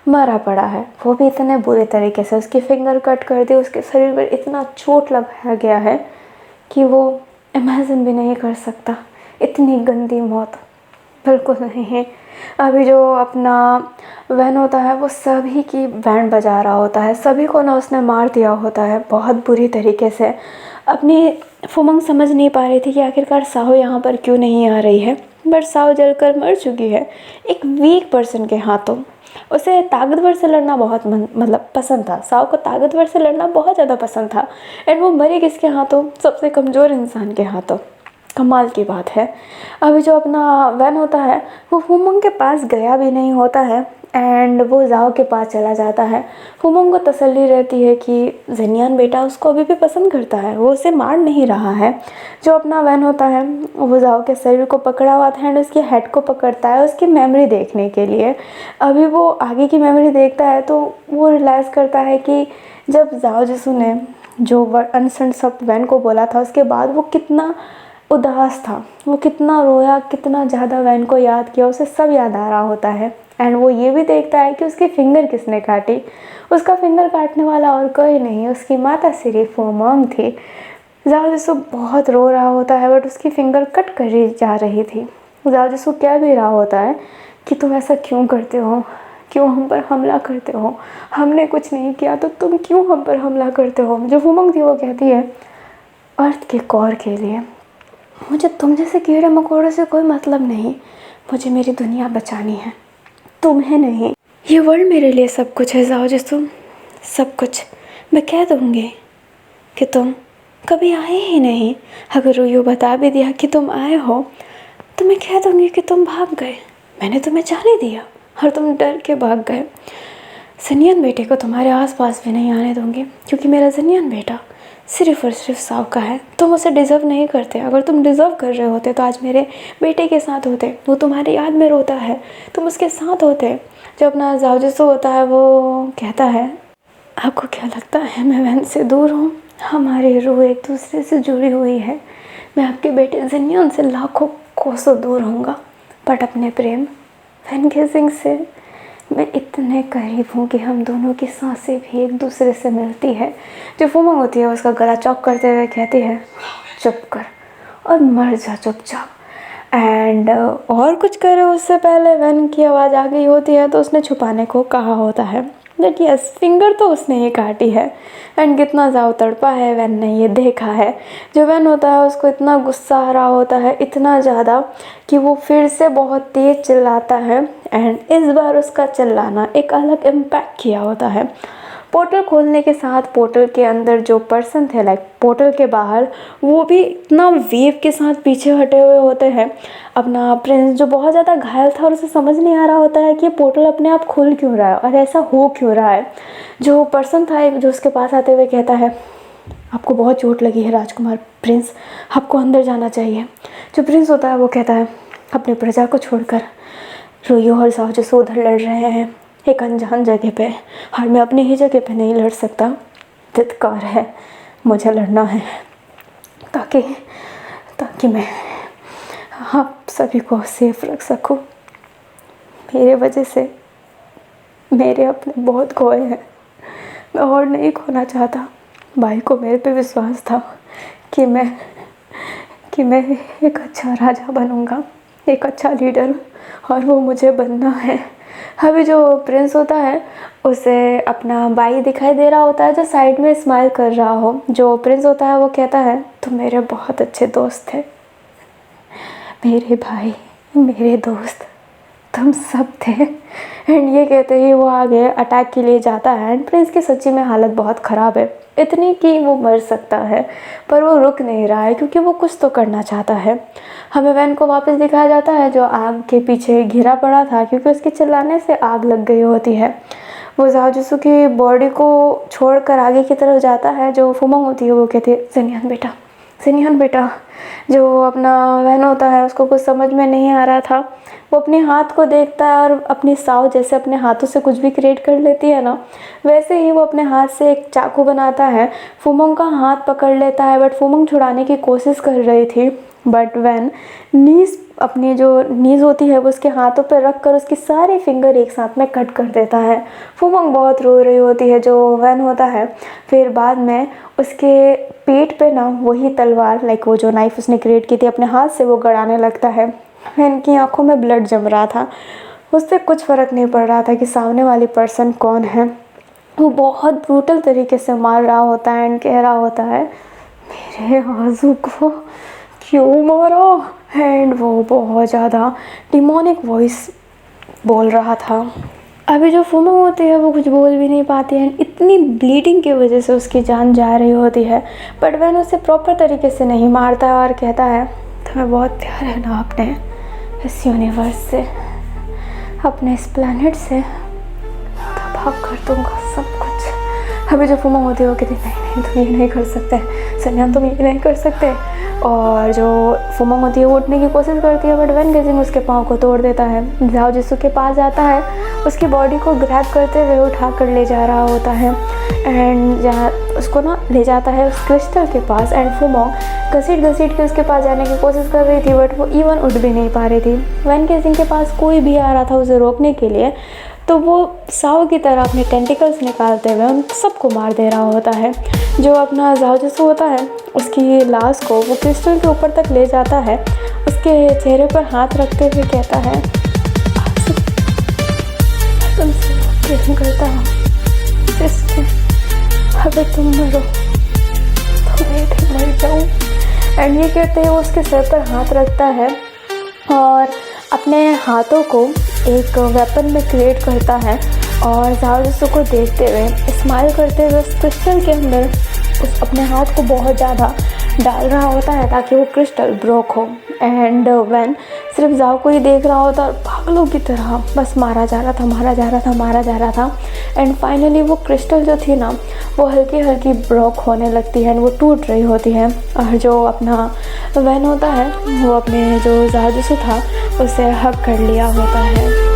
मरा पड़ा है। वो भी इतने बुरे तरीके से, उसकी फिंगर कट कर दी, उसके शरीर पर इतना चोट लगाया गया है कि वो इमेजिन भी नहीं कर सकता। इतनी गंदी मौत बिल्कुल नहीं है। अभी जो अपना वैन होता है वो सभी की बैंड बजा रहा होता है, सभी को ना उसने मार दिया होता है बहुत बुरी तरीके से। अपनी फुमंग समझ नहीं पा रही थी कि आखिरकार साहो यहाँ पर क्यों नहीं आ रही है, बट साहो जलकर मर चुकी है एक वीक पर्सन के हाथों। उसे ताकतवर से लड़ना बहुत मतलब पसंद था। साओ को ताकतवर से लड़ना बहुत ज़्यादा पसंद था एंड वो मरी किसके हाथों? सबसे कमज़ोर इंसान के हाथों। कमाल की बात है। अभी जो अपना वैन होता है वो फुमंग के पास गया भी नहीं होता है एंड वो जाओ के पास चला जाता है। फुमंग को तसल्ली रहती है कि जनियान बेटा उसको अभी भी पसंद करता है, वो उसे मार नहीं रहा है। जो अपना वैन होता है वो जाओ के शरीर को पकड़ा हुआ था एंड उसके हेड को पकड़ता है उसकी मेमोरी देखने के लिए। अभी वो आगे की मेमोरी देखता है तो वो रियलाइज़ करता है कि जब जाओ जिसू ने जो अनसेंट शब्द वैन को बोला था उसके बाद वो कितना उदास था, वो कितना रोया, कितना ज़्यादा वैन को याद किया, उसे सब याद आ रहा होता है। एंड वो ये भी देखता है कि उसकी फिंगर किसने काटी। उसका फिंगर काटने वाला और कोई नहीं, उसकी माता श्री फुमंग थी। जाओ जिसू बहुत रो रहा होता है बट उसकी फिंगर कट करी जा रही थी। जाओ जिसू कह भी रहा होता है कि तुम ऐसा क्यों करते हो, क्यों हम पर हमला करते हो? हमने कुछ नहीं किया तो तुम क्यों हम पर हमला करते हो? जो फुमंग थी वो कहती है, अर्थ के कोर के लिए मुझे तुम जैसे कीड़े मकोड़ों से कोई मतलब नहीं, मुझे मेरी दुनिया बचानी है, तुम्हें नहीं। ये वर्ल्ड मेरे लिए सब कुछ है जाओ तुम, सब कुछ। मैं कह दूँगी कि तुम कभी आए ही नहीं। अगर यूँ बता भी दिया कि तुम आए हो तो मैं कह दूँगी कि तुम भाग गए, मैंने तुम्हें जाने दिया और तुम डर के भाग गए। जनियन बेटे को तुम्हारे आसपास भी नहीं आने दूँगी, क्योंकि मेरा जनियन बेटा सिर्फ़ और सिर्फ साव का है। तुम उसे डिज़र्व नहीं करते। अगर तुम डिज़र्व कर रहे होते तो आज मेरे बेटे के साथ होते, वो तुम्हारी याद में रोता है, तुम उसके साथ होते। जो अपना जाओ होता है वो कहता है, आपको क्या लगता है मैं वैन से दूर हूँ? हमारी रूह एक दूसरे से जुड़ी हुई है। मैं आपके बेटे जनियन से लाखों कोसों दूर होऊंगा, बट अपने प्रेम वैन गेजिंग से मैं इतने करीब हूँ कि हम दोनों की सांसें भी एक दूसरे से मिलती है। जो फुमंग होती है उसका गला चौक करते हुए कहती है, चुप कर और मर जा चुपचाप। एंड और कुछ करे उससे पहले वैन की आवाज़ आ गई होती है तो उसने छुपाने को कहा होता है, बट यस फिंगर तो उसने ही काटी है। एंड कितना ज़्यादा तड़पा है वैन ने ये देखा है। जो वैन होता है उसको इतना गुस्सा आ रहा होता है, इतना ज़्यादा कि वो फिर से बहुत तेज़ चिल्लाता है। एंड इस बार उसका चिल्लाना एक अलग इम्पैक्ट किया होता है। पोर्टल खोलने के साथ पोर्टल के अंदर जो पर्सन थे, लाइक पोर्टल के बाहर, वो भी इतना वेव के साथ पीछे हटे हुए होते हैं। अपना प्रिंस जो बहुत ज़्यादा घायल था और उसे समझ नहीं आ रहा होता है कि पोर्टल अपने आप खुल क्यों रहा है और ऐसा हो क्यों रहा है। जो पर्सन था जो उसके पास आते हुए कहता है, आपको बहुत चोट लगी है राजकुमार प्रिंस, आपको अंदर जाना चाहिए। जो प्रिंस होता है वो कहता है, अपनी प्रजा को छोड़कर रोयो और साओ उधर लड़ रहे हैं एक अनजान जगह पे, और मैं अपनी ही जगह पे नहीं लड़ सकता। धिक्कार है, मुझे लड़ना है ताकि मैं आप सभी को सेफ रख सकूं। मेरे वजह से मेरे अपने बहुत खोए हैं, मैं और नहीं खोना चाहता। भाई को मेरे पे विश्वास था कि मैं एक अच्छा राजा बनूंगा, एक अच्छा लीडर, और वो मुझे बनना है। अभी जो प्रिंस होता है उसे अपना भाई दिखाई दे रहा होता है जो साइड में स्माइल कर रहा हो। जो प्रिंस होता है वो कहता है, तुम मेरे बहुत अच्छे दोस्त थे, मेरे भाई, मेरे दोस्त, तुम सब थे। एंड ये कहते ही वो आगे अटैक के लिए जाता है। एंड प्रिंस की सच्ची में हालत बहुत ख़राब है, इतनी कि वो मर सकता है, पर वो रुक नहीं रहा है क्योंकि वो कुछ तो करना चाहता है। हमें वैन को वापस दिखाया जाता है जो आग के पीछे घिरा पड़ा था, क्योंकि उसके चिल्लाने से आग लग गई होती है। वो जाओ की बॉडी को छोड़कर आगे की तरफ जाता है। जो फुमंग होती है वो कहती है, जनियन बेटा। जो अपना वैन होता है उसको कुछ समझ में नहीं आ रहा था, वो अपने हाथ को देखता है और अपनी साव जैसे अपने हाथों से कुछ भी क्रिएट कर लेती है ना, वैसे ही वो अपने हाथ से एक चाकू बनाता है, फुमंग का हाथ पकड़ लेता है। बट फुमंग छुड़ाने की कोशिश कर रही थी, बट वैन अपनी जो नीज़ होती है वो उसके हाथों पर रख कर उसकी सारे फिंगर एक साथ में कट कर देता है। फुमंग बहुत रो रही होती है। जो वैन होता है फिर बाद में उसके पेट पे ना वही तलवार, लाइक वो जो नाइफ उसने क्रिएट की थी अपने हाथ से, वो गड़ाने लगता है। वैन की आंखों में ब्लड जम रहा था, उससे कुछ फ़र्क नहीं पड़ रहा था कि सामने वाली पर्सन कौन है। वो बहुत ब्रूटल तरीके से मार रहा होता है एंड कह रहा होता है, मेरे आज़ू को क्यों मारा। एंड वो बहुत ज़्यादा डिमोनिक वॉइस बोल रहा था। अभी जो फुमंग होती है वो कुछ बोल भी नहीं पाती है, इतनी ब्लीडिंग की वजह से उसकी जान जा रही होती है। बट वैन उसे प्रॉपर तरीके से नहीं मारता है और कहता है, तुम्हें बहुत प्यार है ना अपने इस यूनिवर्स से, अपने इस प्लैनेट से, तबाह कर दूंगा सब कुछ। अभी जो फुमंग होती है वो कहती, नहीं तुम ये नहीं कर सकते सन्यान, तुम ये नहीं कर सकते। और जो फुमंग होती है वो उठने की कोशिश करती है, बट वैन गेजिंग उसके पाँव को तोड़ देता है। जाओ जिसू के पास जाता है, उसकी बॉडी को ग्रैब करते हुए उठा कर ले जा रहा होता है। एंड जहाँ उसको ना ले जाता है उस क्रिस्टल के पास। एंड फुमंग घसीट के उसके पास जाने की कोशिश कर रही थी, बट वो इवन उठ भी नहीं पा रही थी। वैन गेजिंग के पास कोई भी आ रहा था उसे रोकने के लिए, तो वो साव की तरह अपने टेंटिकल्स निकालते हुए उन सबको मार दे रहा होता है। जो अपना जाओ जिसू होता है उसकी लाश को वो क्रिस्टल के ऊपर तक ले जाता है, उसके चेहरे पर हाथ रखते हुए कहता है, तुमसे प्रेम करता हूँ, इसलिए अगर तुम मरो तो मैं भी मर जाऊँ। एंड ये कहते हैं वो उसके सिर पर हाथ रखता है और अपने हाथों को एक वेपन में क्रिएट करता है और ज़ाओ जिसू को देखते हुए स्माइल करते हुए उस क्रिस्टल के अंदर उस अपने हाथ को बहुत ज़्यादा डाल रहा होता है ताकि वो क्रिस्टल ब्रोक हो। एंड वैन सिर्फ ज़ाओ को ही देख रहा होता और पागलों की तरह बस मारा जा रहा था। एंड फाइनली वो क्रिस्टल जो थी ना वो हल्की हल्की ब्रोक होने लगती है, वो टूट रही होती है और जो अपना वैन होता है वो अपने जो ज़ाओ जिसू था उसे हग कर लिया होता है।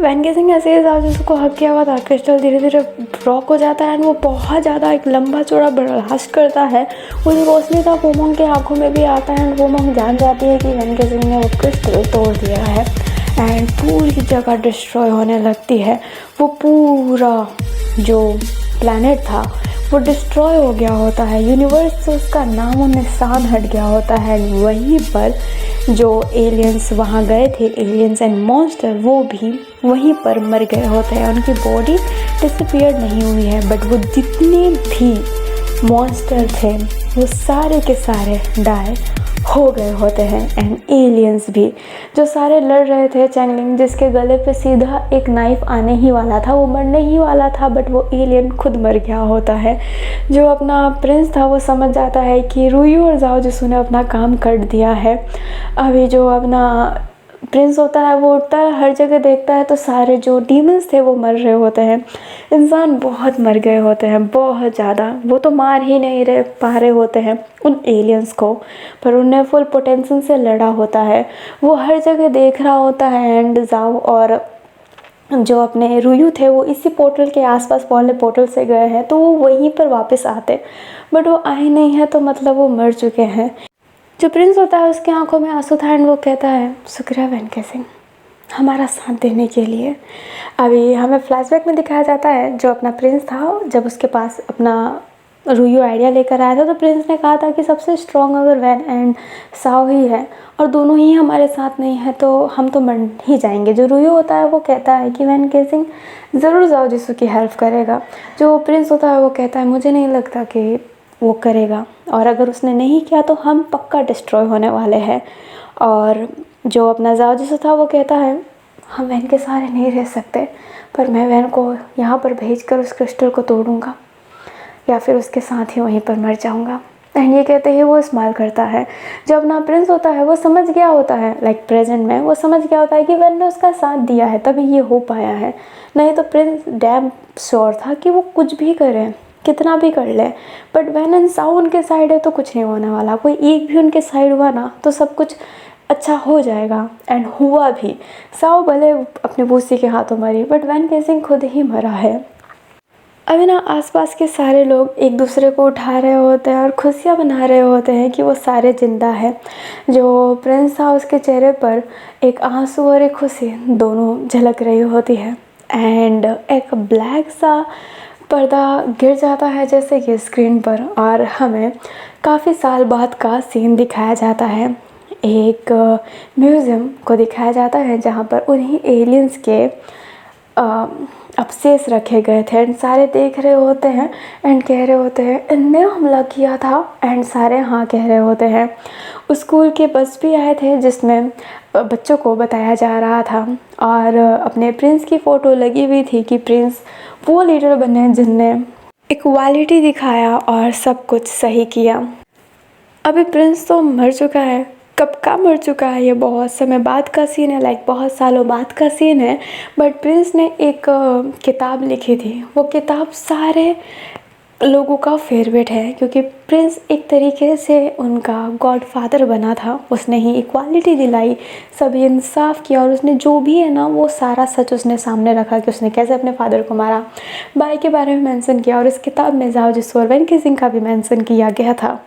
वैन गेसिंग ऐसे ही ज़ाओ जिसू को हक किया हुआ था, क्रिस्टल धीरे धीरे ब्रोक हो जाता है एंड वो बहुत ज़्यादा एक लंबा चौड़ा ब्लास्ट करता है। उस रोशनी का वोमोंग के आंखों में भी आता है एंड वोमोंग जान जाती है कि वैन गेसिंग ने वो क्रिस्टल तोड़ दिया है एंड पूरी जगह डिस्ट्रॉय होने लगती है। वो पूरा जो प्लैनेट था वो डिस्ट्रॉय हो गया होता है, यूनिवर्स से उसका नामो निशान हट गया होता है। वहीं पर जो एलियंस वहाँ गए थे, एलियंस एंड मॉन्स्टर, वो भी वहीं पर मर गए होते हैं। उनकी बॉडी डिसअपीयर नहीं हुई है बट वो जितने भी मॉन्स्टर थे वो सारे के सारे डाई हो गए होते हैं। एंड एलियंस भी जो सारे लड़ रहे थे, चैंगलिंग जिसके गले पे सीधा एक नाइफ आने ही वाला था, वो मरने ही वाला था बट वो एलियन खुद मर गया होता है। जो अपना प्रिंस था वो समझ जाता है कि रुयू और ज़ाओ जिसू ने अपना काम कर दिया है। अभी जो अपना प्रिंस होता है वो उठता है, हर जगह देखता है तो सारे जो डीमंस थे वो मर रहे होते हैं। इंसान बहुत मर गए होते हैं, बहुत ज़्यादा। वो तो मार ही नहीं रहे पा रहे होते हैं उन एलियंस को, पर उन्हें फुल पोटेंशियल से लड़ा होता है। वो हर जगह देख रहा होता है एंड ज़ाओ और जो अपने रुयू थे वो इसी पोर्टल के आसपास वाले पोर्टल से गए हैं तो वो वहीं पर वापस आते, बट वो आए नहीं हैं तो मतलब वो मर चुके हैं। जो प्रिंस होता है उसकी आंखों में आंसू था एंड वो कहता है शुक्रिया वैन गेसिंग हमारा साथ देने के लिए। अभी हमें फ्लैशबैक में दिखाया जाता है जो अपना प्रिंस था, जब उसके पास अपना रुयू आइडिया लेकर आया था तो प्रिंस ने कहा था कि सबसे स्ट्रॉन्ग अगर वैन एंड साओ ही है और दोनों ही हमारे साथ नहीं है तो हम तो मर ही जाएंगे। जो रुयू होता है वो कहता है कि वैन गेसिंग ज़रूर ज़ाओ जिसू की हेल्प करेगा। जो प्रिंस होता है वो कहता है मुझे नहीं लगता कि वो करेगा, और अगर उसने नहीं किया तो हम पक्का डिस्ट्रॉय होने वाले हैं। और जो अपना ज़ाओ जिसू था वो कहता है हम वैन के सहारे नहीं रह सकते, पर मैं वैन को यहाँ पर भेजकर उस क्रिस्टल को तोड़ूंगा या फिर उसके साथ ही वहीं पर मर जाऊंगा। एंड ये कहते ही वो स्माइल करता है। जो अपना प्रिंस होता है वो समझ गया होता है, लाइक प्रेजेंट में वो समझ गया होता है कि वैन ने उसका साथ दिया है तभी ये हो पाया है, नहीं तो प्रिंस डैम श्योर था कि वो कुछ भी करे, कितना भी कर ले, बट वैन एंड साओ उनके साइड है तो कुछ नहीं होने वाला। कोई एक भी उनके साइड हुआ ना तो सब कुछ अच्छा हो जाएगा। एंड हुआ भी। साओ भले अपने बूसी के हाथों मरी बट वैन गेसिंग खुद ही मरा है। अभी ना आसपास के सारे लोग एक दूसरे को उठा रहे होते हैं और खुशियाँ मना रहे होते हैं कि वो सारे ज़िंदा है। जो प्रिंस था उसके चेहरे पर एक आंसू और एक खुशी दोनों झलक रही होती है। एंड एक ब्लैक सा पर्दा गिर जाता है जैसे कि स्क्रीन पर, और हमें काफ़ी साल बाद का सीन दिखाया जाता है। एक म्यूज़ियम को दिखाया जाता है जहाँ पर उन्हीं एलियंस के अवशेष रखे गए थे एंड सारे देख रहे होते हैं एंड कह रहे होते हैं इनने हमला किया था, एंड सारे हाँ कह रहे होते हैं। स्कूल के बस भी आए थे जिसमें बच्चों को बताया जा रहा था और अपने प्रिंस की फ़ोटो लगी हुई थी कि प्रिंस वो लीडर बने जिनने इक्वालिटी दिखाया और सब कुछ सही किया। अभी प्रिंस तो मर चुका है, कब का मर चुका है, ये बहुत समय बाद का सीन है, लाइक बहुत सालों बाद का सीन है। बट प्रिंस ने एक किताब लिखी थी, वो किताब सारे लोगों का फेवरेट है, क्योंकि प्रिंस एक तरीके से उनका गॉडफादर बना था। उसने ही इक्वालिटी दिलाई, सभी इंसाफ किया, और उसने जो भी है ना वो सारा सच उसने सामने रखा कि उसने कैसे अपने फादर को मारा। बाई के बारे में मेंशन किया, और इस किताब में जाओ जिसो और वैन किसिंग का भी मेंशन किया गया था,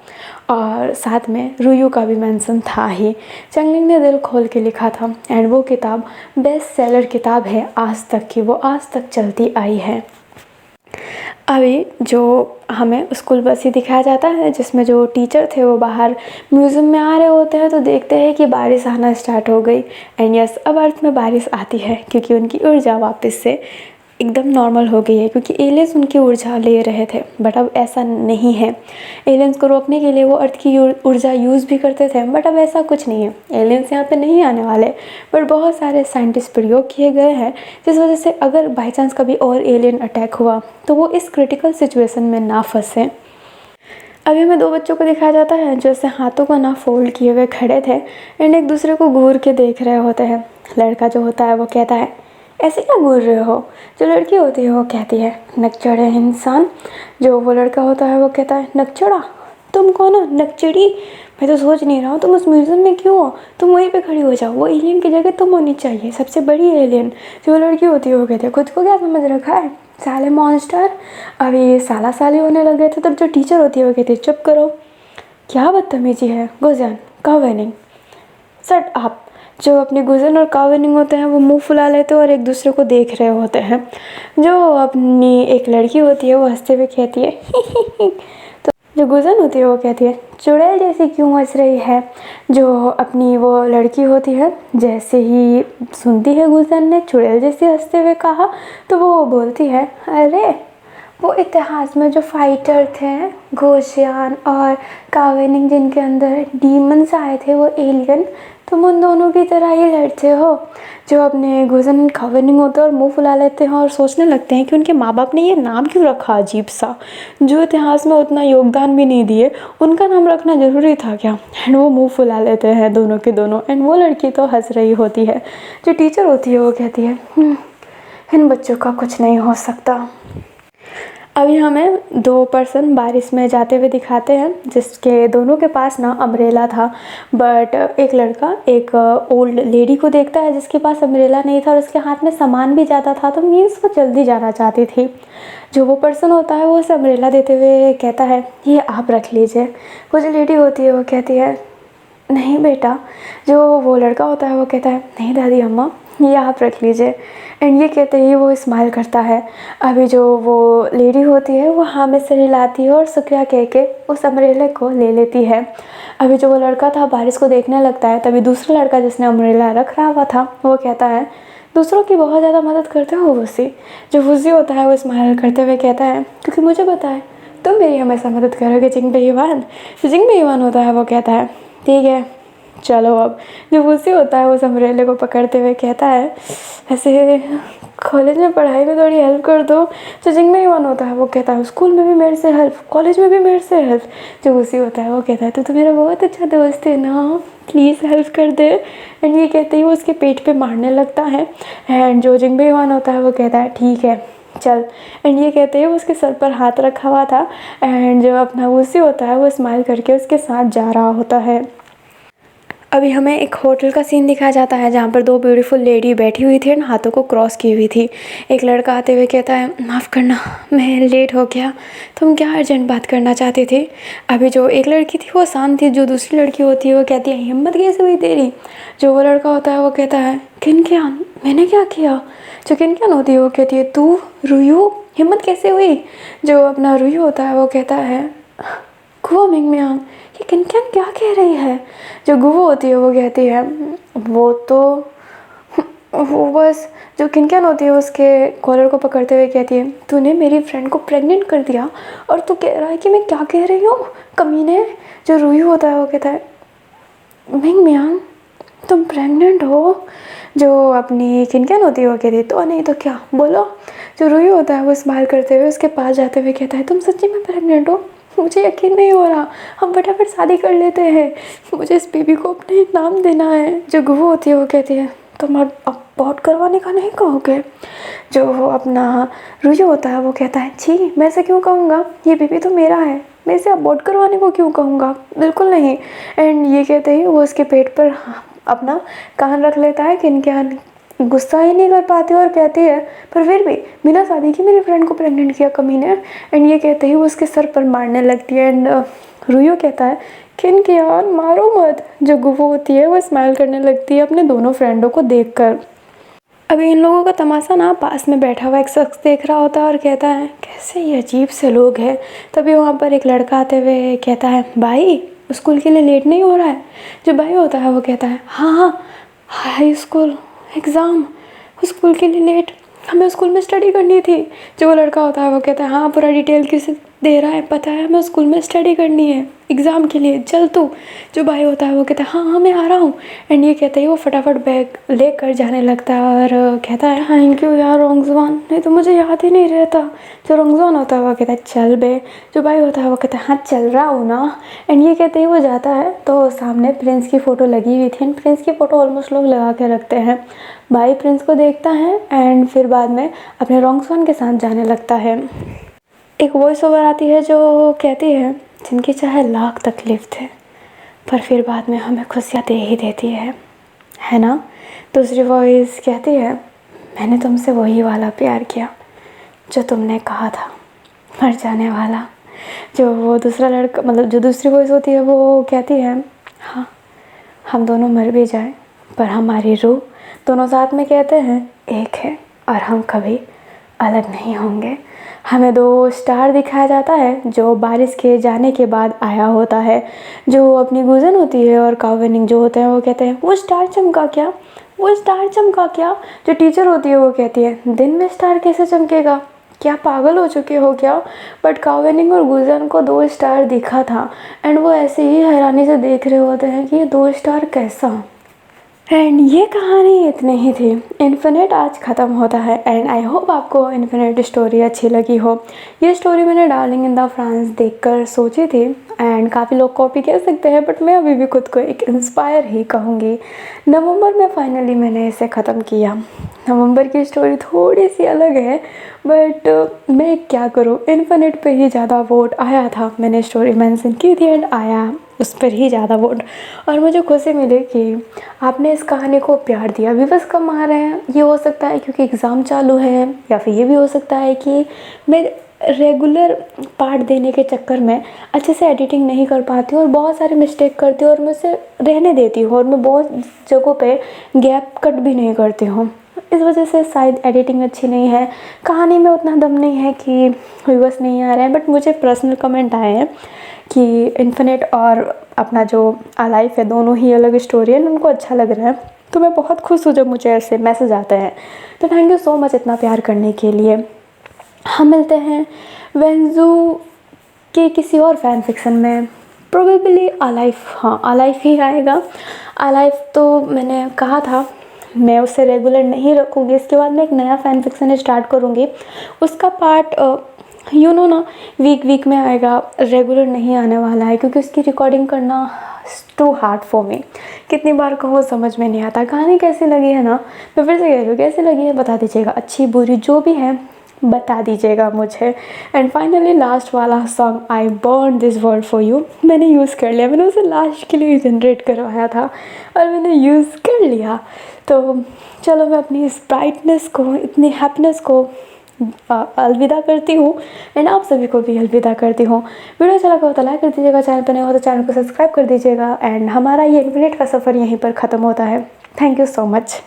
और साथ में रुयू का भी मेंशन था ही। चंगलिंग ने दिल खोल के लिखा था, एंड वो किताब बेस्ट सेलर किताब है आज तक की, वो आज तक चलती आई है। अभी जो हमें स्कूल बस ही दिखाया जाता है, जिसमें जो टीचर थे वो बाहर म्यूज़ियम में आ रहे होते हैं, तो देखते हैं कि बारिश आना स्टार्ट हो गई। एंड यस, अब अर्थ में बारिश आती है, क्योंकि उनकी ऊर्जा वापस से एकदम नॉर्मल हो गई है, क्योंकि एलियंस उनकी ऊर्जा ले रहे थे। बट अब ऐसा नहीं है। एलियंस को रोकने के लिए वो अर्थ की ऊर्जा यूज़ भी करते थे, बट अब ऐसा कुछ नहीं है। एलियंस यहाँ पे नहीं आने वाले, बट बहुत सारे साइंटिस्ट प्रयोग किए गए हैं, जिस वजह से अगर बाई चांस कभी और एलियन अटैक हुआ तो वो इस क्रिटिकल सिचुएशन में ना फंसे। अभी हमें दो बच्चों को दिखाया जाता है जो ऐसे हाथों को ना फोल्ड किए हुए खड़े थे, एंड एक दूसरे को घूर के देख रहे होते हैं। लड़का जो होता है वो कहता है, ऐसे क्या घूर रहे हो? जो लड़की होती है वो कहती है, नकचढ़े इंसान। जो वो लड़का होता है वो कहता है, नकचढ़ा? तुम कौन हो? नकचड़ी? मैं तो सोच नहीं रहा हूँ तुम उस म्यूज़ियम में क्यों हो, तुम वहीं पे खड़ी हो जाओ, वो एलियन की जगह तुम होनी चाहिए, सबसे बड़ी एलियन। जो लड़की होती है वो कहती है, खुद को क्या समझ रखा है साले मॉन्स्टर। अभी साला साली होने लग गए थे, तब जो टीचर होती है वो कहती है, चुप करो, क्या बदतमीजी है, गुजन कावेनिंग, सट आप। जो अपनी गुजन और कावेनिंग होते हैं वो मुंह फुला लेते हैं और एक दूसरे को देख रहे होते हैं। जो अपनी एक लड़की होती है वो हंसते हुए कहती है तो जो गुजन होती है वो कहती है, चुड़ैल जैसी क्यों हंस रही है? जो अपनी वो लड़की होती है, जैसे ही सुनती है गुजन ने चुड़ैल जैसी हंसते हुए कहा, तो वो बोलती है, अरे वो इतिहास में जो फाइटर थे, गोशियान और कावेनिंग, जिनके अंदर डीमंस आए थे, वो एलियन, तुम उन दोनों की तरह ही लड़ते हो। जो अपने गोजन कावेनिंग होते हैं और मुंह फुला लेते हैं और सोचने लगते हैं कि उनके माँ बाप ने ये नाम क्यों रखा अजीब सा, जो इतिहास में उतना योगदान भी नहीं दिए, उनका नाम रखना ज़रूरी था क्या? एंड वो मुंह फुला लेते हैं दोनों के दोनों, एंड वो लड़की तो हंस रही होती है। जो टीचर होती है वो कहती है, इन बच्चों का कुछ नहीं हो सकता। अभी हमें दो पर्सन बारिश में जाते हुए दिखाते हैं, जिसके दोनों के पास ना अम्ब्रेला था, बट एक लड़का एक ओल्ड लेडी को देखता है जिसके पास अम्ब्रेला नहीं था और उसके हाथ में सामान भी ज़्यादा था, तो मीन्स वो जल्दी जाना चाहती थी। जो वो पर्सन होता है वो उसे अम्ब्रेला देते हुए कहता है, ये आप रख लीजिए। वो जो लेडी होती है वो कहती है, नहीं बेटा। जो वो लड़का होता है वो कहता है, नहीं दादी अम्मा, ये आप रख लीजिए। एंड ये कहते ही वो स्माइल करता है। अभी जो वो लेडी होती है वो हाँ में सिर हिलाती है और शुक्रिया कह के उस अम्ब्रेला को ले लेती है। अभी जो वो लड़का था बारिश को देखने लगता है, तभी दूसरा लड़का जिसने अम्ब्रेला रख रहा हुआ था वो कहता है, दूसरों की बहुत ज़्यादा मदद करते हो वुसी। जो वुसी होता है वो स्माइल करते हुए कहता है, क्योंकि मुझे पता है तुम मेरी हमेशा मदद करोगे जिंगबे युवान। जो जिंगबे युवान होता है वो कहता है, ठीक है चलो। अब जो वुसी होता है वो उस अम्ब्रेला को पकड़ते हुए कहता है, ऐसे कॉलेज में पढ़ाई में थोड़ी हेल्प कर दो। जो जिंगबे युवान होता है वो कहता है, स्कूल में भी मेरे से हेल्प, कॉलेज में भी मेरे से हेल्प। जो वुसी होता है वो कहता है, तो मेरा बहुत अच्छा दोस्त है ना, प्लीज़ हेल्प कर दे। एंड ये कहते ही वो उसके पेट पे मारने लगता है। एंड जो जिंगबे युवान होता है वो कहता है, ठीक है चल। एंड ये कहते ही उसके सर पर हाथ रखा हुआ था। एंड जो अपना वुसी होता है वो स्माइल करके उसके साथ जा रहा होता है। अभी हमें एक होटल का सीन दिखाया जाता है, जहाँ पर दो ब्यूटीफुल लेडी बैठी हुई थी और हाथों को क्रॉस की हुई थी। एक लड़का आते हुए कहता है, माफ़ करना मैं लेट हो गया, तुम क्या अर्जेंट बात करना चाहती थी? अभी जो एक लड़की थी वो शांत थी, जो दूसरी लड़की होती है वो कहती है, हिम्मत कैसे हुई तेरी? जो वो लड़का होता है वो कहता है, किनकियान, मैंने क्या किया? जो किनकियान होती है वो कहती है, तू रुयू, हिम्मत कैसे हुई? जो अपना रुयू होता है वो कहता है, गुओ मिंगमियांग, ये किनकियान क्या कह रही है? जो गुओ होती है वो कहती है, वो बस। जो किनकियान होती है उसके कॉलर को पकड़ते हुए कहती है, तूने मेरी फ्रेंड को प्रेग्नेंट कर दिया और तू कह रहा है कि मैं क्या कह रही हूँ, कमीने। जो रुयू होता है वो कहता है, मिंगमियांग तुम प्रेग्नेंट हो? जो अपनी किनकियान होती है वो कहती है, तो नहीं तो क्या, बोलो। जो रुयू होता है वो स्माइल करते हुए उसके पास जाते हुए कहता है, तुम सच्ची में प्रेग्नेंट हो? मुझे यकीन नहीं हो रहा, हम फटाफट शादी कर लेते हैं, मुझे इस बेबी को अपने नाम देना है। जो गुहू होती है वो कहती है, तुम अब अबॉर्ट करवाने का नहीं कहोगे? जो अपना रुजू होता है वो कहता है छी मैं ऐसे क्यों कहूँगा, ये बेबी तो मेरा है, मैं इसे अबॉर्ट करवाने को क्यों कहूँगा, बिल्कुल नहीं। एंड ये कहते ही वो उसके पेट पर अपना कान रख लेता है कि इनके गुस्सा ही नहीं कर पाती और कहती है पर फिर भी बिना शादी की मेरी फ्रेंड को प्रेग्नेंट किया कमीने। एंड ये कहते ही वो उसके सर पर मारने लगती है। एंड रुयो कहता है कि इनके यार मारो मत। जो गुफो होती है वो स्माइल करने लगती है अपने दोनों फ्रेंडों को देखकर। अभी इन लोगों का तमाशा ना पास में बैठा हुआ एक शख्स देख रहा होता है और कहता है कैसे ये अजीब से लोग हैं। तभी वहाँ पर एक लड़का आते हुए कहता है भाई स्कूल के लिए लेट नहीं हो रहा है? जो भाई होता है वो कहता है हाँ हाई स्कूल एग्ज़ाम, स्कूल के लिए लेट, हमें स्कूल में स्टडी करनी थी। जो वो लड़का होता है वो कहता है हाँ पूरा डिटेल किसे दे रहा है, पता है हमें स्कूल में स्टडी करनी है एग्ज़ाम के लिए, चल तू। जो भाई होता है वो कहता है हाँ मैं आ रहा हूँ। एंड ये कहते ही वो फटाफट बैग लेकर जाने लगता है और कहता है थैंक यू यार रोंगजवान, नहीं तो मुझे याद ही नहीं रहता। जो रोंगजवान होता है वो कहता है चल बे। जो भाई होता है वो कहता है हाँ चल रहा हूँ ना। एंड ये कहते ही वो जाता है तो सामने प्रिंस की फ़ोटो लगी हुई थी। एंड प्रिंस की फ़ोटो ऑलमोस्ट लोग लगा के रखते हैं। भाई प्रिंस को देखता है एंड फिर बाद में अपने रोंगजवान के साथ जाने लगता है। एक वॉइस ओवर आती है जो कहती है जिनकी चाहे लाख तकलीफ़ थे पर फिर बाद में हमें खुशियाँ दे ही देती है ना। दूसरी वॉइस कहती है मैंने तुमसे वही वाला प्यार किया जो तुमने कहा था मर जाने वाला। जो वो दूसरा लड़का मतलब जो दूसरी वॉइस होती है वो कहती है हाँ हम दोनों मर भी जाएं पर हमारी रूह दोनों साथ में कहते हैं एक है और हम कभी अलग नहीं होंगे। हमें 2 स्टार दिखाया जाता है जो बारिश के जाने के बाद आया होता है। जो अपनी गुजन होती है और काविनिंग जो होते हैं वो कहते हैं वो स्टार चमका क्या, वो स्टार चमका क्या। जो टीचर होती है वो कहती है दिन में स्टार कैसे चमकेगा, क्या पागल हो चुके हो क्या। बट काविनिंग और गुजन को 2 स्टार दिखा था एंड वो ऐसे ही हैरानी से देख रहे होते हैं कि ये 2 स्टार कैसा। एंड ये कहानी इतनी ही थी। इन्फिनिट आज ख़त्म होता है एंड आई होप आपको इन्फिनिट स्टोरी अच्छी लगी हो। ये स्टोरी मैंने डार्लिंग इन द फ्रांस देखकर सोची थी एंड काफ़ी लोग कॉपी कह सकते हैं बट मैं अभी भी खुद को एक इंस्पायर ही कहूँगी। नवंबर में फाइनली मैंने इसे ख़त्म किया। नवंबर की स्टोरी थोड़ी सी अलग है बट मैं क्या करूँ, इन्फिनिट पे ही ज़्यादा वोट आया था। मैंने स्टोरी मेंशन की थी एंड आया उस पर ही ज़्यादा वोट और मुझे खुशी मिली कि आपने इस कहानी को प्यार दिया। व्यूअर्स कम आ रहे हैं, ये हो सकता है क्योंकि एग्ज़ाम चालू है या फिर ये भी हो सकता है कि मैं रेगुलर पार्ट देने के चक्कर में अच्छे से एडिटिंग नहीं कर पाती हूँ और बहुत सारे मिस्टेक करती हूँ और मैं उसे रहने देती हूँ और मैं बहुत जगहों पे गैप कट भी नहीं करती हूँ। इस वजह से शायद एडिटिंग अच्छी नहीं है, कहानी में उतना दम नहीं है कि व्यूअर्स नहीं आ रहे हैं। बट मुझे पर्सनल कमेंट आए हैं कि इन्फिनिट और अपना जो अलाइव है दोनों ही अलग स्टोरी है, उनको अच्छा लग रहा है। तो मैं बहुत खुश हूँ जब मुझे ऐसे मैसेज आते हैं। तो थैंक यू सो मच इतना प्यार करने के लिए। हम मिलते हैं वेंजू के किसी और फैन फिक्शन में, प्रोबेबली अलाइव। हाँ अलाइव ही आएगा। अलाइव तो मैंने कहा था मैं उसे रेगुलर नहीं रखूँगी, इसके बाद मैं एक नया फैन फिक्शन स्टार्ट करूँगी। उसका पार्ट ना वीक में आएगा, रेगुलर नहीं आने वाला है क्योंकि उसकी रिकॉर्डिंग करना टू हार्ड फॉर मी। कितनी बार कहूँ समझ में नहीं आता। कहानी कैसी लगी है ना, मैं फिर से कह रही हूँ कैसी लगी है बता दीजिएगा, अच्छी बुरी जो भी है बता दीजिएगा मुझे। एंड फाइनली लास्ट वाला song I burn this world for you मैंने यूज़ कर लिया। मैंने उसे लास्ट के लिए जनरेट करवाया था और मैंने यूज़ कर लिया। तो चलो मैं अपनी इस ब्राइटनेस को, इतनी हैप्पीनेस को अलविदा करती हूँ एंड आप सभी को भी अलविदा करती हूँ। वीडियो अच्छा लगा हो तो लाइक कर दीजिएगा, चैनल पर नए हो तो चैनल को सब्सक्राइब कर दीजिएगा एंड हमारा ये इन्फिनिट का सफ़र यहीं पर ख़त्म होता है। Thank you so much.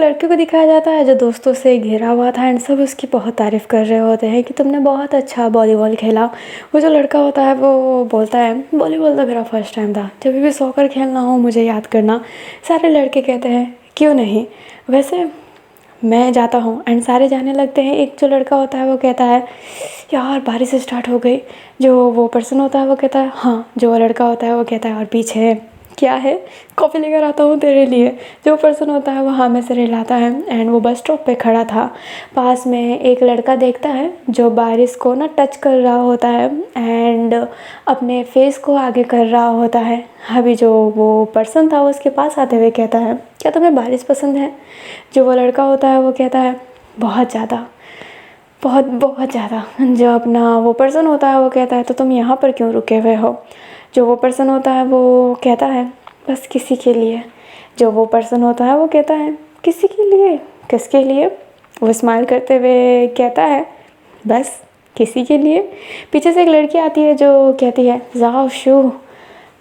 लड़के को दिखाया जाता है जो दोस्तों से घिरा हुआ था एंड सब उसकी बहुत तारीफ़ कर रहे होते हैं कि तुमने बहुत अच्छा वॉलीबॉल खेला। वो जो लड़का होता है वो बोलता है वॉलीबॉल तो मेरा फर्स्ट टाइम था, जब भी सॉकर खेलना हो मुझे याद करना। सारे लड़के कहते हैं क्यों नहीं, वैसे मैं जाता हूँ एंड सारे जाने लगते हैं। एक जो लड़का होता है वो कहता है यार बारिश स्टार्ट हो गई। जो वो पर्सन होता है वो कहता है हाँ। जो वो लड़का होता है वो कहता है और पीछे क्या है, कॉफ़ी लेकर आता हूँ तेरे लिए। जो पर्सन होता है वो हाँ में सिर हिलाता है एंड वो बस स्टॉप पे खड़ा था। पास में एक लड़का देखता है जो बारिश को ना टच कर रहा होता है एंड अपने फेस को आगे कर रहा होता है। अभी जो वो पर्सन था वो उसके पास आते हुए कहता है क्या तुम्हें बारिश पसंद है। जो वो लड़का होता है वो कहता है बहुत ज़्यादा, बहुत बहुत ज़्यादा। जो अपना वो पर्सन होता है वो कहता है तो तुम यहाँ पर क्यों रुके हुए हो। जो वो पर्सन होता है वो कहता है बस किसी के लिए। जो वो पर्सन होता है वो कहता है किसी के लिए, किसके लिए। वो स्माइल करते हुए कहता है बस किसी के लिए। पीछे से एक लड़की आती है जो कहती है जाओ शू,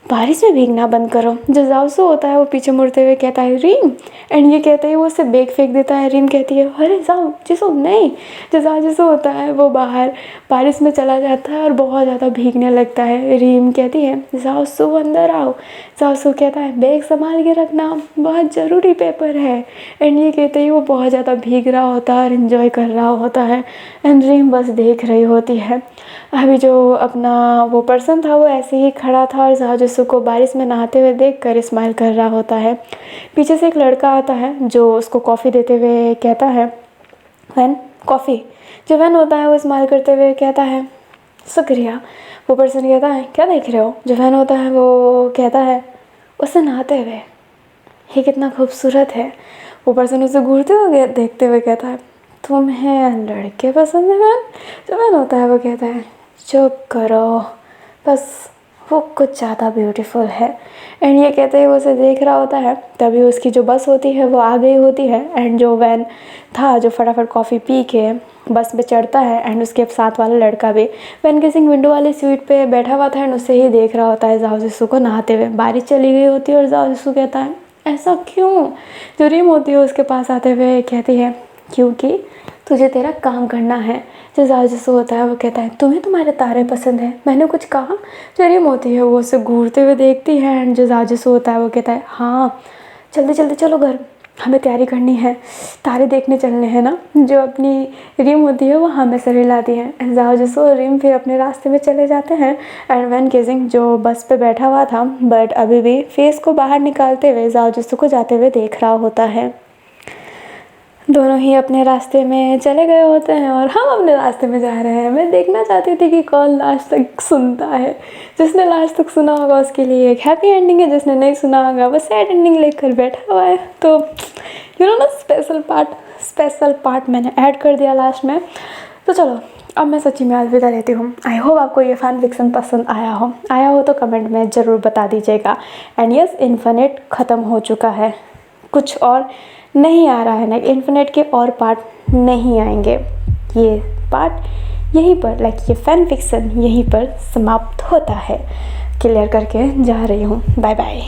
बारिश में भीगना बंद करो। जो जाओसू होता है वो पीछे मुड़ते हुए कहता है रीम, एंड ये कहते ही वो उससे बैग फेंक देता है। रीम कहती है अरे जाओ जिसो नहीं। जो जाओ जिसो होता है वो बाहर बारिश में चला जाता है और बहुत ज़्यादा भीगने लगता है। रीम कहती है जाओसू अंदर आओ। जाओसू कहता है बैग संभाल के रखना, बहुत ज़रूरी पेपर है। एंड ये कहते ही वो बहुत ज़्यादा भीग रहा होता है और इन्जॉय कर रहा होता है एंड रीम बस देख रही होती है। अभी जो अपना वो पर्सन था वो ऐसे ही खड़ा था और जाओ को बारिश में नहाते हुए देखकर स्माइल कर रहा होता है। पीछे से एक लड़का आता है जो उसको कॉफ़ी देते हुए कहता है वैन कॉफ़ी। जो वैन होता है वो स्माइल करते हुए कहता है शुक्रिया। वो पर्सन कहता है क्या देख रहे हो। जो वैन होता है वो कहता है उसे नहाते हुए, ये कितना खूबसूरत है। वो पर्सन उसे घूरते हुए देखते हुए कहता है तुम्हें लड़के पसंद है वैन। जो वैन होता है वो कहता है चुप करो, बस वो कुछ ज़्यादा ब्यूटीफुल है। एंड ये कहते ही वो उसे देख रहा होता है। तभी उसकी जो बस होती है वो आ गई होती है एंड जो वैन था जो फटाफट कॉफ़ी पी के बस पे चढ़ता है एंड उसके साथ वाला लड़का भी वैन किसिंग विंडो वाली सीट पे बैठा हुआ था एंड उससे ही देख रहा होता है जाओ जिसू को नहाते हुए। बारिश चली गई होती है और जाओ जिसू कहता है ऐसा क्यों। जो रीम होती है उसके पास आते हुए कहती है क्योंकि तुझे तेरा काम करना है। जो जाजिसो होता है वो कहता है तुम्हें तुम्हारे तारे पसंद है, मैंने कुछ कहा। जो रीम होती है वो उसे घूरते हुए देखती है एंड जो जाजिसो होता है वो कहता है हाँ जल्दी जल्दी चलो घर, हमें तैयारी करनी है, तारे देखने चलने हैं ना। जो अपनी रीम होती है वो हमें सिर हिलाती है। जाजिसो और रीम फिर अपने रास्ते में चले जाते हैं एंड वैन केजिंग जो बस पे बैठा हुआ था बट अभी भी फेस को बाहर निकालते हुए जाजिसो को जाते हुए देख रहा होता है। दोनों ही अपने रास्ते में चले गए होते हैं और हम अपने रास्ते में जा रहे हैं। मैं देखना चाहती थी कि कौन लास्ट तक सुनता है। जिसने लास्ट तक सुना होगा उसके लिए एक हैप्पी एंडिंग है, जिसने नहीं सुना होगा वो सैड एंडिंग लेकर बैठा हुआ है। तो यू नो ना स्पेशल पार्ट मैंने ऐड कर दिया लास्ट में। तो चलो अब मैं सच्ची में अलविदा लेती हूँ। आई होप आपको ये फैन फिक्सन पसंद आया हो तो कमेंट में ज़रूर बता दीजिएगा। एंड यस इन्फिनिट ख़त्म हो चुका है, कुछ और नहीं आ रहा है ना, इन्फिनिट के और पार्ट नहीं आएंगे। ये पार्ट यहीं पर ये फैन फिक्सन यहीं पर समाप्त होता है। क्लियर करके जा रही हूँ। Bye bye.